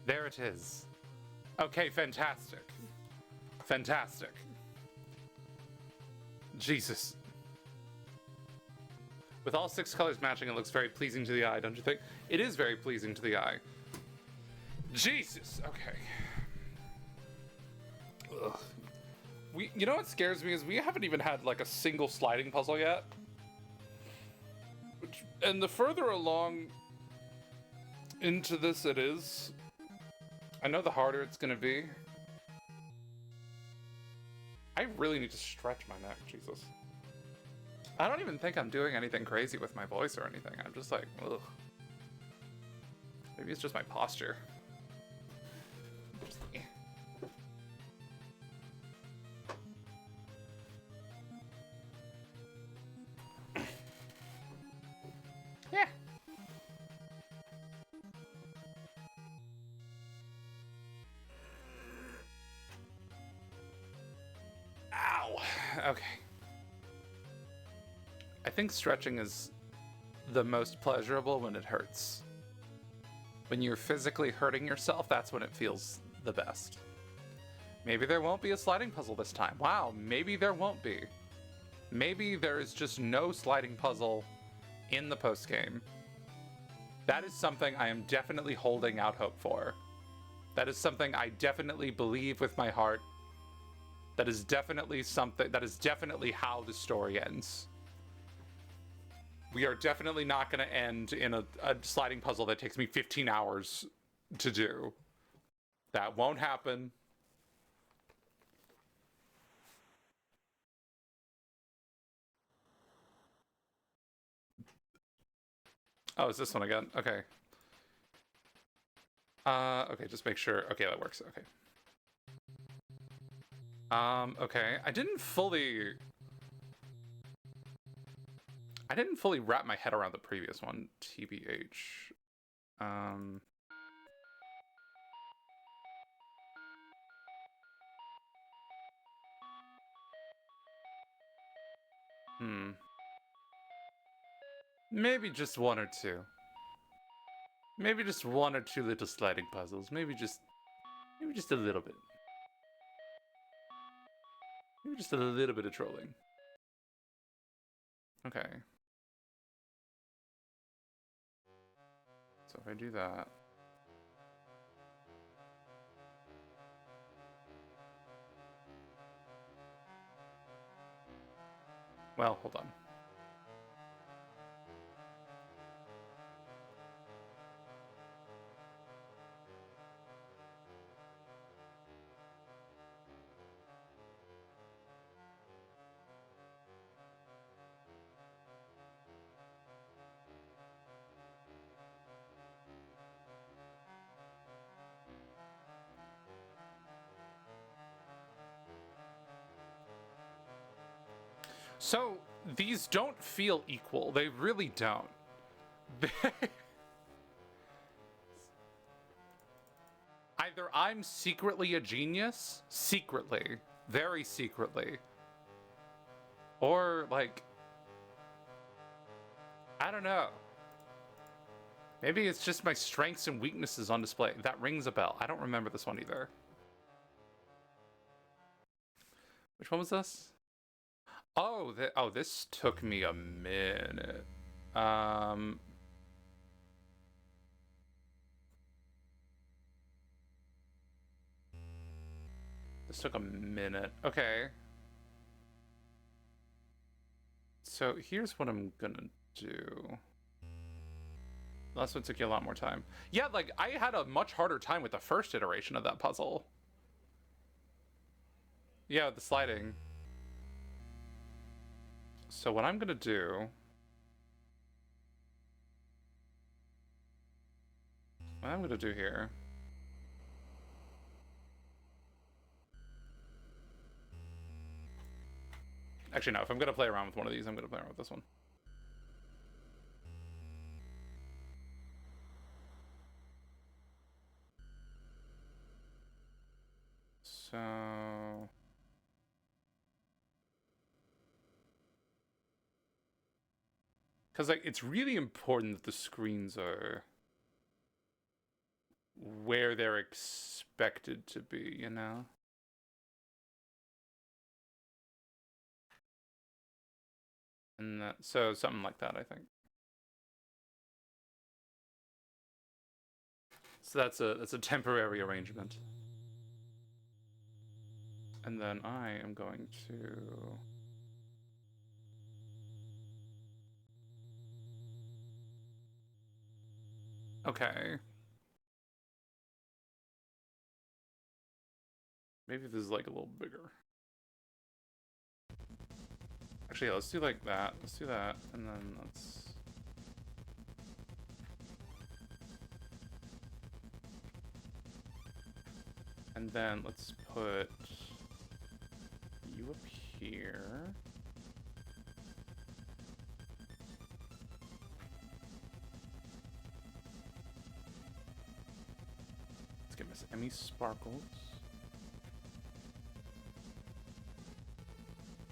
A: There it is. Okay, fantastic. Fantastic. Jesus. With all 6 colors matching, it looks very pleasing to the eye, don't you think? It is very pleasing to the eye. Jesus. Okay. Ugh. You know what scares me is we haven't even had like a single sliding puzzle yet. And the further along into this it is. I know the harder it's gonna be. I really need to stretch my neck, Jesus. I don't even think I'm doing anything crazy with my voice or anything. I'm just like, ugh. Maybe it's just my posture. Just, eh. Yeah. Ow. Okay. I think stretching is the most pleasurable when it hurts. When you're physically hurting yourself, that's when it feels the best. Maybe there won't be a sliding puzzle this time. Wow, maybe there won't be. Maybe there is just no sliding puzzle in the post-game. That is something I am definitely holding out hope for. That is something I definitely believe with my heart. That is definitely something, that is definitely how the story ends. We are definitely not going to end in a sliding puzzle that takes me 15 hours to do. That won't happen. Oh, is this one again? Okay. Okay, just make sure. Okay, that works. Okay. Okay. I didn't fully wrap my head around the previous one, TBH. Maybe just one or two. Maybe just one or two little sliding puzzles. Maybe just a little bit. Maybe just a little bit of trolling. Okay. So if I do that. Well, hold on. So, these don't feel equal. They really don't. Either I'm secretly a genius, secretly, very secretly, or, like, I don't know. Maybe it's just my strengths and weaknesses on display. That rings a bell. I don't remember this one either. Which one was this? Oh, this took me a minute. This took a minute. Okay. So here's what I'm gonna do. Last one took you a lot more time. Yeah, like, I had a much harder time with the first iteration of that puzzle. Yeah, the sliding. So what I'm gonna do... What I'm gonna do here... Actually, no, if I'm gonna play around with one of these, I'm gonna play around with this one. So... Because, like, it's really important that the screens are where they're expected to be, you know? And that, so something like that, I think. So that's a temporary arrangement. And then I am going to... Okay. Maybe this is like a little bigger. Actually, yeah, let's do like that. Let's do that, and then let's... And then let's put you up here. Let's get Miss Emmy Sparkles.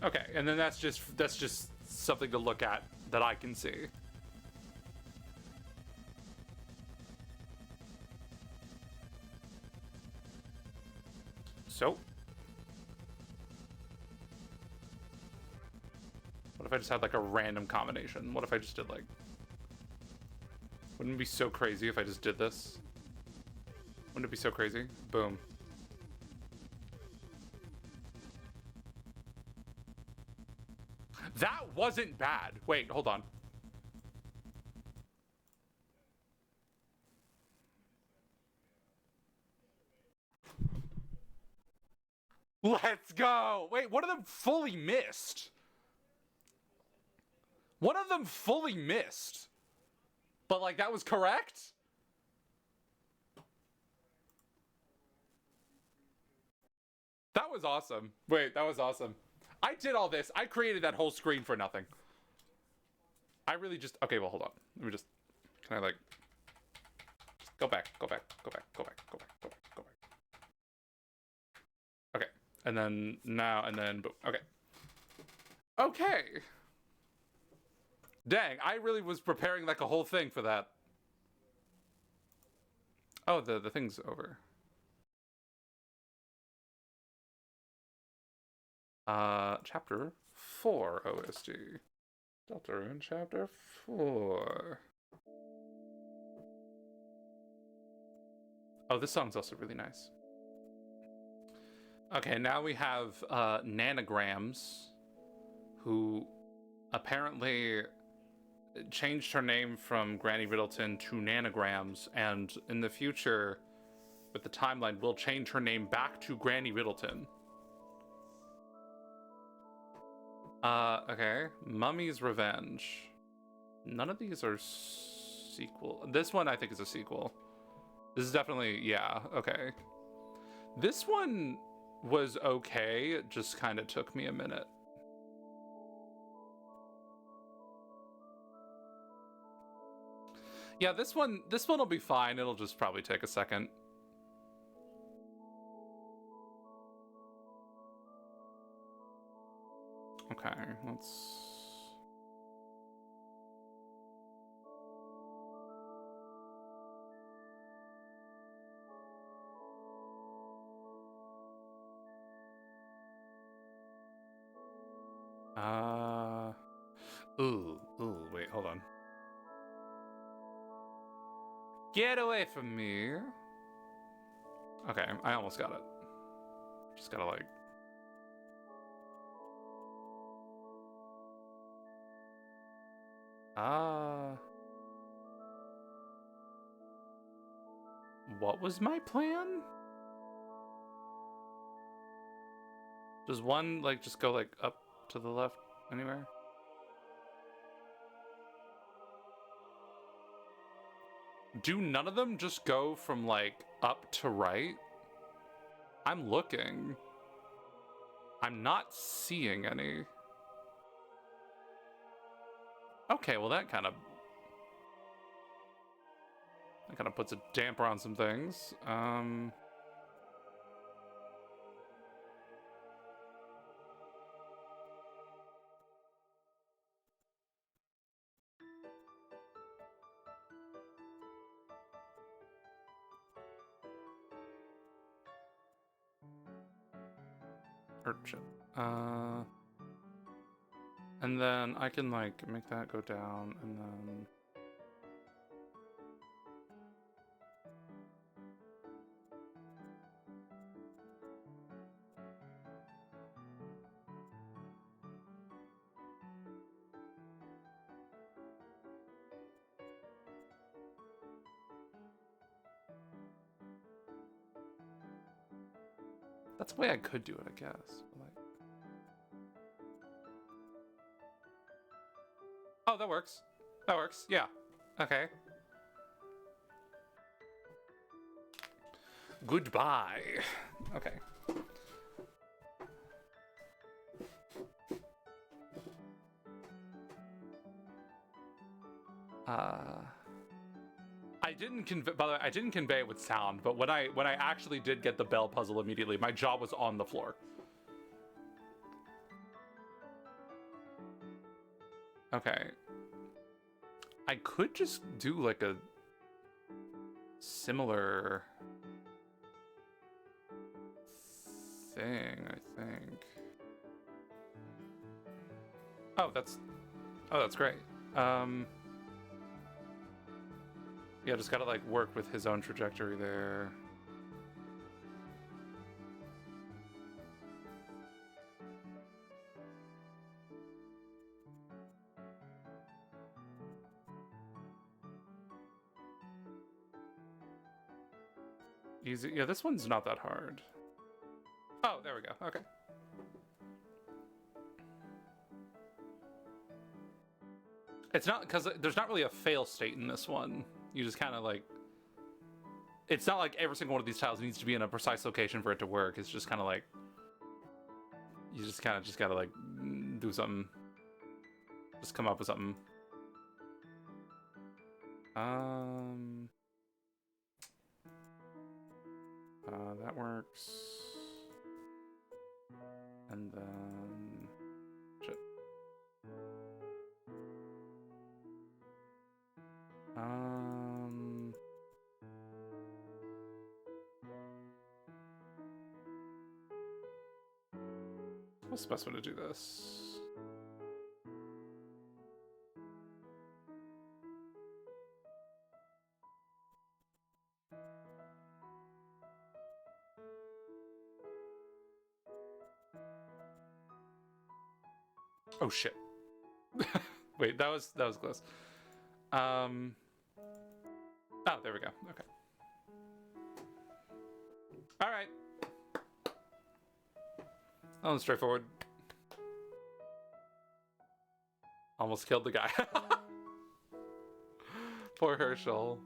A: Okay, and then that's just something to look at that I can see. So, what if I just had like a random combination? What if I just did like... Wouldn't it be so crazy if I just did this? Wouldn't it be so crazy? Boom. That wasn't bad. Wait, hold on. Let's go. Wait, one of them fully missed. One of them fully missed. But like that was correct? That was awesome. Wait, that was awesome. I did all this. I created that whole screen for nothing. I really just... Okay, well, hold on. Let me just... Can I, like... Just go back, go back, go back, go back, go back, go back, go back. Okay. And then now, and then... Boom. Okay. Okay. Dang, I really was preparing, like, a whole thing for that. Oh, the thing's over. Chapter 4 OSD. Deltarune Chapter 4. Oh, this song's also really nice. Okay, now we have Nanograms, who apparently changed her name from Granny Riddleton to Nanograms, and in the future, with the timeline, will change her name back to Granny Riddleton. Okay. Mummy's Revenge. None of these are sequel. This one I think is a sequel. This is definitely, yeah, okay. This one was okay, it just kind of took me a minute. Yeah, this one will be fine. It'll just probably take a second. Okay, let's... Ooh, wait, hold on. Get away from me. Okay, I almost got it. Just gotta like... What was my plan? Does one, like, just go, like, up to the left anywhere? Do none of them just go from, like, up to right? I'm looking. I'm not seeing any. Okay, well that kind of puts a damper on some things. Urchin. And then I can like make that go down and then... That's the way I could do it, I guess. Like... Oh, that works. That works. Yeah. Okay. Goodbye. Okay. I didn't convey. By the way, I didn't convey it with sound, but when I actually did get the bell puzzle immediately, my jaw was on the floor. Okay. I could just do like a similar thing, I think. Oh, that's great. Yeah, just gotta like work with his own trajectory there. Easy. Yeah, this one's not that hard. Oh, there we go. Okay. It's not, because there's not really a fail state in this one. You just kind of like... It's not like every single one of these tiles needs to be in a precise location for it to work. It's just kind of like... You just kind of just gotta like do something. Just come up with something. That works. And then... Shit. What's the best way to do this? Oh shit. Wait, that was close. Oh, there we go. Okay. All right. That one's straightforward. Almost killed the guy. Poor Herschel.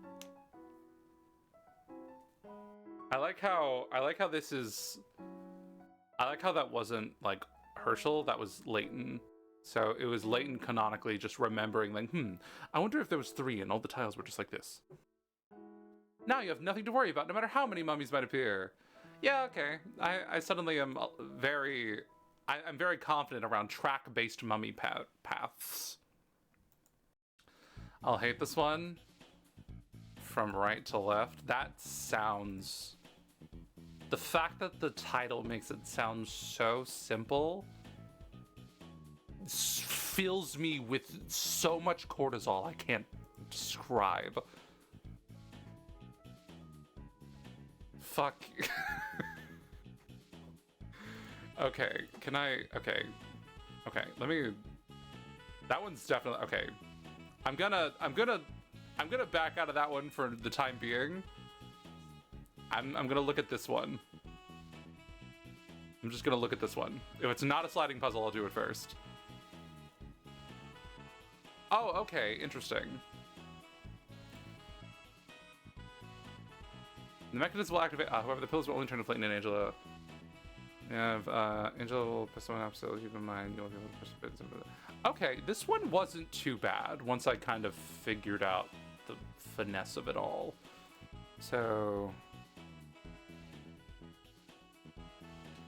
A: I like how this is... I like how that wasn't like Herschel, that was Leighton. So it was Leighton canonically just remembering like, I wonder if there was 3 and all the tiles were just like this. Now you have nothing to worry about, no matter how many mummies might appear. Yeah, okay. I suddenly am very... I'm very confident around track-based mummy paths. I'll hate this one. From right to left. That sounds... The fact that the title makes it sound so simple fills me with so much cortisol I can't describe. Fuck. Okay, can I... Okay, let me... That one's definitely... Okay. I'm gonna back out of that one for the time being. I'm gonna look at this one. I'm just gonna look at this one. If it's not a sliding puzzle, I'll do it first. Oh, okay, interesting. The mechanism will activate. However, the pillars will only turn to Clayton and Angela. Yeah, Angela will piss someone up, so keep in mind you'll be able to push a bit. Okay, this one wasn't too bad once I kind of figured out the finesse of it all. So...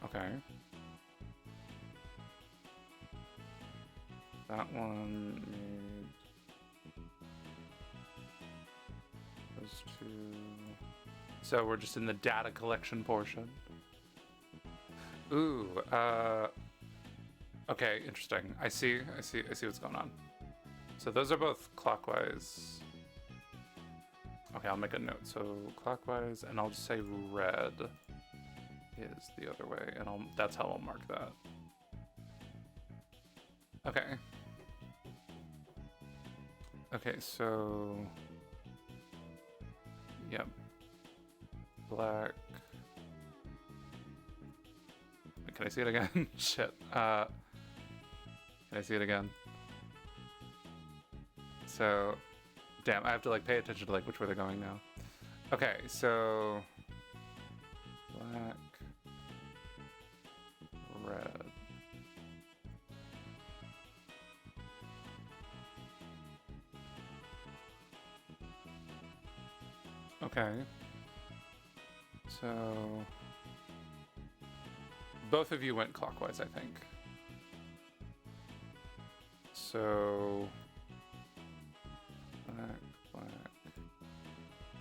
A: Okay. That one needs those 2. So we're just in the data collection portion. Ooh, okay, interesting. I see what's going on. So those are both clockwise. Okay, I'll make a note. So clockwise, and I'll just say red is the other way, and that's how I'll mark that. Okay. Okay, so... Yep. Black. Can I see it again? Shit. Can I see it again? So, damn, I have to like pay attention to like which way they're going now. Okay, so black, red. Okay. So both of you went clockwise, I think. So black,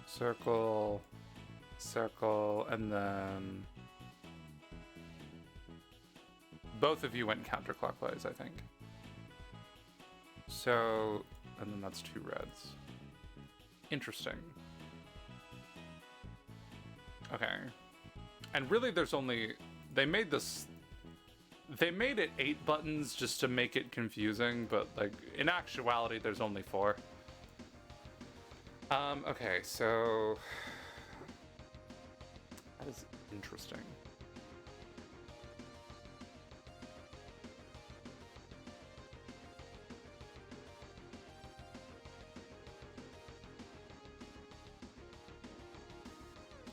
A: circle, circle, and then both of you went counterclockwise, I think. So, and then that's 2 reds. Interesting. Okay. And really there's only, they made it 8 buttons just to make it confusing, but like in actuality there's only 4. Okay, so that is interesting.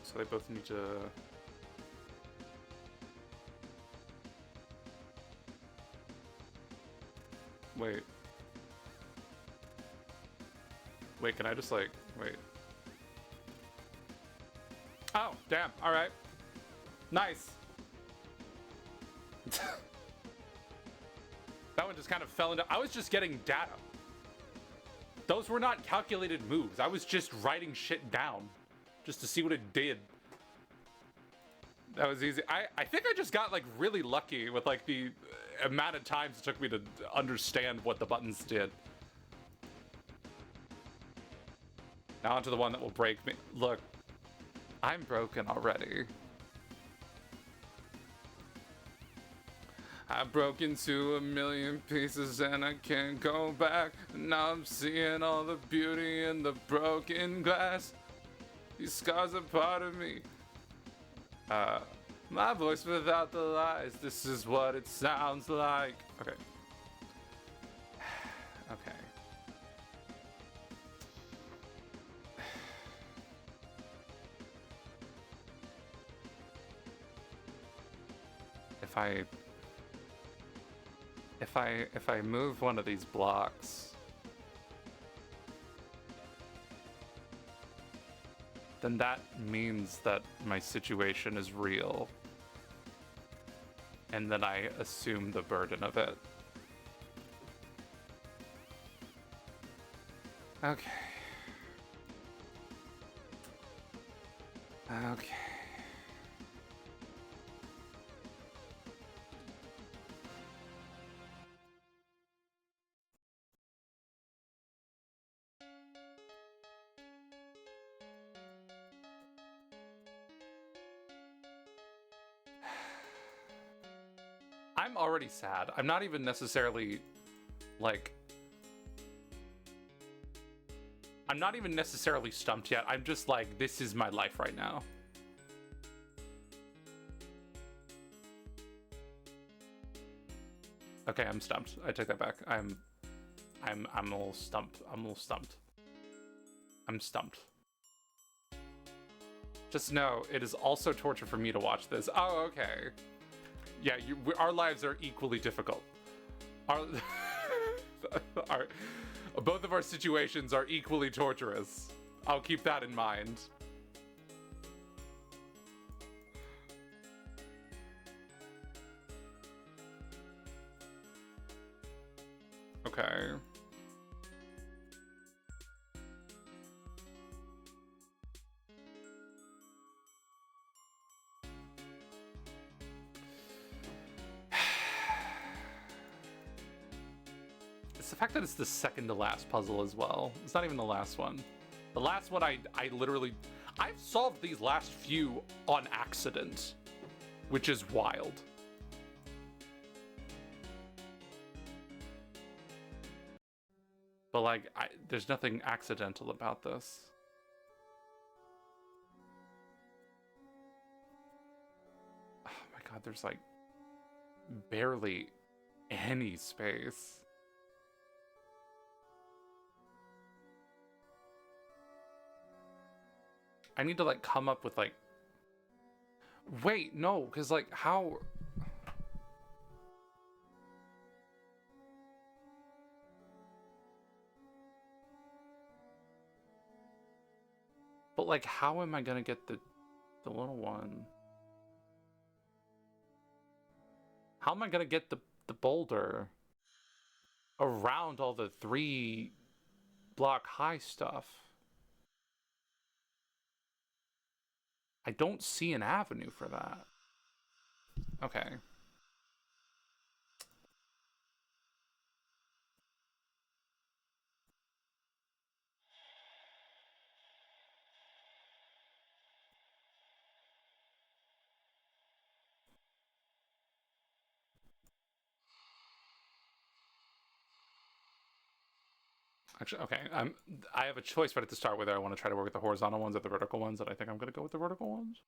A: So they both need to... Wait. Wait, can I just like... Wait. Oh, damn. Alright. Nice. That one just kind of fell into... I was just getting data. Those were not calculated moves. I was just writing shit down. Just to see what it did. That was easy. I think I just got like really lucky with like the amount of times it took me to understand what the buttons did. Now onto the one that will break me. Look, I'm broken already. I broke into a million pieces and I can't go back. Now I'm seeing all the beauty in the broken glass. These scars are part of me. My voice without the lies. This is what it sounds like. Okay. Okay. If I move one of these blocks, then that means that my situation is real. And then I assume the burden of it. Okay. Okay. I'm already sad. I'm not even necessarily, like... I'm not even necessarily stumped yet. I'm just like, this is my life right now. Okay, I'm stumped. I take that back. I'm a little stumped. I'm a little stumped. I'm stumped. Just know, it is also torture for me to watch this. Oh, okay. Yeah, our lives are equally difficult. Both of our situations are equally torturous. I'll keep that in mind. Okay. It's the fact that it's the second to last puzzle as well. It's not even the last one. The last one I literally... I've solved these last few on accident, which is wild. But like, there's nothing accidental about this. Oh my god, there's like barely any space. I need to, like, come up with, like... Wait, no, because, like, how... But, like, how am I gonna get the little one? How am I gonna get the boulder around all the 3-block high stuff? I don't see an avenue for that. Okay. Actually, okay. I have a choice right at the start whether I want to try to work with the horizontal ones or the vertical ones, and I think I'm gonna go with the vertical ones.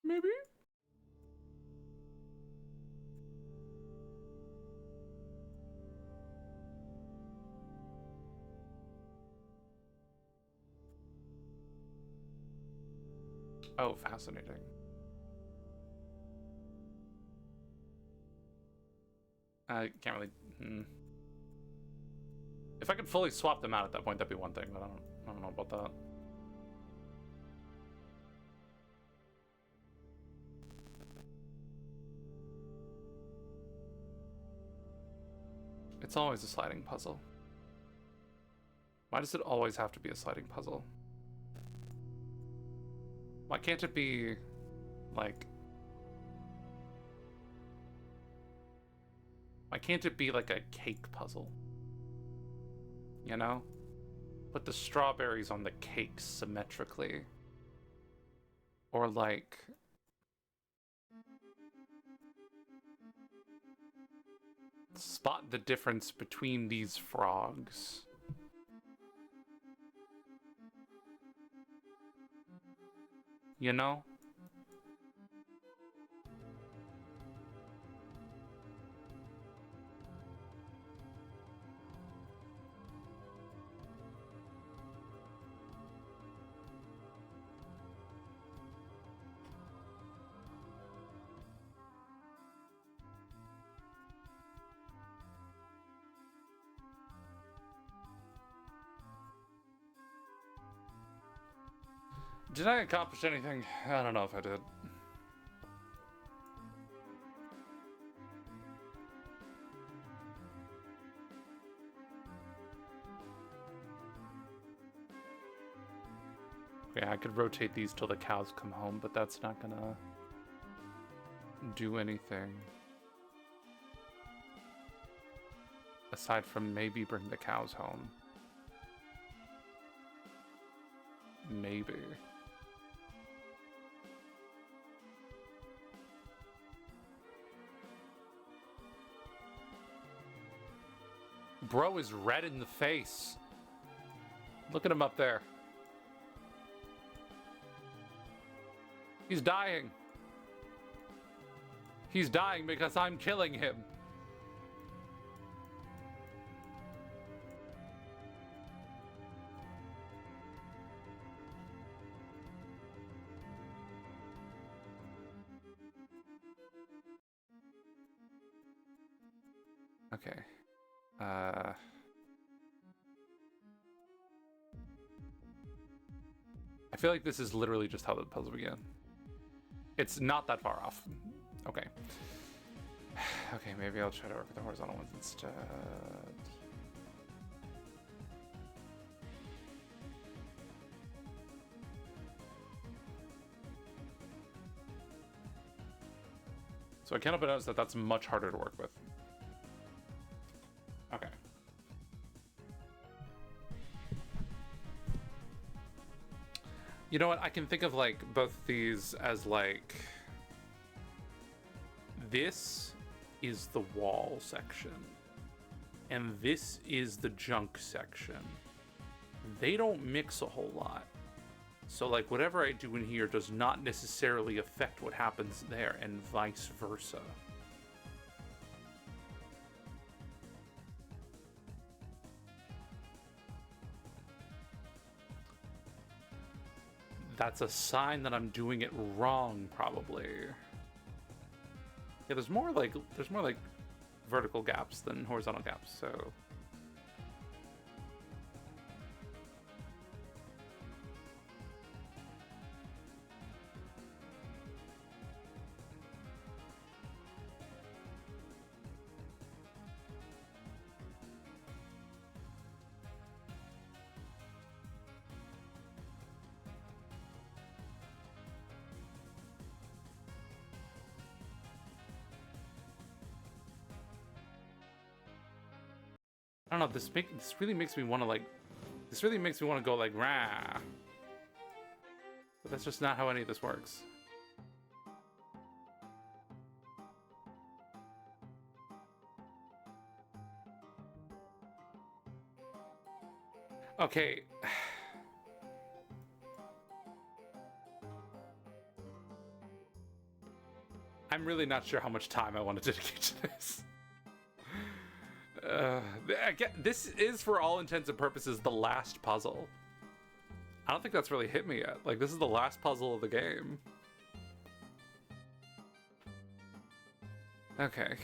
A: Maybe? Oh, fascinating. I can't really... If I could fully swap them out at that point, that'd be one thing, but I don't know about that. It's always a sliding puzzle. Why does it always have to be a sliding puzzle? Why can't it be, like... Why can't it be like a cake puzzle? You know? Put the strawberries on the cake symmetrically. Or like... Spot the difference between these frogs. You know? Did I accomplish anything? I don't know if I did. Okay, I could rotate these till the cows come home, but that's not gonna do anything. Aside from maybe bring the cows home. Maybe. Bro is red in the face. Look at him up there. He's dying. He's dying because I'm killing him. Okay. I feel like this is literally just how the puzzle began. It's not that far off. Okay. Okay, maybe I'll try to work with the horizontal ones instead. So I can't help but notice that that's much harder to work with. Okay. You know what? I can think of like both these as like this is the wall section and this is the junk section. They don't mix a whole lot. So like whatever I do in here does not necessarily affect what happens there, and vice versa. That's a sign that I'm doing it wrong, probably. Yeah, there's more like vertical gaps than horizontal gaps, so. I don't know, this really makes me want to like, this really makes me want to go like, rah. But that's just not how any of this works. Okay. I'm really not sure how much time I want to dedicate to this. Again, this is, for all intents and purposes, the last puzzle. I don't think that's really hit me yet. Like, this is the last puzzle of the game. Okay.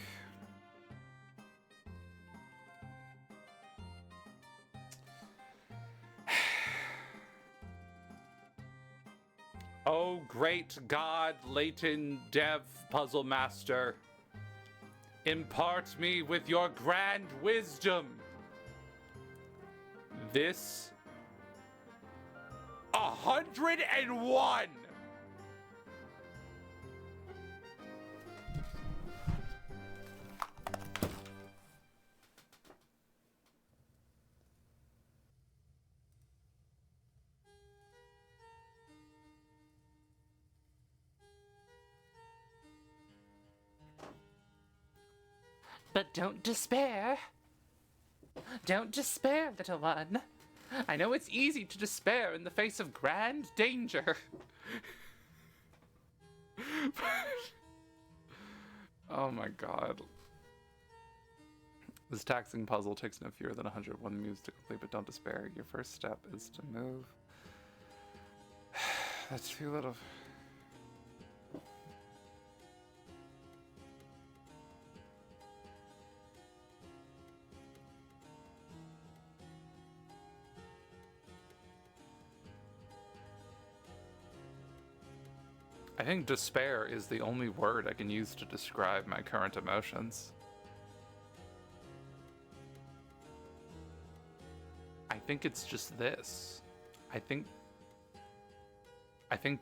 A: Oh, great God, Leighton Dev Puzzle Master. Impart me with your grand wisdom. This 101. But don't despair. Don't despair, little one. I know it's easy to despair in the face of grand danger. Oh my god. This taxing puzzle takes no fewer than 101 moves to complete, but don't despair. Your first step is to move. That's too little. I think despair is the only word I can use to describe my current emotions. I think it's just this. I think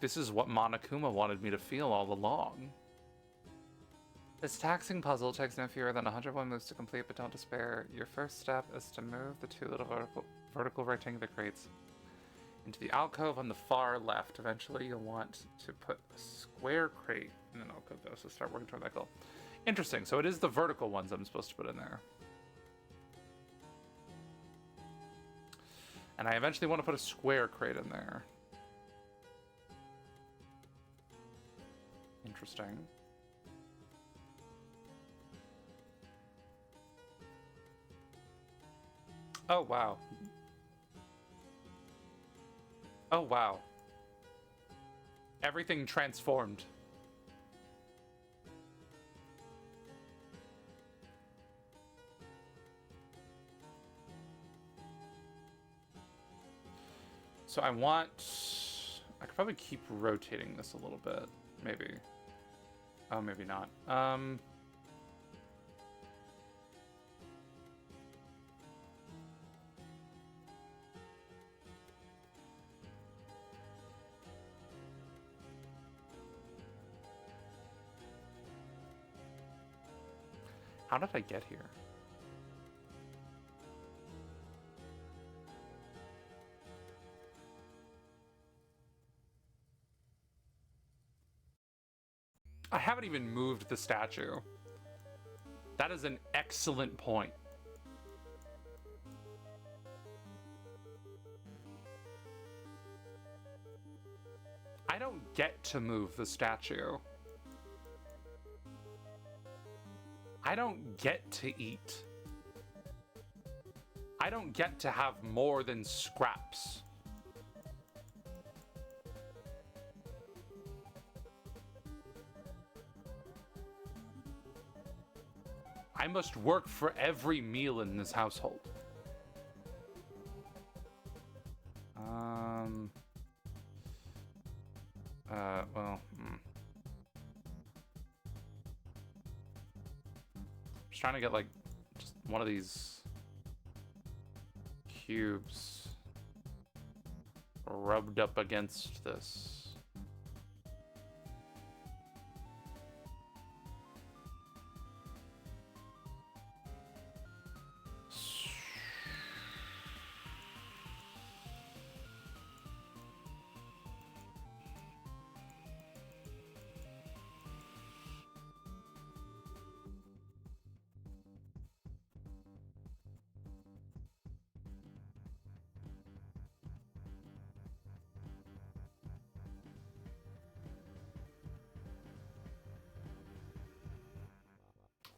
A: this is what Monokuma wanted me to feel all along. This taxing puzzle takes no fewer than 101 moves to complete, but don't despair. Your first step is to move the two little vertical rectangular crates into the alcove on the far left. Eventually, you'll want to put a square crate in an alcove, though, so start working toward that goal. Interesting. So it is the vertical ones I'm supposed to put in there. And I eventually want to put a square crate in there. Interesting. Oh, wow. Oh, wow. Everything transformed. So I could probably keep rotating this a little bit, maybe. Oh, maybe not. How did I get here? I haven't even moved the statue. That is an excellent point. I don't get to move the statue. I don't get to eat. I don't get to have more than scraps. I must work for every meal in this household. Well, Just trying to get, like, just one of these cubes rubbed up against this.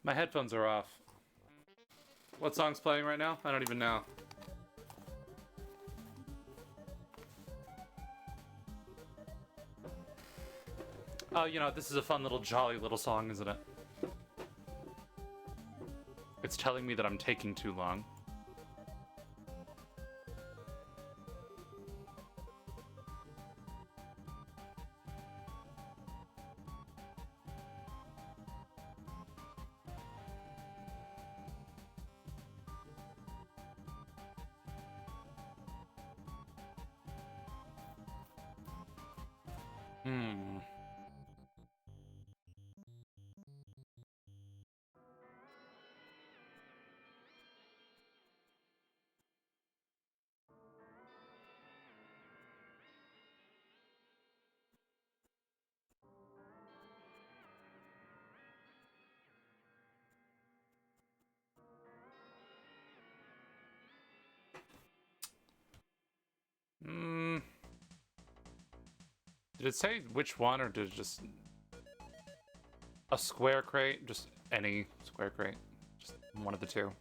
A: My headphones are off. What song's playing right now? I don't even know. Oh, you know, this is a fun little jolly little song, isn't it? It's telling me that I'm taking too long. Did it say which one, or did it just... A square crate? Just any square crate? Just one of the two.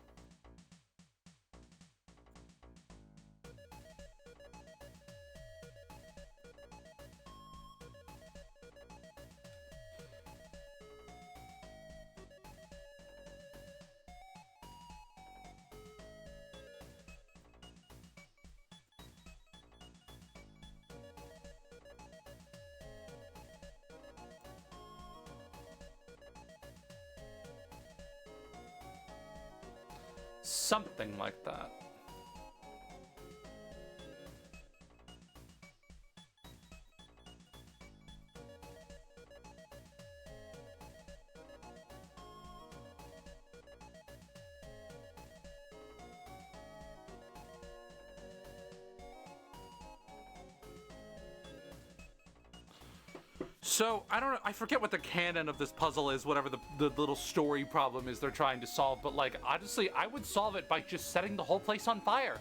A: Something like that. So, I don't know, I forget what the canon of this puzzle is, whatever the little story problem is they're trying to solve, but, like, honestly, I would solve it by just setting the whole place on fire.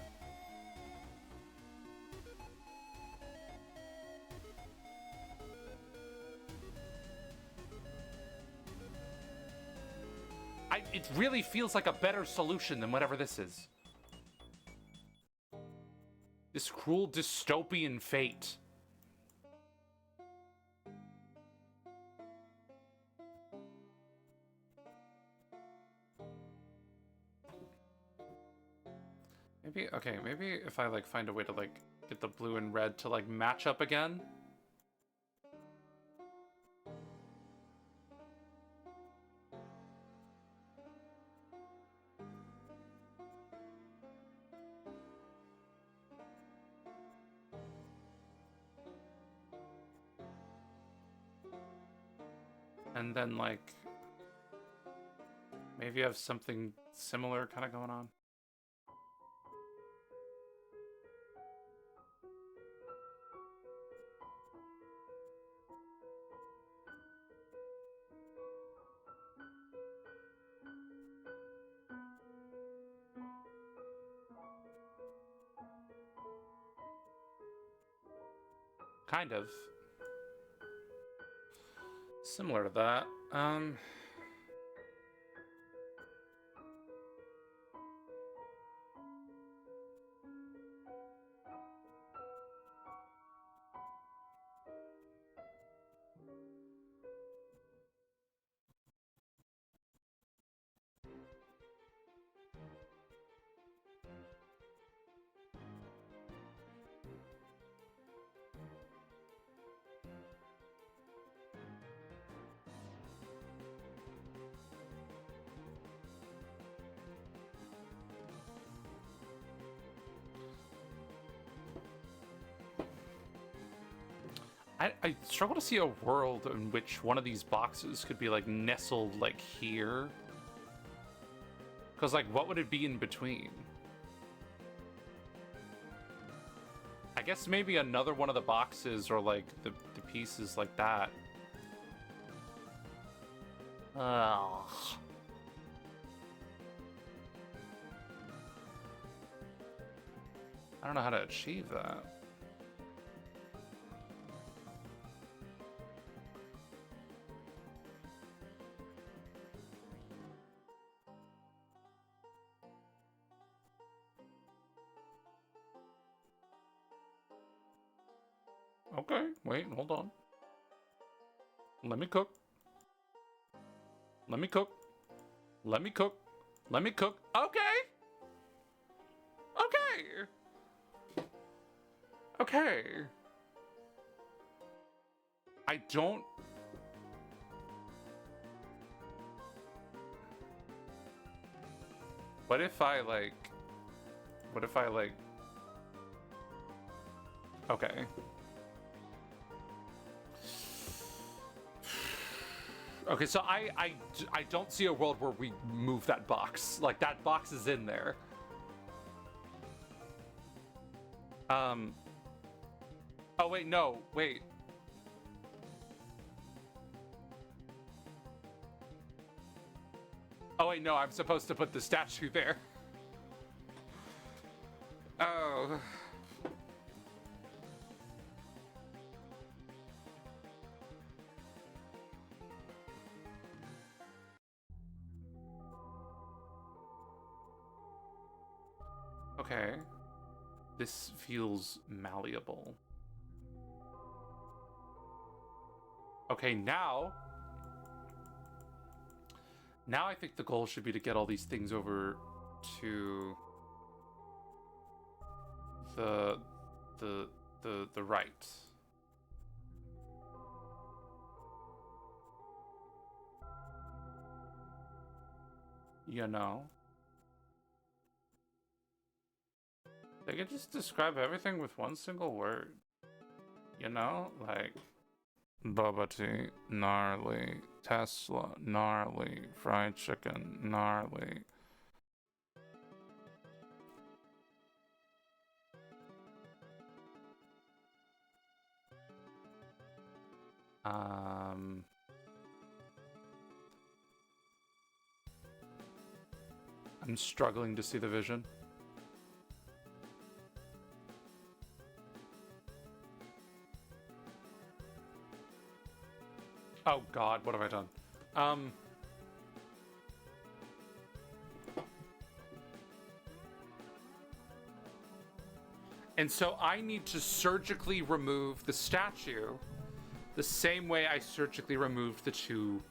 A: It really feels like a better solution than whatever this is. This cruel dystopian fate. Maybe, okay, maybe if I, like, find a way to, like, get the blue and red to, like, match up again. And then, like, maybe have something similar kind of going on. Kind of. similar to that. I struggle to see a world in which one of these boxes could be like nestled like here. Because like what would it be in between? I guess maybe another one of the boxes or like the pieces like that. Ugh. I don't know how to achieve that. Okay, wait, hold on. Let me cook. Let me cook. Let me cook. Let me cook. Okay. Okay. Okay. I don't... What if I like... Okay. Okay, so I don't see a world where we move that box. Like, that box is in there. Oh, wait, no, wait. Oh, wait, no, I'm supposed to put the statue there. Oh. Okay. This feels malleable. Okay, now I think the goal should be to get all these things over to the right. You know? They could just describe everything with one single word. You know? Like, bubble tea, gnarly. Tesla, gnarly. Fried chicken, gnarly. I'm struggling to see the vision. Oh God, what have I done? And so I need to surgically remove the statue the same way I surgically removed the two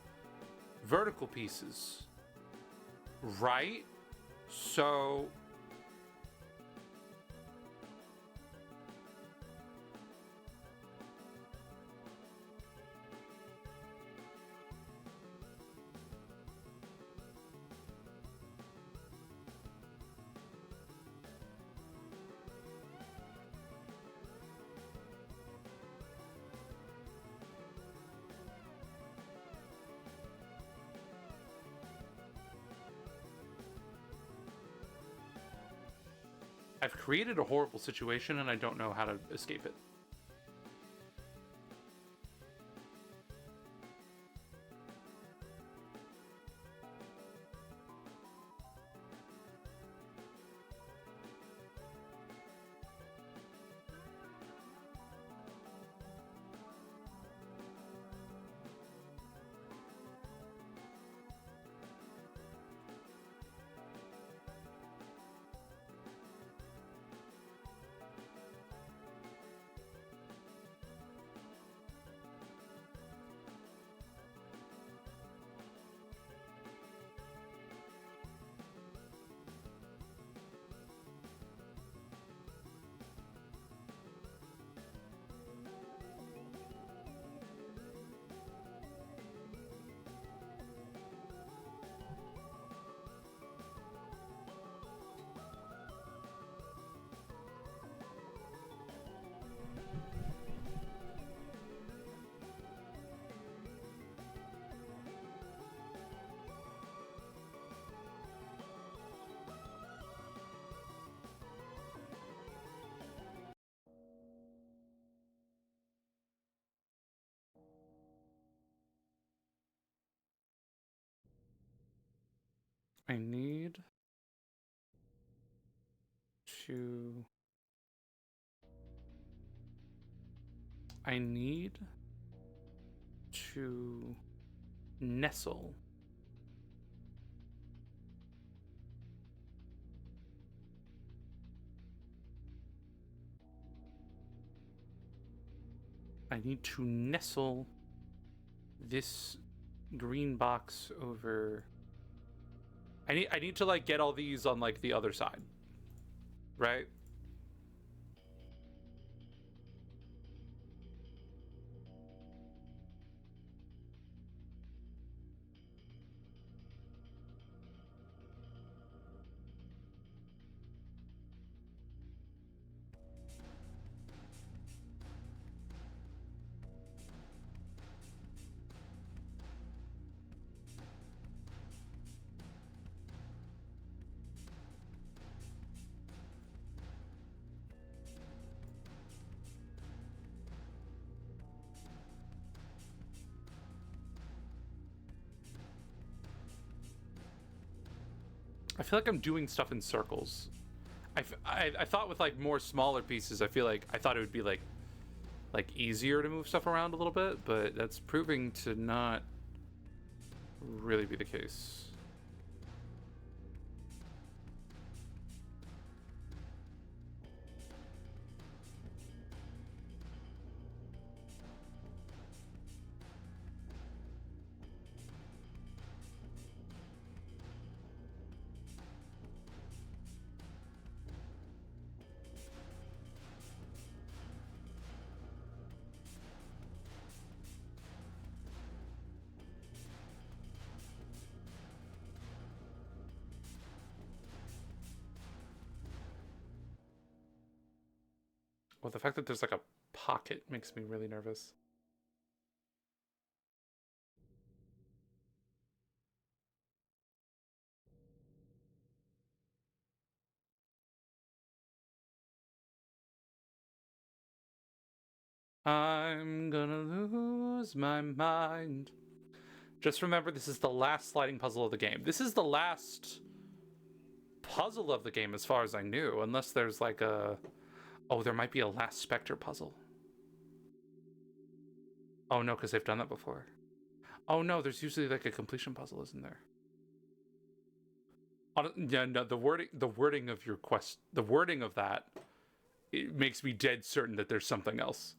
A: vertical pieces. Right? So... I've created a horrible situation and I don't know how to escape it. I need to... I need to nestle. I need to nestle this green box over. I need to like get all these on like the other side, right? I feel like I'm doing stuff in circles. I thought with like more smaller pieces, I thought it would be like easier to move stuff around a little bit, but that's proving to not really be the case. Well, the fact that there's like a pocket makes me really nervous. I'm gonna lose my mind. Just remember, this is the last sliding puzzle of the game. This is the last puzzle of the game as far as I knew, unless there's like a... Oh, there might be a last Spectre puzzle. Oh no, because they've done that before. Oh no, there's usually like a completion puzzle, isn't there? Yeah, no, the wording of your quest, the wording of that, it makes me dead certain that there's something else.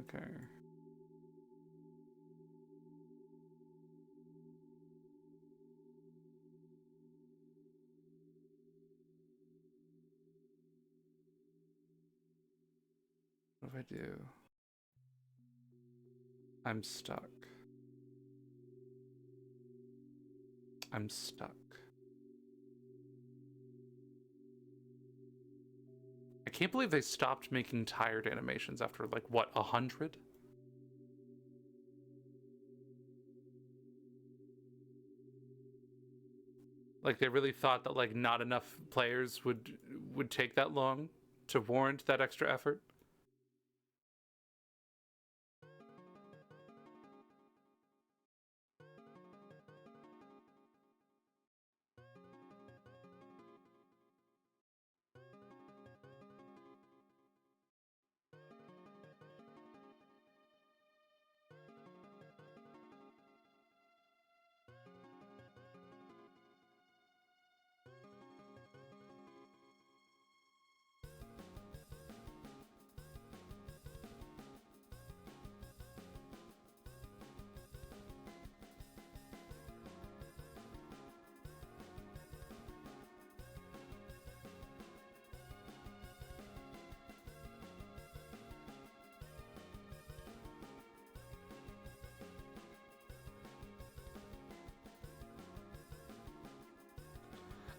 A: Okay. What do I do? I'm stuck. I'm stuck. I can't believe they stopped making tired animations after like what, 100? Like they really thought that like not enough players would take that long to warrant that extra effort.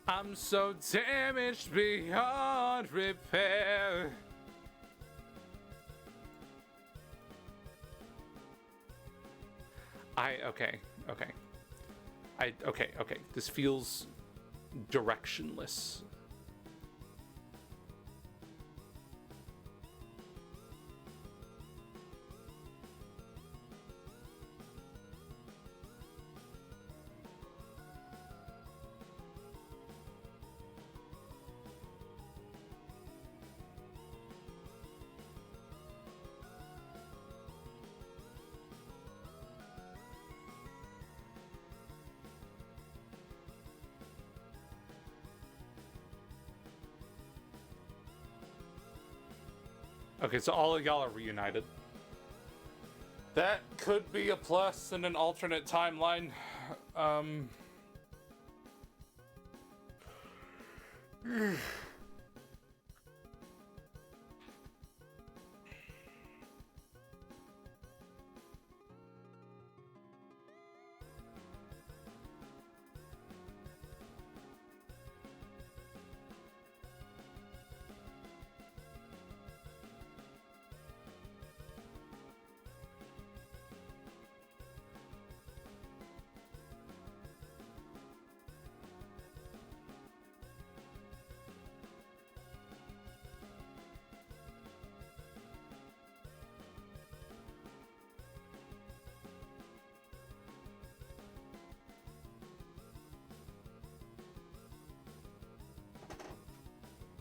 A: I'm so damaged beyond repair. Okay. Okay. This feels directionless. Okay, so all of y'all are reunited. That could be a plus in an alternate timeline.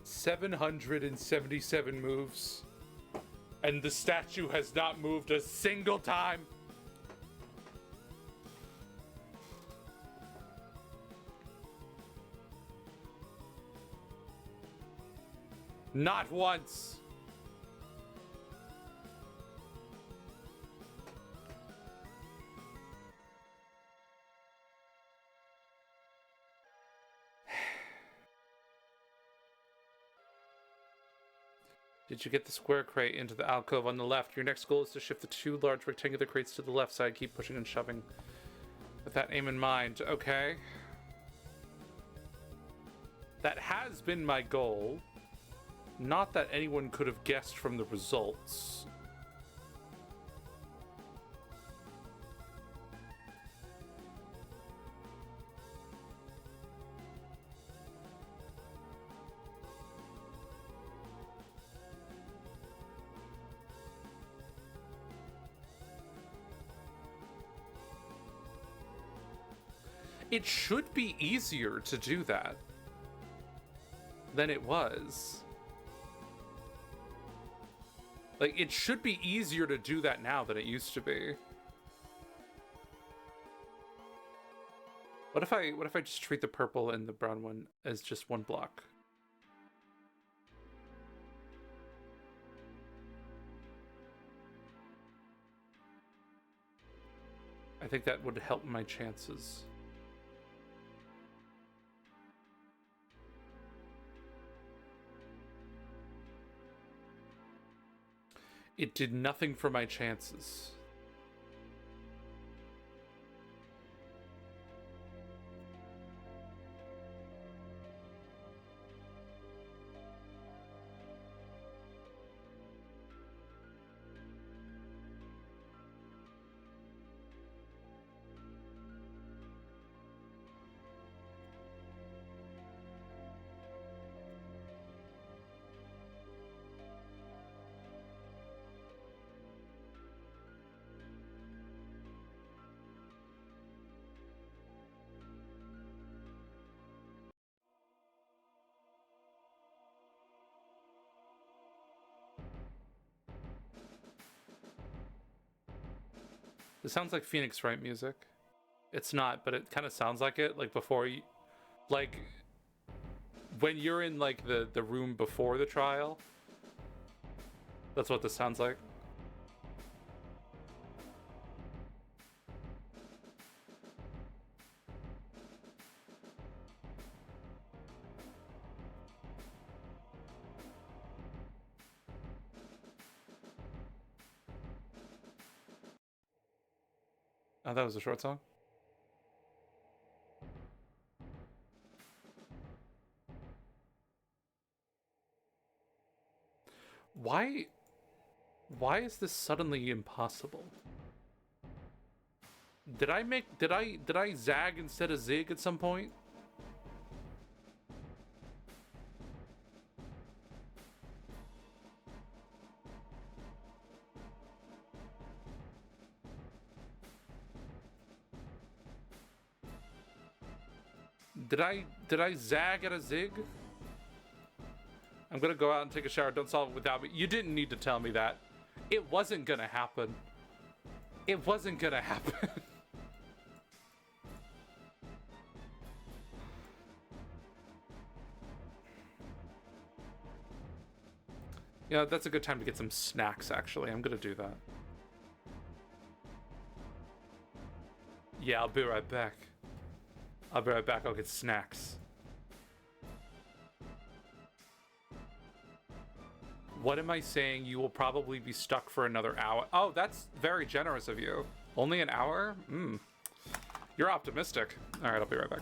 A: 777 moves. And the statue has not moved a single time. Not once. Did you get the square crate into the alcove on the left? Your next goal is to shift the 2 large rectangular crates to the left side. Keep pushing and shoving with that aim in mind. Okay. That has been my goal. Not that anyone could have guessed from the results. It should be easier to do that than it was. Like, it should be easier to do that now than it used to be. What if I just treat the purple and the brown one as just one block? I think that would help my chances. It did nothing for my chances. It sounds like Phoenix Wright music. It's not, but it kind of sounds like it. Like before you, like when you're in like the room before the trial. That's what this sounds like. Oh, that was a short song. Why is this suddenly impossible? Did I zag instead of zig at some point? Did I zag at a zig? I'm gonna go out and take a shower. Don't solve it without me. You didn't need to tell me that. It wasn't gonna happen. It wasn't gonna happen. Yeah, that's a good time to get some snacks, actually. I'm gonna do that. Yeah, I'll be right back. I'll be right back. I'll get snacks. What am I saying? You will probably be stuck for another hour. Oh, that's very generous of you. Only an hour? You're optimistic. All right, I'll be right back.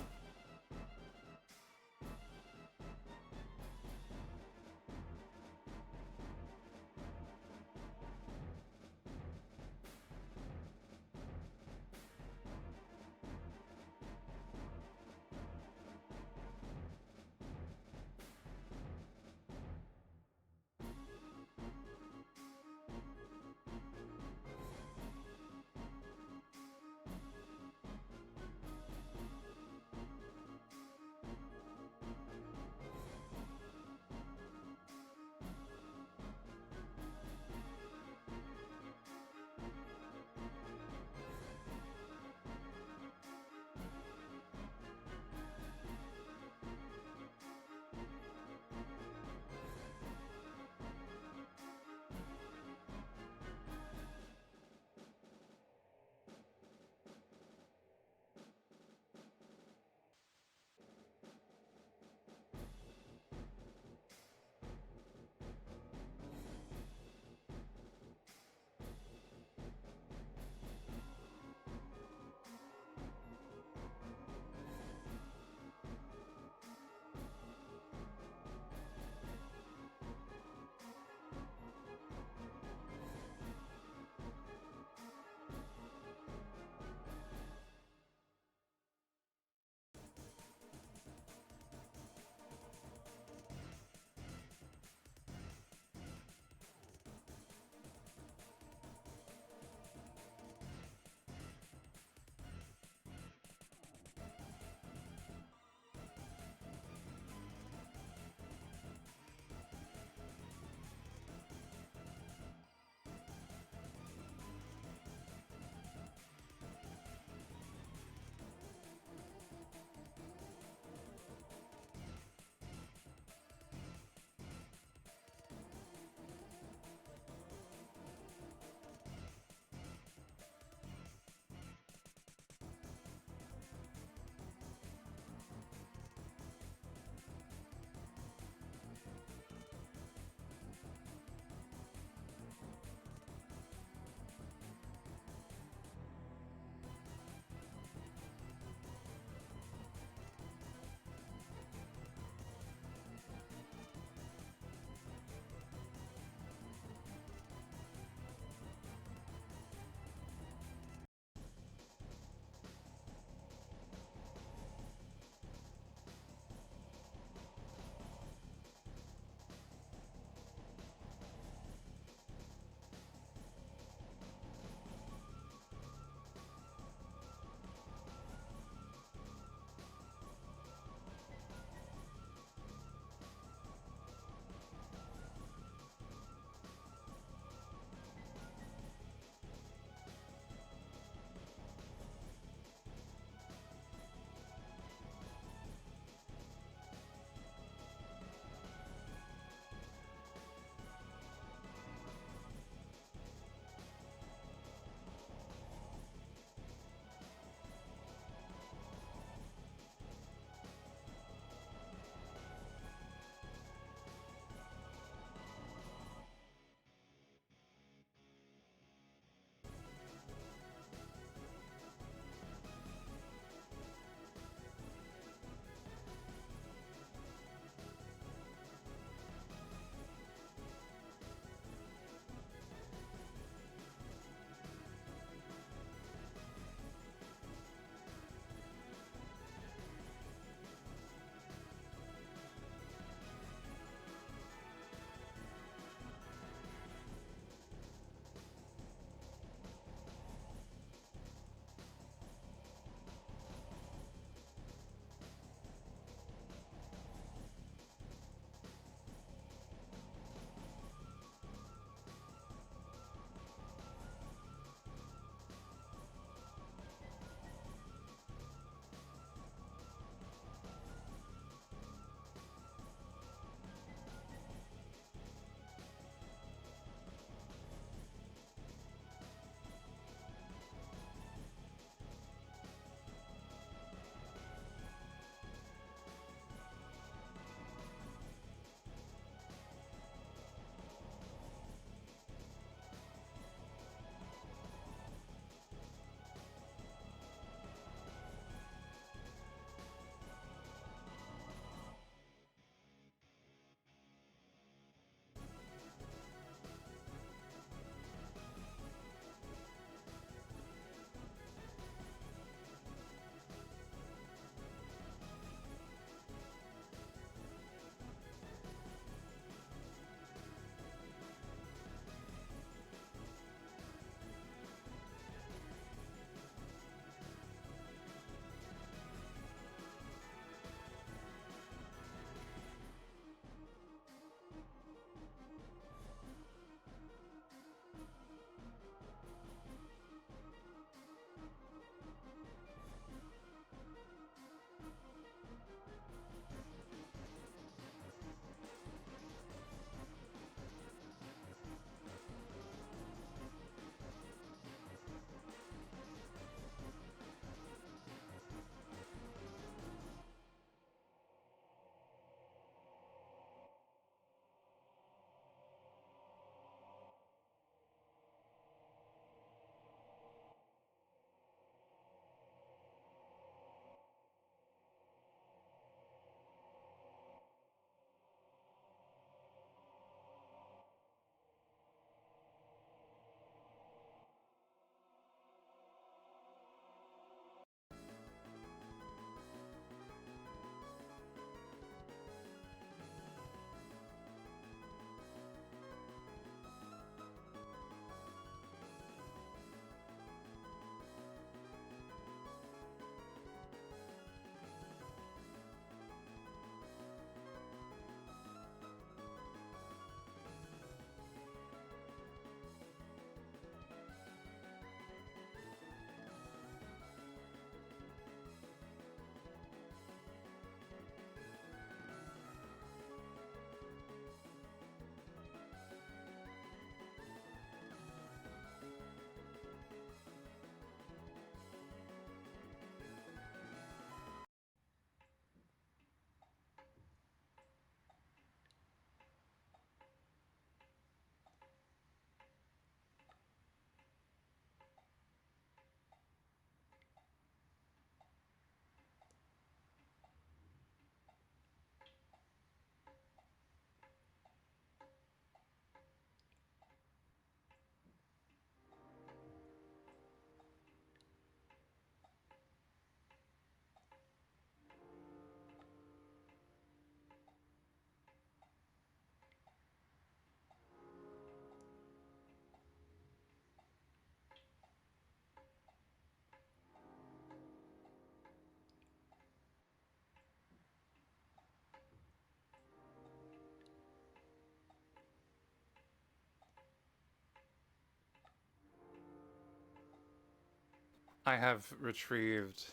A: I have retrieved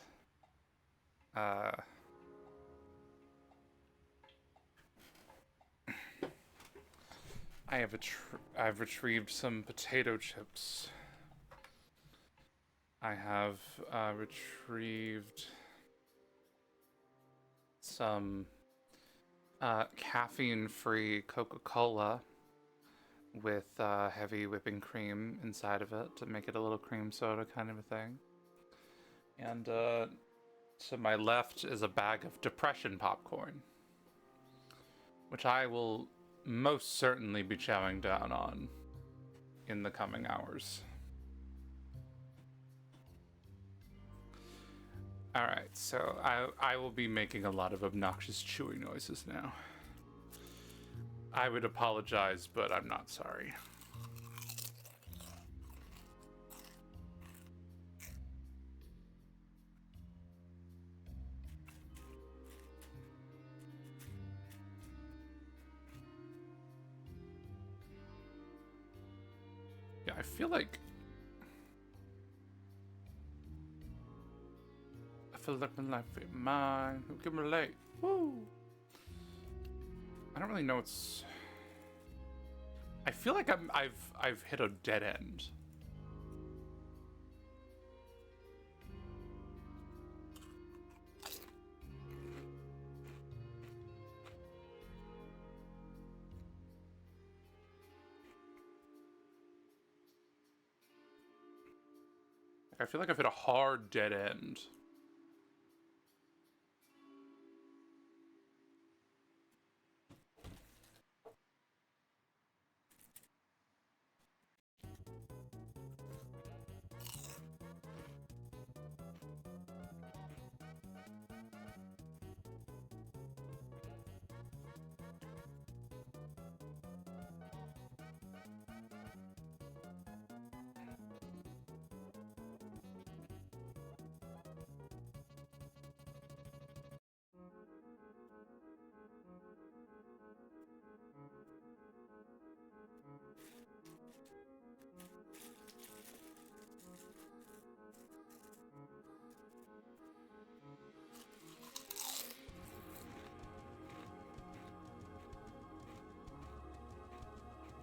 A: uh I've retrieved some potato chips. I have retrieved some caffeine-free Coca-Cola with heavy whipping cream inside of it to make it a little cream soda kind of a thing. And to my left is a bag of depression popcorn, which I will most certainly be chowing down on in the coming hours. Alright, so I will be making a lot of obnoxious chewing noises now. I would apologize, but I'm not sorry. Yeah, I feel like my life ain't mine. Who can relate? Woo! I don't really know what's. I feel like I've hit a dead end. I feel like I've hit a hard dead end.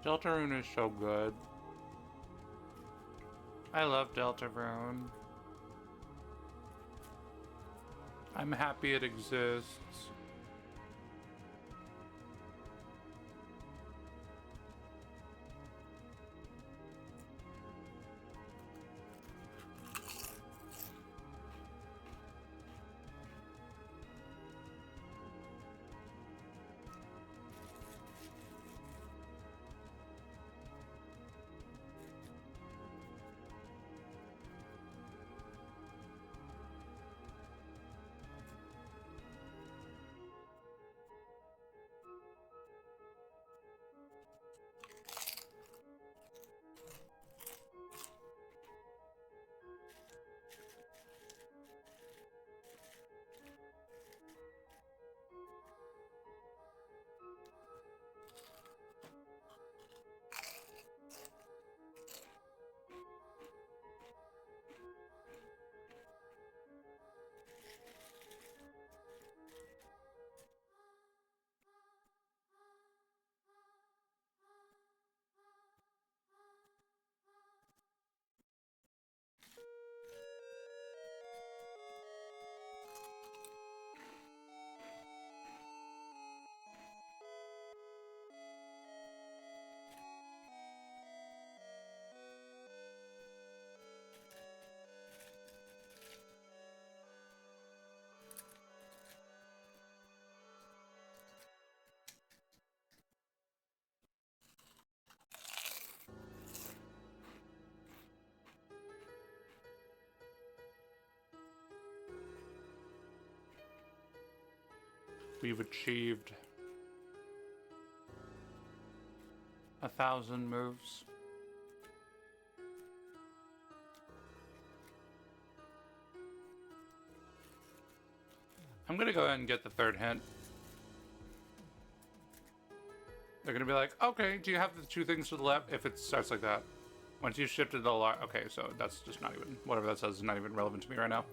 A: Deltarune is so good. I love Deltarune. I'm happy it exists. We've achieved 1,000 moves. I'm gonna go ahead and get the third hint. They're gonna be like, okay, do you have the two things to the left? If it starts like that. Once you shifted the large... Okay, so that's just not even... Whatever that says is not even relevant to me right now.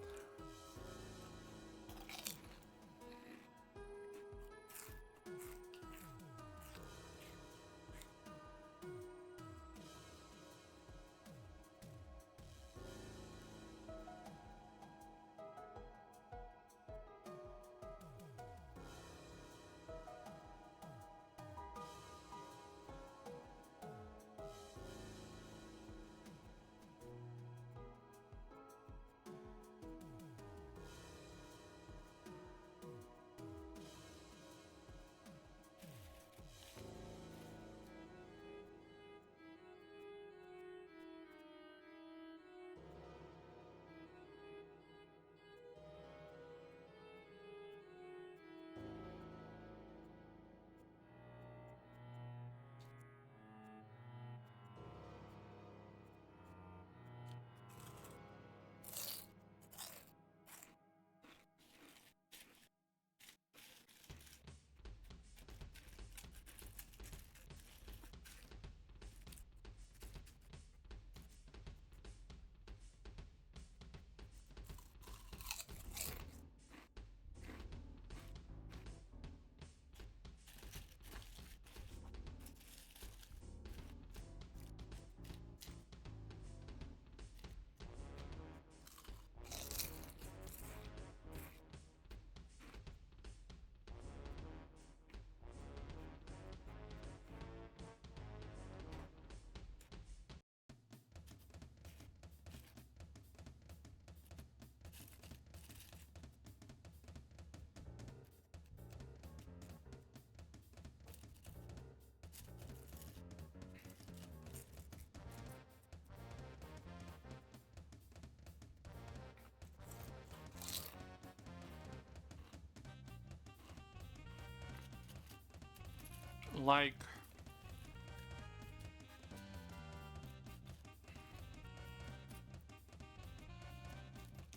A: Like...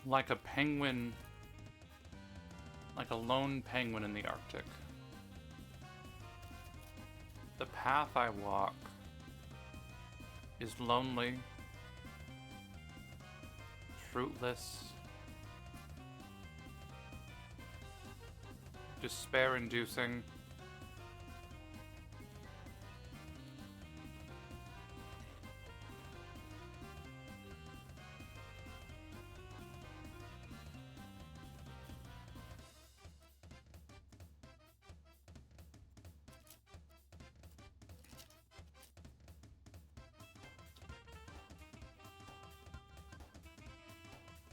A: Like a penguin... Like a lone penguin in the Arctic. The path I walk is lonely, fruitless, despair-inducing.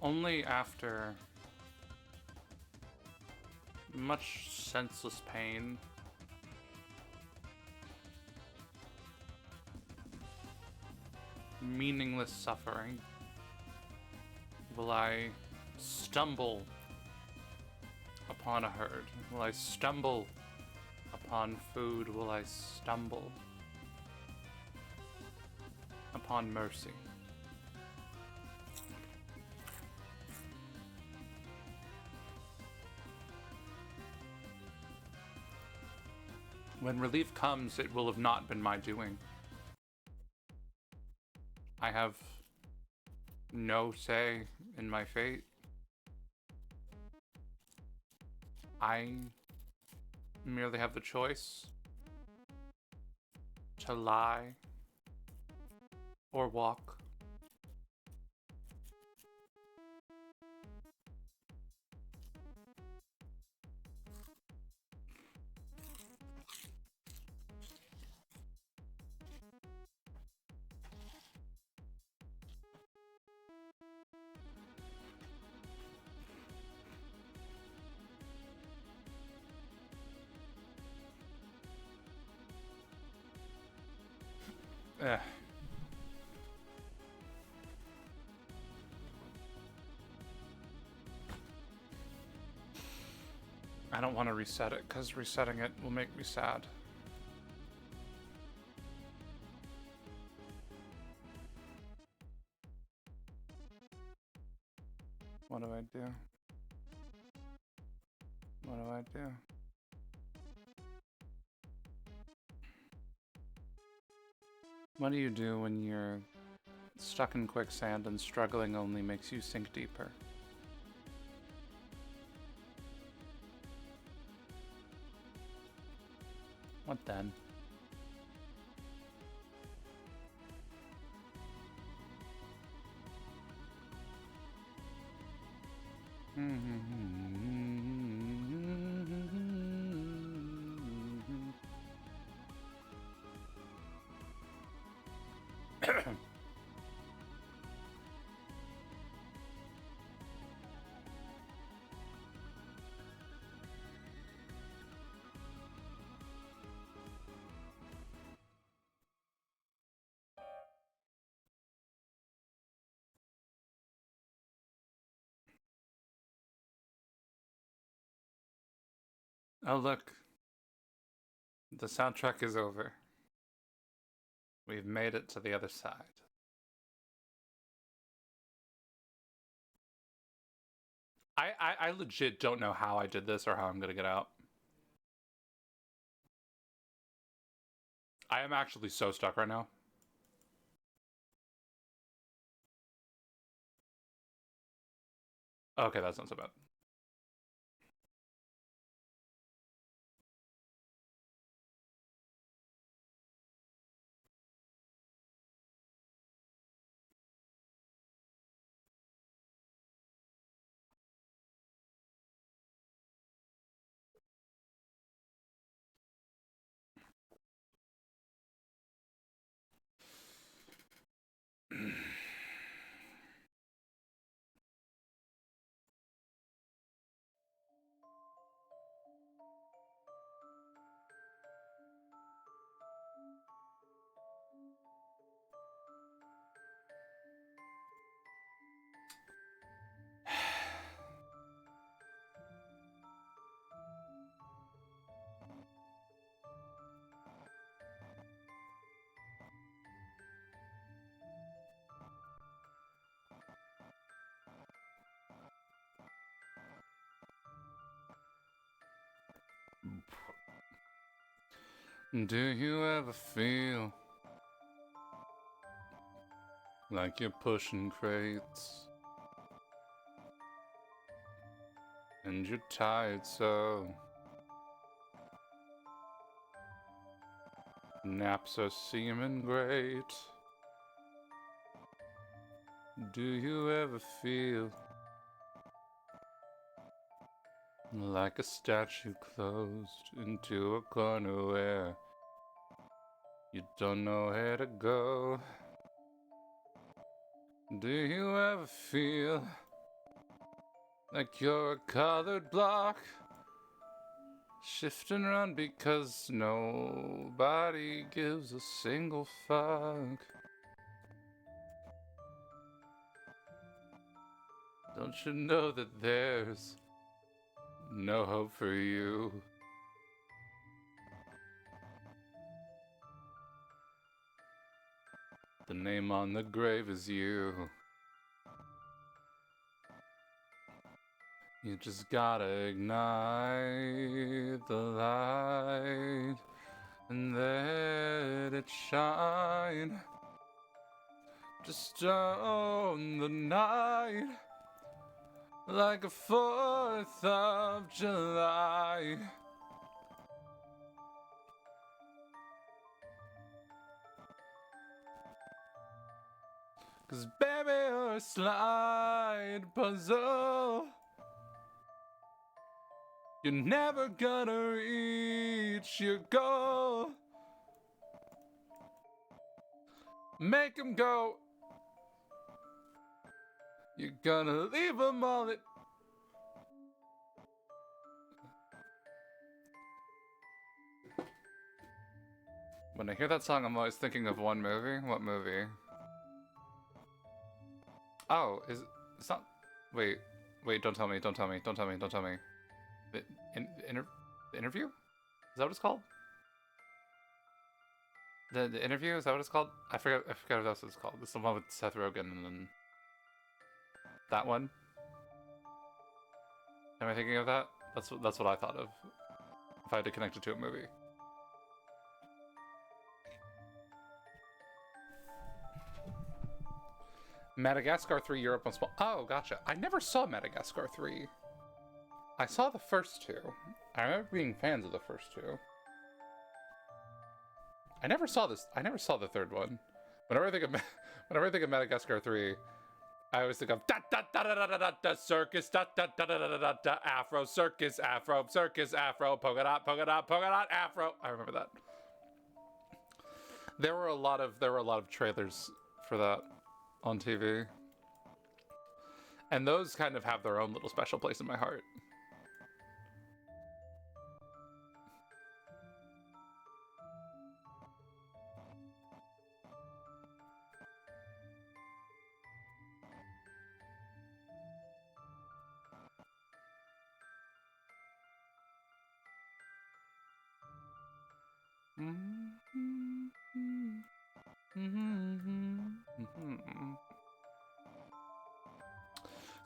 A: Only after much senseless pain meaningless suffering will I stumble upon a herd. Will I stumble upon food? Will I stumble upon mercy? When relief comes, it will have not been my doing. I have no say in my fate. I merely have the choice to lie or walk. Eh. I don't want to reset it, because resetting it will make me sad. What do I do? What do I do? What do you do when you're Stuck in quicksand and struggling only makes you sink deeper. What then? Oh, look. The soundtrack is over. We've made it to the other side. I legit don't know how I did this or how I'm gonna get out. I am actually so stuck right now. Okay, that's not so bad. Do you ever feel like you're pushing crates and you're tired, so naps are seeming great? Do you ever feel like a statue closed into a corner where you don't know where to go? Do you ever feel like you're a colored block shifting around because nobody gives a single fuck? Don't you know that there's no hope for you? The name on the grave is you. You just gotta ignite the light and let it shine. Just on the night like a 4th of July. Cause baby, you're a slide puzzle. You're never gonna reach your goal. Make 'em go. You're gonna leave 'em all at... When I hear that song, I'm always thinking of one movie. What movie? Oh, it's not... Wait, don't tell me, don't tell me, don't tell me, don't tell me. The interview? Is that what it's called? The interview? Is that what it's called? I forgot what else it's called. It's the one with Seth Rogen and then... That one? Am I thinking of that? That's what I thought of. If I had to connect it to a movie. Madagascar 3, Europe on Small. Oh, gotcha. I never saw Madagascar 3. I saw the first two. I remember being fans of the first two. I never saw this. I never saw the third one. Whenever I think of, whenever I think of Madagascar 3, I always think of da da da da da da da da circus da da da da da da da Afro circus Afro polka dot Afro. I remember that. There were a lot of trailers for that on TV, and those kind of have their own little special place in my heart.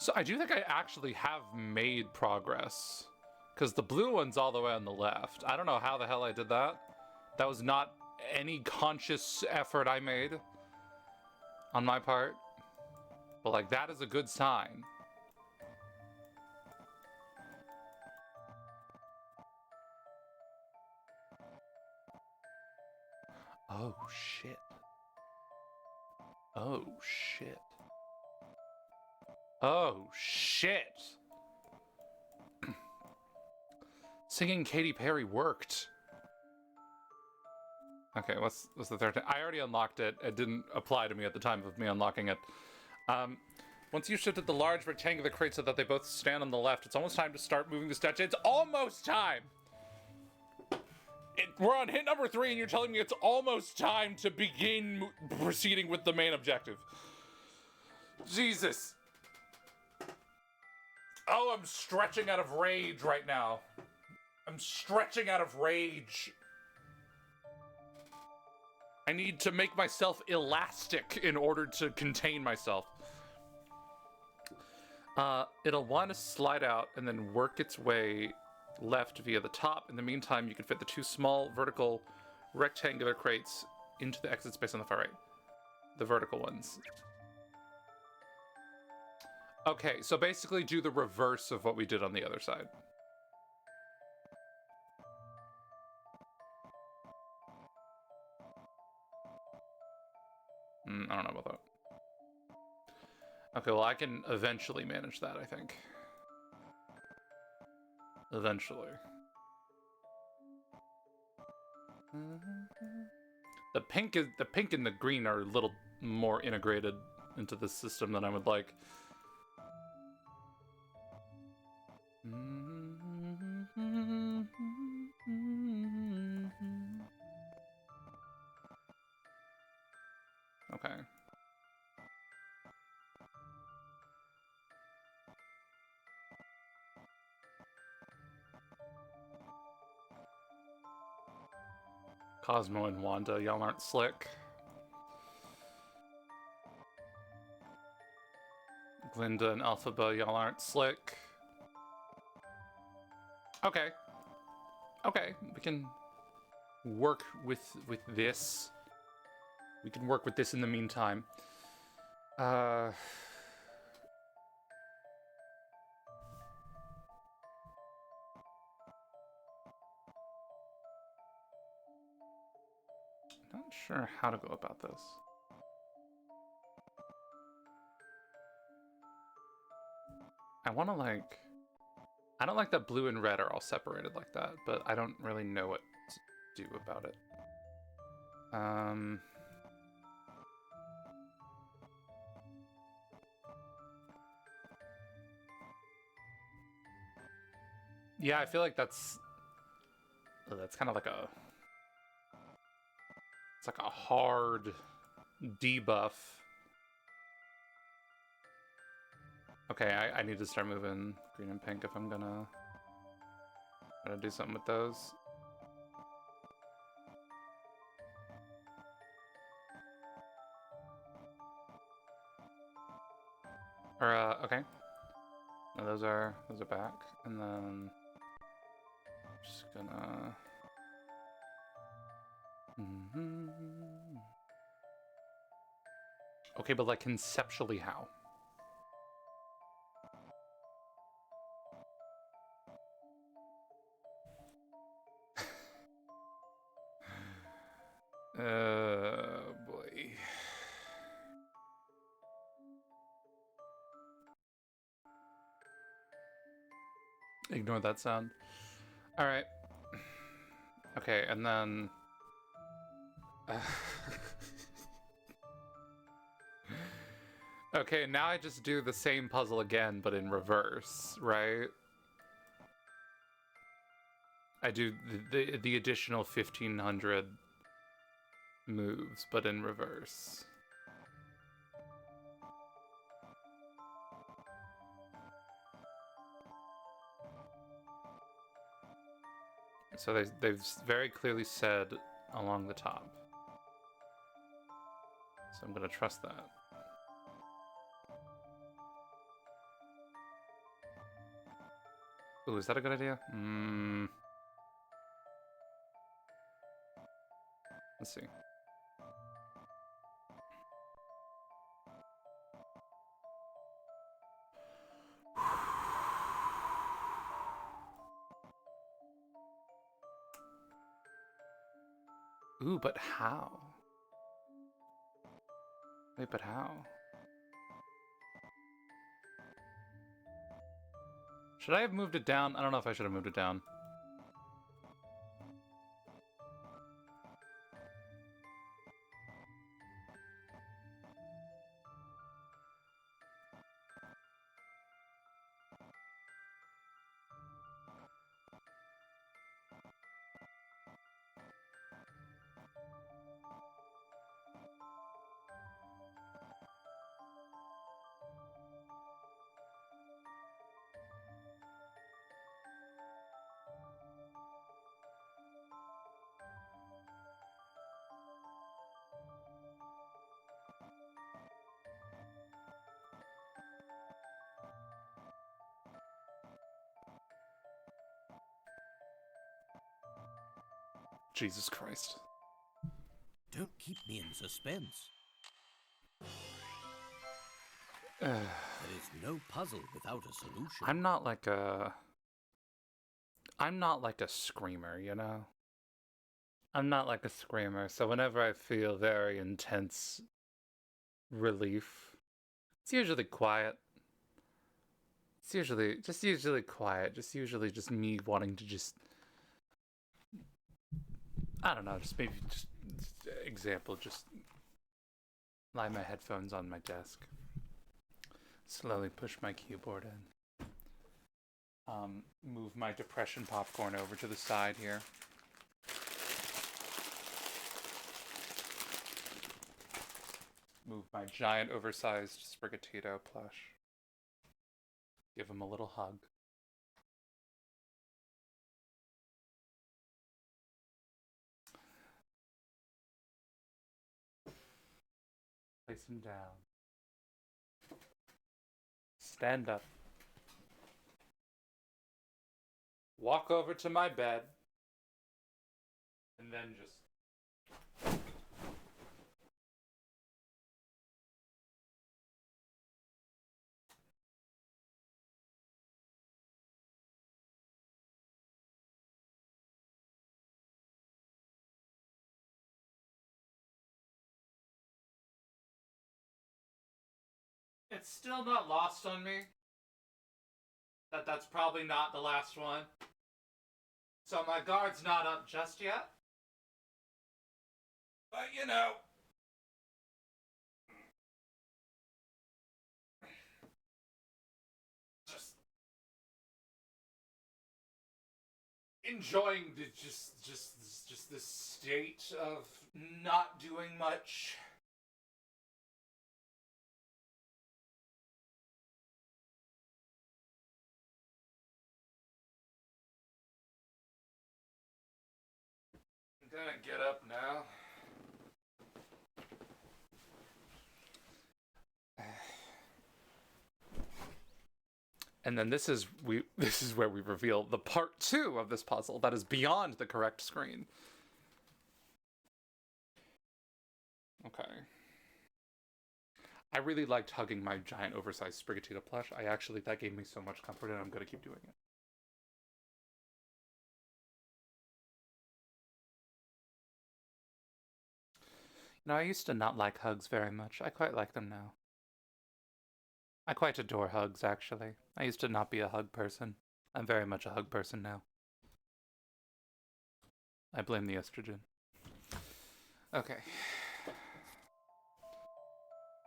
A: So I do think I actually have made progress, because the blue one's all the way on the left. I don't know how the hell I did that. That was not any conscious effort I made on my part, but like, that is a good sign. Oh shit. Oh shit. Oh shit. Singing Katy Perry worked. Okay, what's the third thing? I already unlocked it. It didn't apply to me at the time of me unlocking it. Once you shifted the large rectangular crate so that they both stand on the left, it's almost time to start moving the statue. It's almost time! We're on hit number 3 and you're telling me it's almost time to begin proceeding with the main objective. Jesus. Oh, I'm stretching out of rage right now. I'm stretching out of rage. I need to make myself elastic in order to contain myself. It'll want to slide out and then work its way left via the top. In the meantime, you can fit the 2 small vertical rectangular crates into the exit space on the far right. The vertical ones. Okay, so basically do the reverse of what we did on the other side. I don't know about that. Okay, well, I can eventually manage that, I think. Eventually. The pink and the green are a little more integrated into the system than I would like. Okay. Cosmo and Wanda, y'all aren't slick. Glinda and Alphaba, y'all aren't slick. Okay. Okay, we can work with this. We can work with this in the meantime. Not sure how to go about this. I want to like... I don't like that blue and red are all separated like that, but I don't really know what to do about it. Yeah, I feel like that's kind of like a... It's like a hard debuff. Okay, I need to start moving green and pink if I'm gonna do something with those. Or okay. No, those are back, and then just gonna. Okay, but like conceptually how? Boy. Ignore that sound. All right. Okay, and then... okay, now I just do the same puzzle again, but in reverse, right? I do the additional 1,500 moves, but in reverse. So they've very clearly said along the top. So I'm gonna trust that. Ooh, is that a good idea? Let's see. Ooh, but how? Wait, but how? Should I have moved it down? I don't know if I should have moved it down. Jesus Christ.
B: Don't keep me in suspense.
A: There
B: is no puzzle without a solution.
A: I'm not like a screamer, you know? I'm not like a screamer, so whenever I feel very intense relief, it's usually quiet. It's usually quiet. Just usually just me wanting to just, I don't know, just maybe just example, just lie my headphones on my desk. Slowly push my keyboard in. Move my depression popcorn over to the side here. Move my giant oversized Sprigatito plush. Give him a little hug. Place him down. Stand up. Walk over to my bed. And then just... It's still not lost on me that that's probably not the last one. So my guard's not up just yet. But you know. Just enjoying the just this state of not doing much. I'm gonna get up now. And then this is where we reveal the part 2 of this puzzle that is beyond the correct screen. Okay. I really liked hugging my giant oversized Sprigatito plush. That gave me so much comfort, and I'm gonna keep doing it. You know, I used to not like hugs very much. I quite like them now. I quite adore hugs, actually. I used to not be a hug person. I'm very much a hug person now. I blame the estrogen. Okay.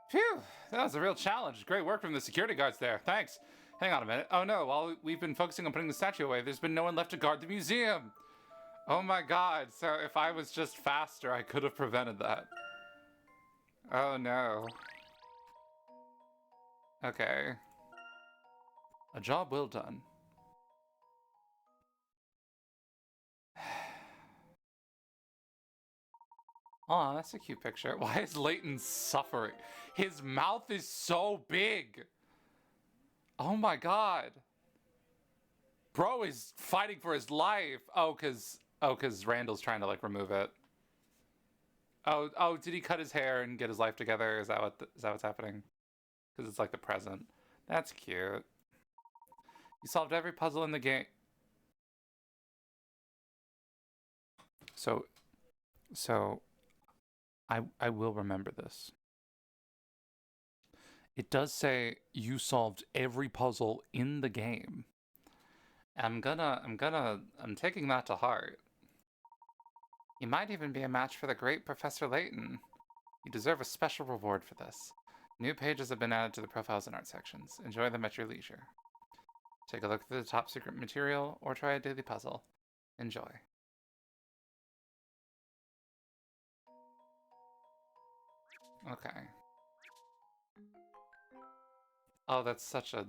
A: Phew! That was a real challenge. Great work from the security guards there. Thanks. Hang on a minute. Oh no, while we've been focusing on putting the statue away, there's been no one left to guard the museum. Oh my god, so if I was just faster, I could have prevented that. Oh no. Okay. A job well done. Aw, that's a cute picture. Why is Leighton suffering? His mouth is so big. Oh my god. Bro is fighting for his life. Oh, cause Randall's trying to like remove it. Oh, did he cut his hair and get his life together? Is that what's happening? Because it's like the present. That's cute. You solved every puzzle in the game. So I will remember this. It does say you solved every puzzle in the game. I'm taking that to heart. You might even be a match for the great Professor Layton. You deserve a special reward for this. New pages have been added to the profiles and art sections. Enjoy them at your leisure. Take a look through the top secret material or try a daily puzzle. Enjoy. Okay. Oh, that's such a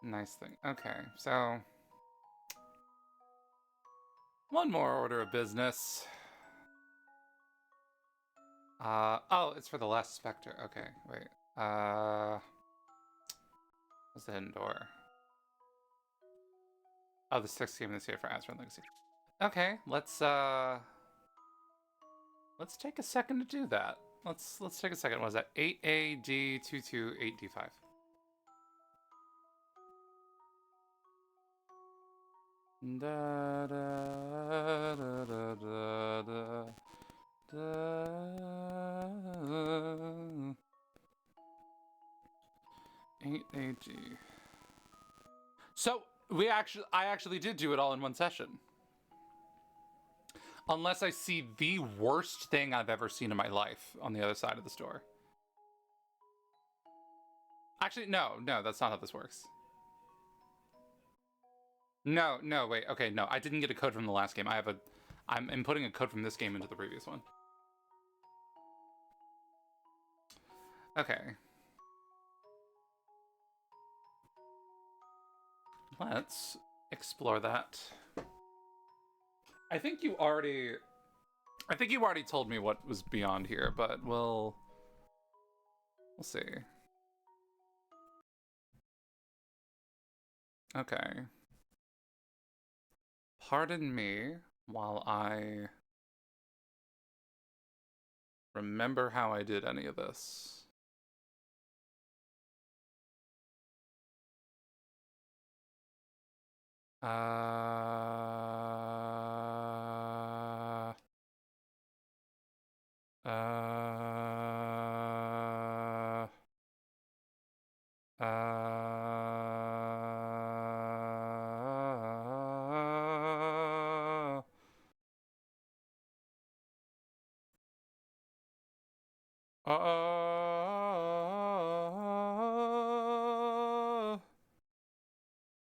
A: nice thing. Okay, so one more order of business. Oh, it's for the last specter. Okay, wait. What's the hidden door? Oh, the 6th game in this year for Azure Legacy. Okay, let's take a second to do that. Let's take a second. What is that? 8AD228D5. Da da da da da da. 8AG. So I actually did do it all in one session. Unless I see the worst thing I've ever seen in my life on the other side of the store. Actually, no, that's not how this works. No, wait, okay, no, I didn't get a code from the last game. I'm inputting a code from this game into the previous one. Okay. Let's explore that. I think you already told me what was beyond here, but we'll see. Okay. Pardon me while I remember how I did any of this.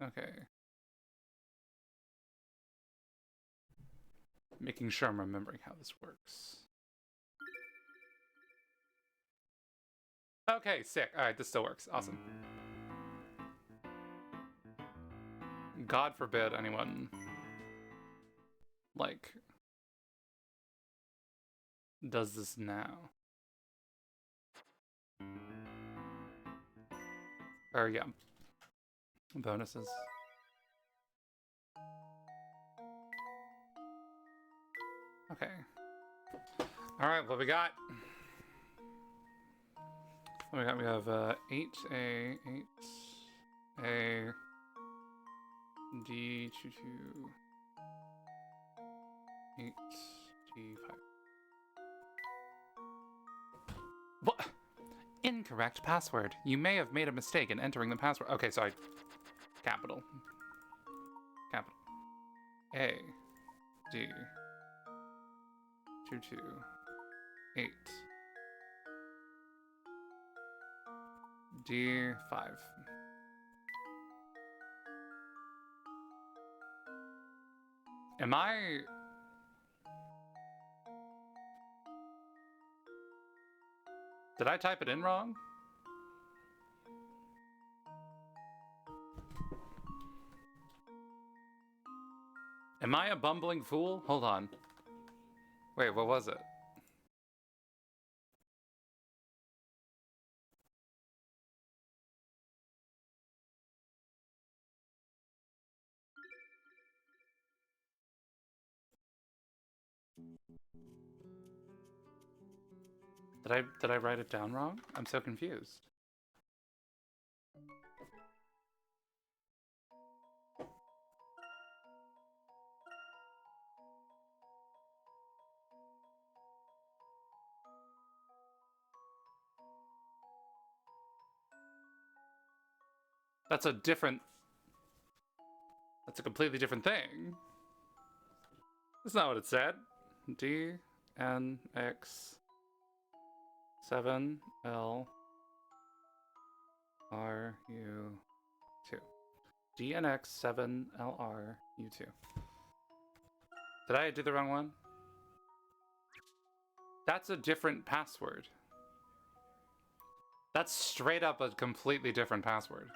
A: Okay. Making sure I'm remembering how this works. Okay, sick. Alright, this still works. Awesome. God forbid anyone, like, does this now. Or, yeah. Bonuses. Okay. Alright, what we got? We have 8A, 8A, D22, 8D5. What? Incorrect password. You may have made a mistake in entering the password. Okay, so capital. Capital. A, D, 22, 8, D5. Am I... Did I type it in wrong? Am I a bumbling fool? Hold on. Wait, what was it? Did I write it down wrong? I'm so confused. That's a completely different thing. That's not what it said. D N X 7 L R U 2. DNX 7 LR U2. Did I do the wrong one? That's a different password. That's straight up a completely different password.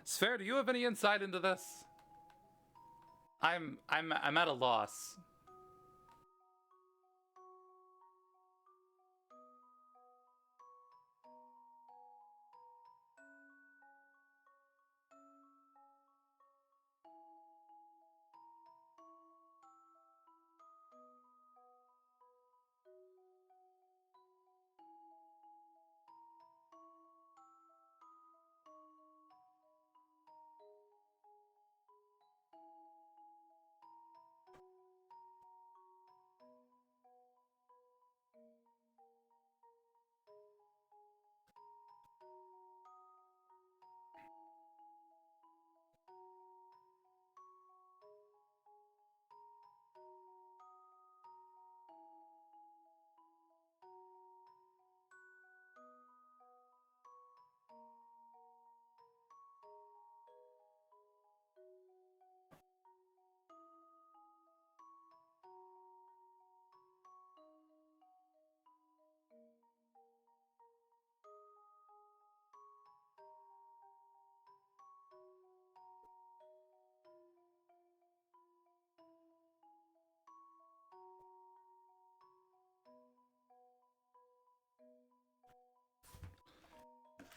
A: Sphere, do you have any insight into this? I'm at a loss.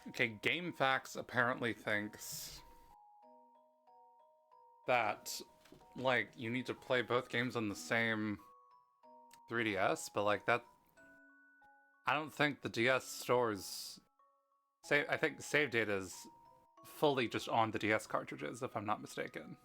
A: Okay, GameFAQs apparently thinks that, like, you need to play both games on the same 3DS, but, like, that... I don't think the DS stores... I think save data is fully just on the DS cartridges, if I'm not mistaken.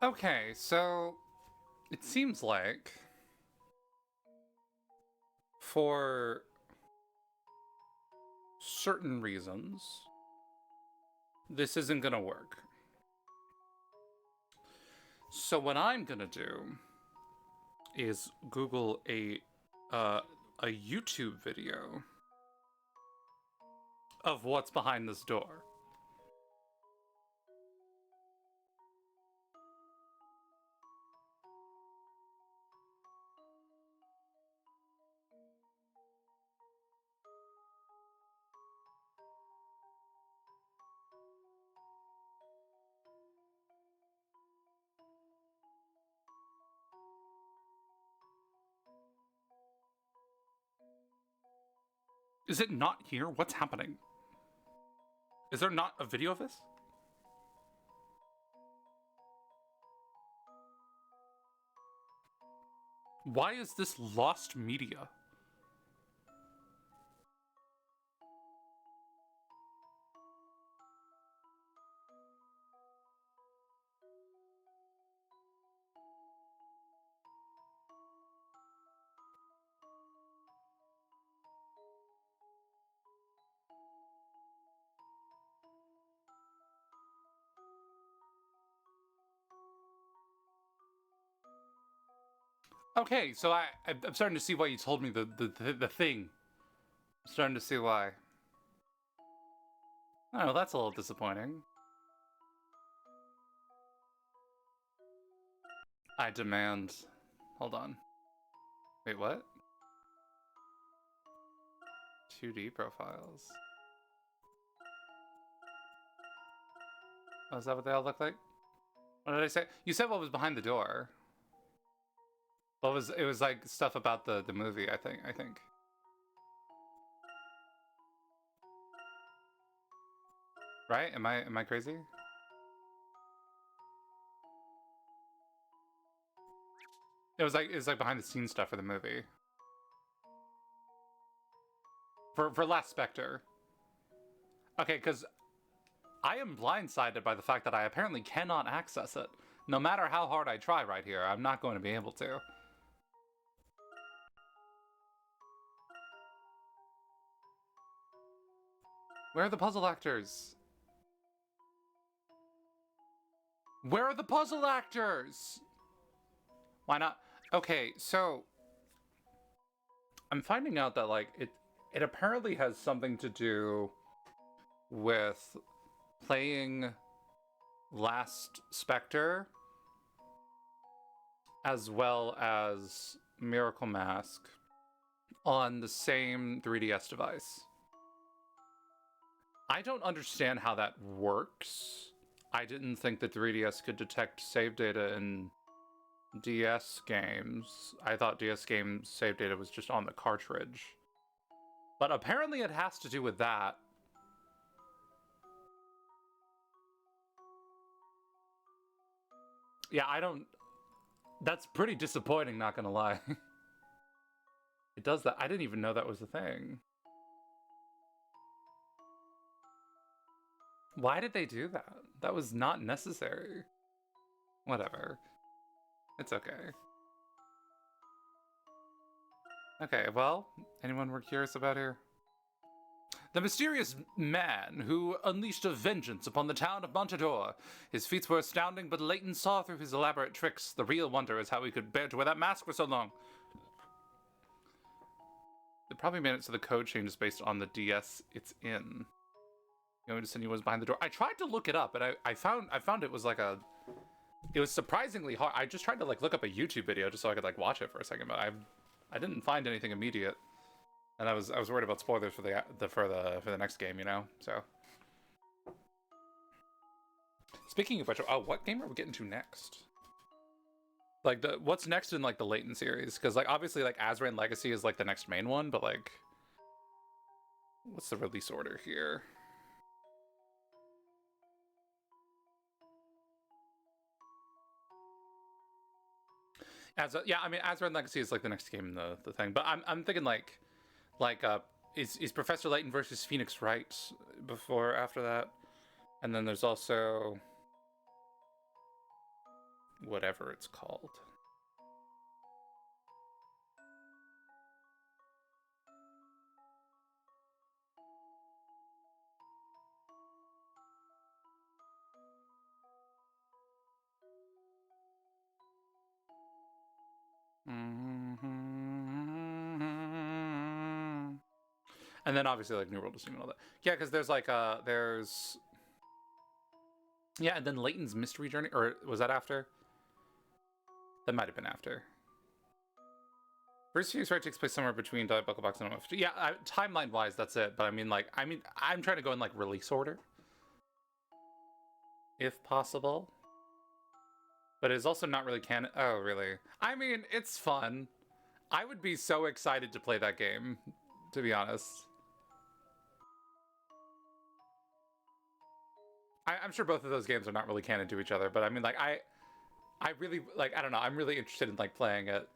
A: Okay, so it seems like for certain reasons, this isn't gonna work. So what I'm gonna do is Google a YouTube video of what's behind this door. Is it not here? What's happening? Is there not a video of this? Why is this lost media? Okay, so I'm starting to see why you told me the thing. I'm starting to see why. Oh, that's a little disappointing. I demand... Hold on. Wait, what? 2D profiles. Oh, is that what they all look like? What did I say? You said what was behind the door. What was... It was like stuff about the movie, I think. Right? Am I crazy? It was like behind the scenes stuff for the movie. For Last Spectre. Okay, because I am blindsided by the fact that I apparently cannot access it. No matter how hard I try right here, I'm not going to be able to. Where are the puzzle actors? Where are the puzzle actors? Why not? Okay, so I'm finding out that like it apparently has something to do with playing Last Spectre as well as Miracle Mask on the same 3DS device. I don't understand how that works. I didn't think the 3DS could detect save data in DS games. I thought DS games save data was just on the cartridge. But apparently it has to do with that. Yeah, I don't... That's pretty disappointing, not gonna lie. It does that. I didn't even know that was a thing. Why did they do that? That was not necessary. Whatever. It's okay. Okay, well, anyone we're curious about here? The mysterious man who unleashed a vengeance upon the town of Montador. His feats were astounding, but Leighton saw through his elaborate tricks. The real wonder is how he could bear to wear that mask for so long. They probably made it so the code changes based on the DS it's in. You know, just send you was behind the door. I tried to look it up, and I found it was like a... It was surprisingly hard. I just tried to like look up a YouTube video just so I could like watch it for a second, but I didn't find anything immediate. And I was worried about spoilers for the next game, you know. So, speaking of which, oh, what game are we getting to next? Like what's next in like the Leighton series? Because like obviously like Azran Legacy is like the next main one, but like, what's the release order here? Yeah, I mean Azran Legacy is like the next game in the thing, but I'm thinking like is Professor Layton versus Phoenix Wright before after that, and then there's also whatever it's called. And then obviously like New World of Steam and all that. Yeah, because there's like there's yeah, and then Leighton's Mystery Journey, or was that after? That might have been after. First Phoenix Wright takes place somewhere between Buckle Box and OF2. Yeah, timeline wise, that's it. But I mean, I'm trying to go in like release order, if possible. But it's also not really canon. Oh, really? I mean, it's fun. I would be so excited to play that game, to be honest. I'm sure both of those games are not really canon to each other, but I mean, like, I really, like, I don't know, I'm really interested in, like, playing it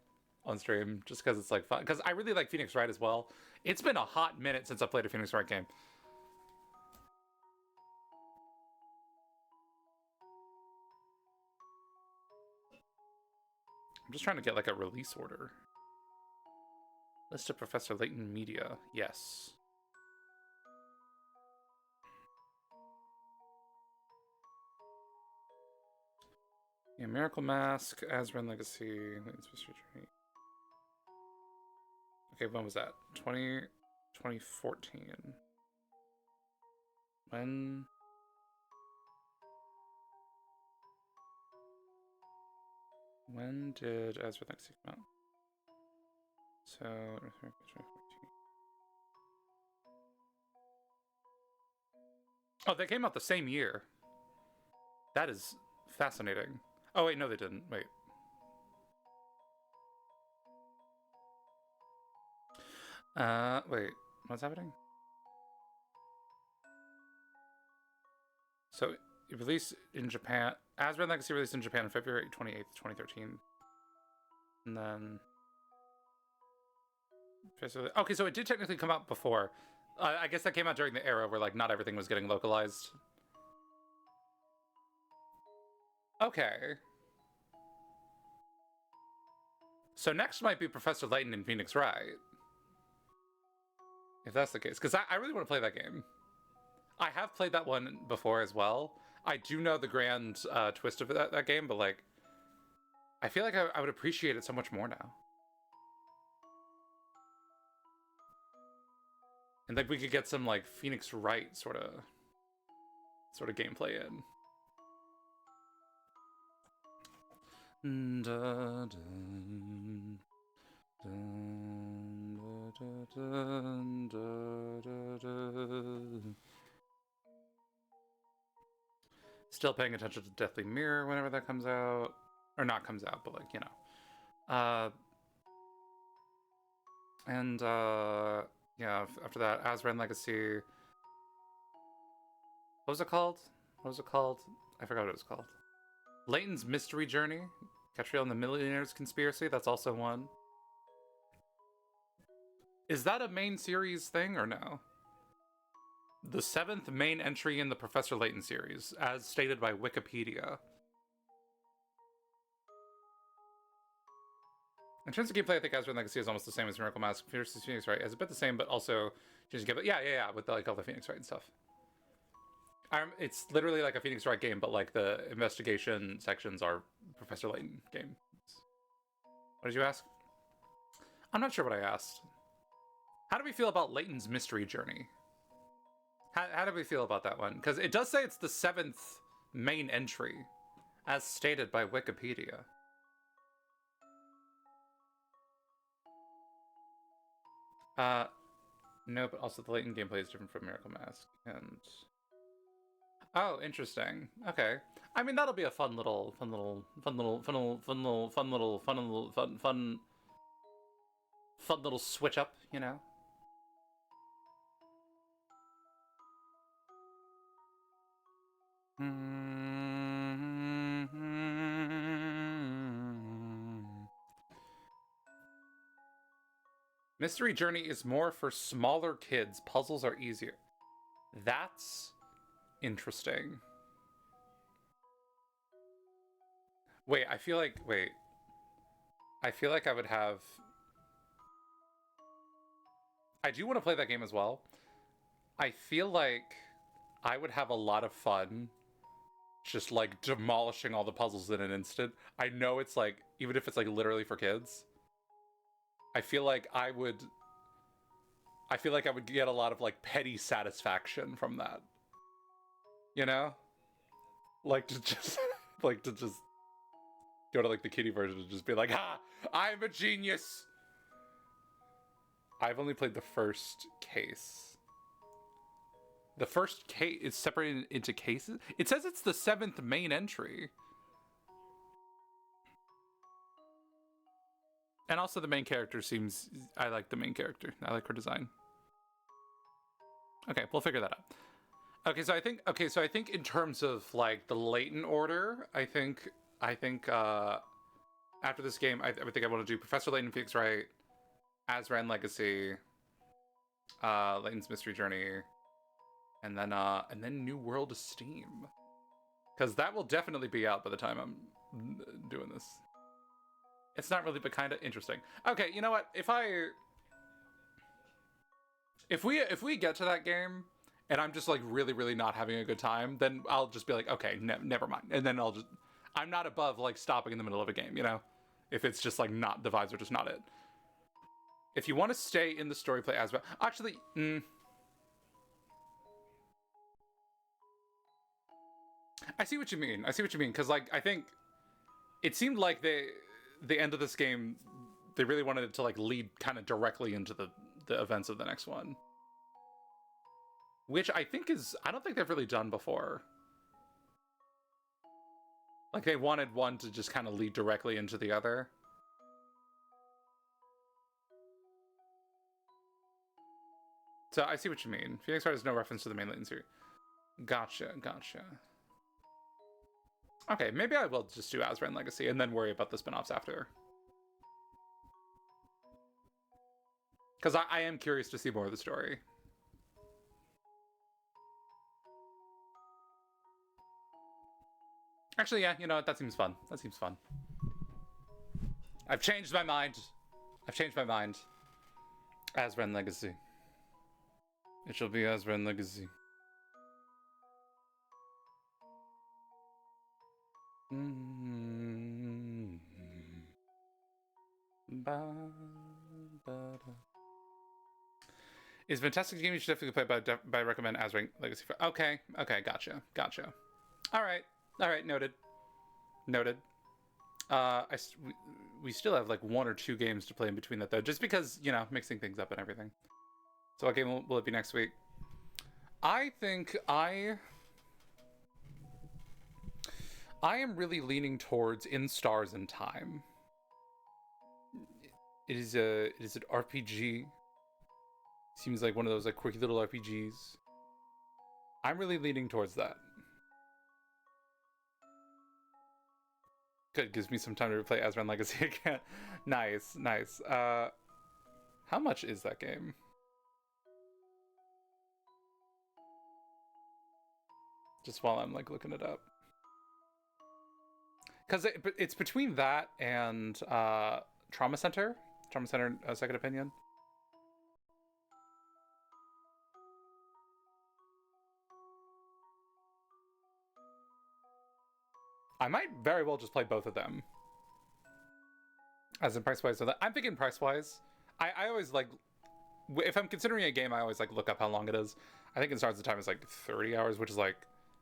A: on stream, just because it's, like, fun. Because I really like Phoenix Wright as well. It's been a hot minute since I played a Phoenix Wright game. I'm just trying to get, like, a release order. List of Professor Layton Media. Yes. Yeah, Miracle Mask, Azran Legacy, Layton's Mystery Journey. Okay, when was that? 2014. When did Azran Legacy come out? So 2014. Oh, they came out the same year. That is fascinating. Oh wait, no, they didn't. Wait. Wait. What's happening? So it released in Japan. Azran Legacy released in Japan on February 28th, 2013. And then okay, so it did technically come out before. I guess that came out during the era where like not everything was getting localized. Okay. So next might be Professor Layton in Phoenix Wright. If that's the case. Because I really want to play that game. I have played that one before as well. I do know the grand twist of that game, but like, I feel like I would appreciate it so much more now. And like we could get some like Phoenix Wright sort of gameplay in. Still paying attention to Deathly Mirror whenever that comes out. Or not comes out, but like, you know. Yeah, after that, Azran Legacy. What was it called? What was it called? I forgot what it was called. Layton's Mystery Journey. Catriel and the Millionaire's Conspiracy. That's also one. Is that a main series thing or no? The 7th main entry in the Professor Layton series, as stated by Wikipedia. In terms of gameplay, I think Azure Legacy is almost the same as Miracle Mask. Phoenix Wright is a bit the same, but also just get yeah, with like all the Phoenix Wright and stuff. It's literally like a Phoenix Wright game, but like the investigation sections are Professor Layton games. What did you ask? I'm not sure what I asked. How do we feel about Layton's Mystery Journey? How do we feel about that one? Because it does say it's the 7th main entry, as stated by Wikipedia. No, but also the Layton gameplay is different from Miracle Mask, and oh, interesting. Okay, I mean that'll be a fun little switch up, you know. Mystery Journey is more for smaller kids. Puzzles are easier. That's interesting. Wait, I feel like I would have... I do want to play that game as well. I feel like I would have a lot of fun just like demolishing all the puzzles in an instant. I know it's like, even if it's like literally for kids, I feel like I would get a lot of like petty satisfaction from that. You know? Like to just like to just go to like the kiddie version and just be like, "Ha! I'm a genius." I've only played the first case. The first case is separated into cases? It says it's the 7th main entry. And also the main character seems... I like the main character. I like her design. Okay, we'll figure that out. Okay, so I think in terms of like the Layton order, I think after this game, I think I want to do Professor Layton, Phoenix Wright, Azran Legacy, Layton's Mystery Journey, and then New World of Steam, because that will definitely be out by the time I'm doing this. It's not really, but kind of interesting. Okay, you know what? If we get to that game and I'm just like really not having a good time, then I'll just be like, okay, never mind, and then I'm not above like stopping in the middle of a game, you know, if it's just like not, the vibes are just not it. If you want to stay in the story play as well, actually, I see what you mean. Because like I think it seemed like the end of this game, they really wanted it to like lead kind of directly into the events of the next one, which I don't think they've really done before. Like they wanted one to just kind of lead directly into the other. So I see what you mean. Phoenix Wright has no reference to the main Layton series. Gotcha. Okay, maybe I will just do Azran Legacy and then worry about the spin-offs after. Because I am curious to see more of the story. Actually, yeah, you know what? That seems fun. I've changed my mind. I've changed my mind. Azran Legacy. It shall be Azran Legacy. It's a fantastic game. You should definitely play, but I recommend Azran Legacy. Okay, gotcha. All right, noted. We still have like 1 or 2 games to play in between that though, just because, you know, mixing things up and everything. So what game will it be next week? I think I am really leaning towards In Stars in Time. It is an RPG. Seems like one of those like quirky little RPGs. I'm really leaning towards that. Good, gives me some time to replay Azran Legacy again. Nice. How much is that game? Just while I'm like looking it up. Because it's between that and Trauma Center Second Opinion. I might very well just play both of them. As in price-wise. So I'm thinking price-wise. I always like, if I'm considering a game, I always like look up how long it is. I think In Stars of Time is like 30 hours, which is like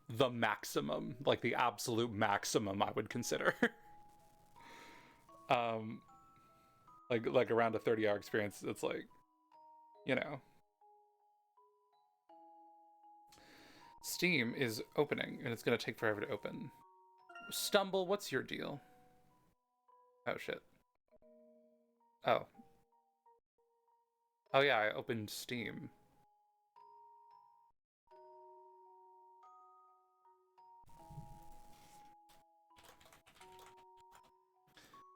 A: the maximum, like the absolute maximum I would consider. Like around a 30-hour experience, it's like, you know. Steam is opening, and it's gonna take forever to open. Stumble, what's your deal? Oh shit. Oh yeah, I opened Steam.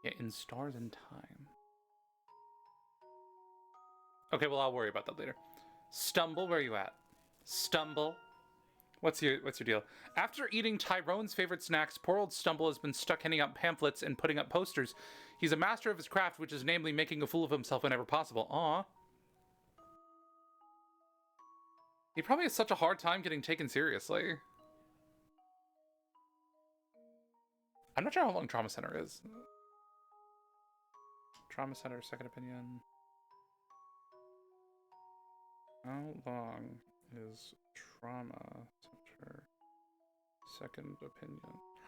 A: Yeah, In Stars in Time. Okay, well, I'll worry about that later. Stumble, where are you at? Stumble. What's your deal? After eating Tyrone's favorite snacks, poor old Stumble has been stuck handing out pamphlets and putting up posters. He's a master of his craft, which is namely making a fool of himself whenever possible. Aww. He probably has such a hard time getting taken seriously. I'm not sure how long Trauma Center is. Trauma Center, Second Opinion. How long is Trauma Center, Second Opinion?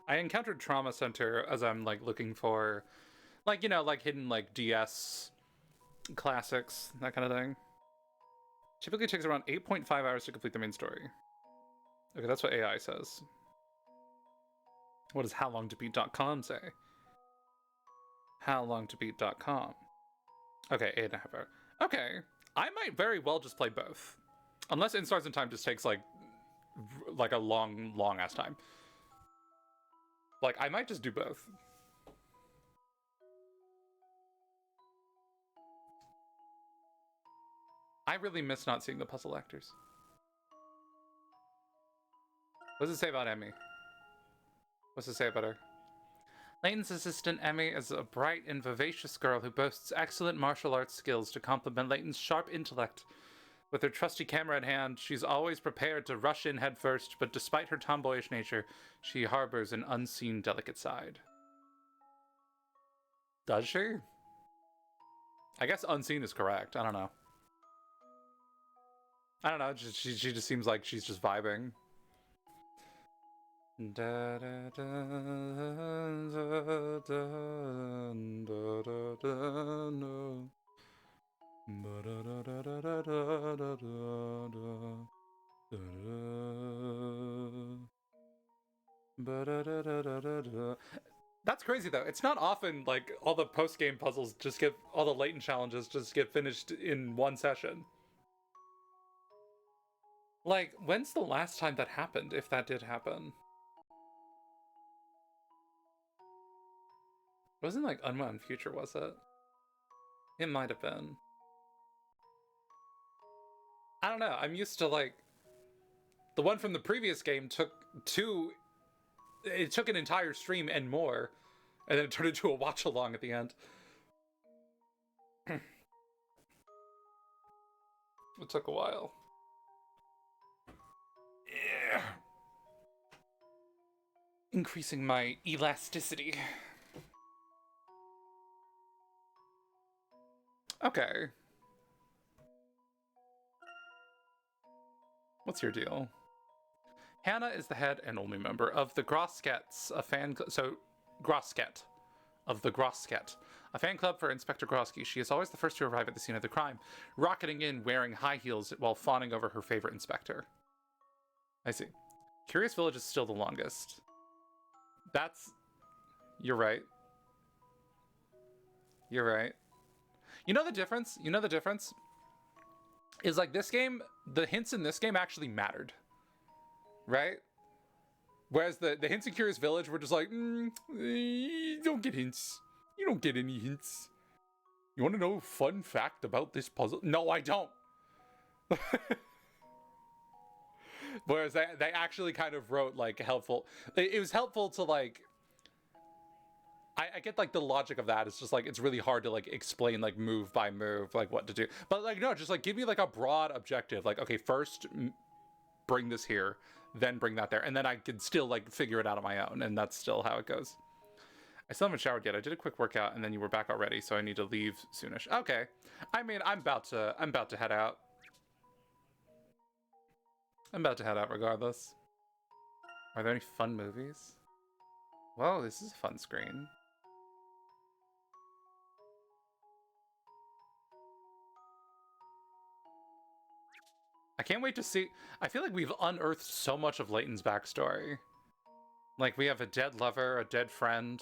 A: I encountered Trauma Center as I'm like looking for, like, you know, like hidden like DS classics, that kind of thing. Typically takes around 8.5 hours to complete the main story. Okay, that's what AI says. What does howlongtobeat.com say? Howlongtobeat.com. Okay, 8.5 hours. Okay, I might very well just play both. Unless In Stars in Time just takes like a long ass time. Like, I might just do both. I really miss not seeing the puzzle actors. What does it say about Emmy? What's it say about her? Layton's assistant, Emmy, is a bright and vivacious girl who boasts excellent martial arts skills to complement Layton's sharp intellect. With her trusty camera at hand, she's always prepared to rush in headfirst, but despite her tomboyish nature, she harbors an unseen delicate side. Does she? I guess unseen is correct. I don't know. She just seems like she's just vibing. Da, da, da, da, da, da, da, da, no. That's crazy though. It's not often like all the post-game puzzles just get, all the latent challenges just get finished in one session. Like, when's the last time that happened, if that did happen? It wasn't like Unwound Future, was it? It might have been. I don't know. I'm used to like the one from the previous game took an entire stream and more, and then it turned into a watch along at the end. It took a while. Yeah. Increasing my elasticity. Okay. What's your deal? Hannah is the head and only member of the Grosskets, a fan club. So, Grossket. Of the Grossket, a fan club for Inspector Grosky. She is always the first to arrive at the scene of the crime, rocketing in wearing high heels while fawning over her favorite inspector. I see. Curious Village is still the longest. That's... You're right. You're right. You know the difference? You know the difference? Is like this game, the hints in this game actually mattered. Right? Whereas the hints in Curious Village were just like, you don't get hints. You don't get any hints. You want to know a fun fact about this puzzle? No, I don't. Whereas they actually kind of wrote like helpful. It was helpful to like. I get like the logic of that. It's just like it's really hard to like explain like move by move like what to do. But like no, just like give me like a broad objective. Like okay, first bring this here, then bring that there, and then I can still like figure it out on my own, and that's still how it goes. I still haven't showered yet. I did a quick workout, and then you were back already, so I need to leave soonish. Okay, I mean I'm about to head out. I'm about to head out regardless. Are there any fun movies? Whoa, this is a fun screen. I can't wait to see. I feel like we've unearthed so much of Layton's backstory. Like we have a dead lover, a dead friend.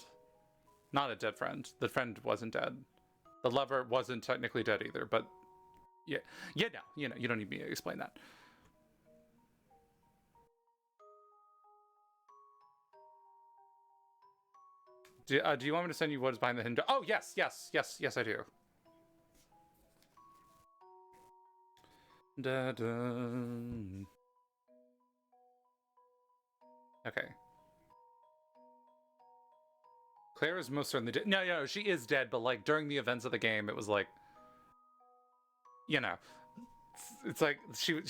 A: Not a dead friend. The friend wasn't dead. The lover wasn't technically dead either, but yeah, no, you know, you don't need me to explain that. Do you want me to send you what is behind the hidden door? Oh yes, I do. Da -da. Okay. Claire is most certainly dead. No, she is dead, but like during the events of the game, it was like, you know, it's like she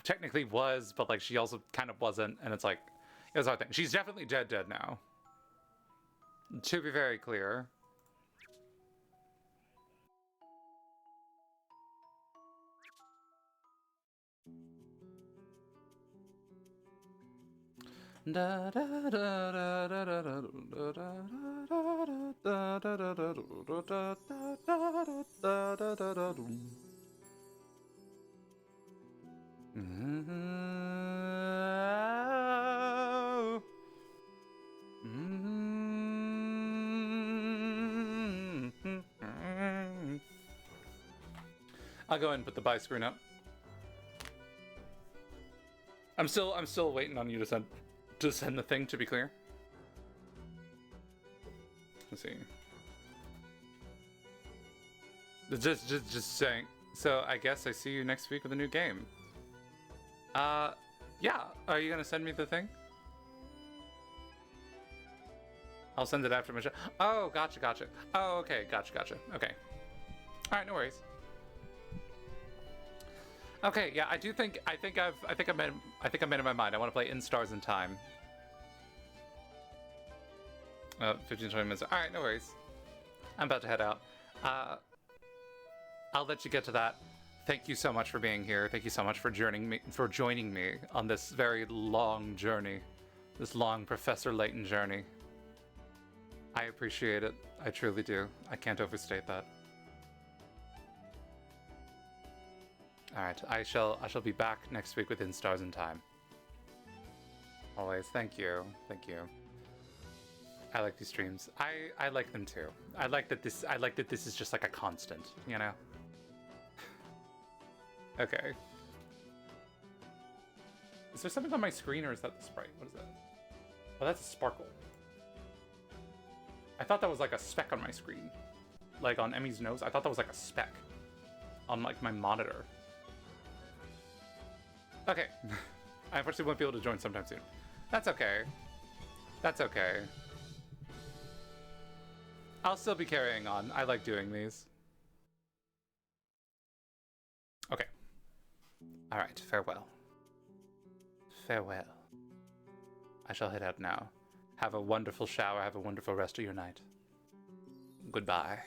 A: technically was, but like she also kind of wasn't, and it's like, it was our thing. She's definitely dead now. To be very clear. I'll go ahead and put the buy screen up. I'm still waiting on you to send the thing, to be clear. Let's see. Just saying. So I guess I see you next week with a new game. Yeah. Are you gonna send me the thing? I'll send it after my show. Oh, gotcha. Oh, okay, gotcha. Okay. All right, no worries. Okay, yeah, I think I made up my mind. I want to play In Stars in Time. 15-20 minutes. All right, no worries. I'm about to head out. I'll let you get to that. Thank you so much for being here. Thank you so much for joining me on this very long journey, this long Professor Layton journey. I appreciate it. I truly do. I can't overstate that. All right, I shall be back next week with In Stars in Time. Always, thank you. I like these streams. I like them too. I like that this is just like a constant, you know? Okay. Is there something on my screen or is that the sprite? What is that? Oh, that's a sparkle. I thought that was like a speck on my screen. Like on Emmy's nose. I thought that was like a speck on like my monitor. Okay. I unfortunately won't be able to join sometime soon. That's okay. That's okay. I'll still be carrying on. I like doing these. Okay. All right. Farewell. Farewell. I shall head out now. Have a wonderful shower. Have a wonderful rest of your night. Goodbye.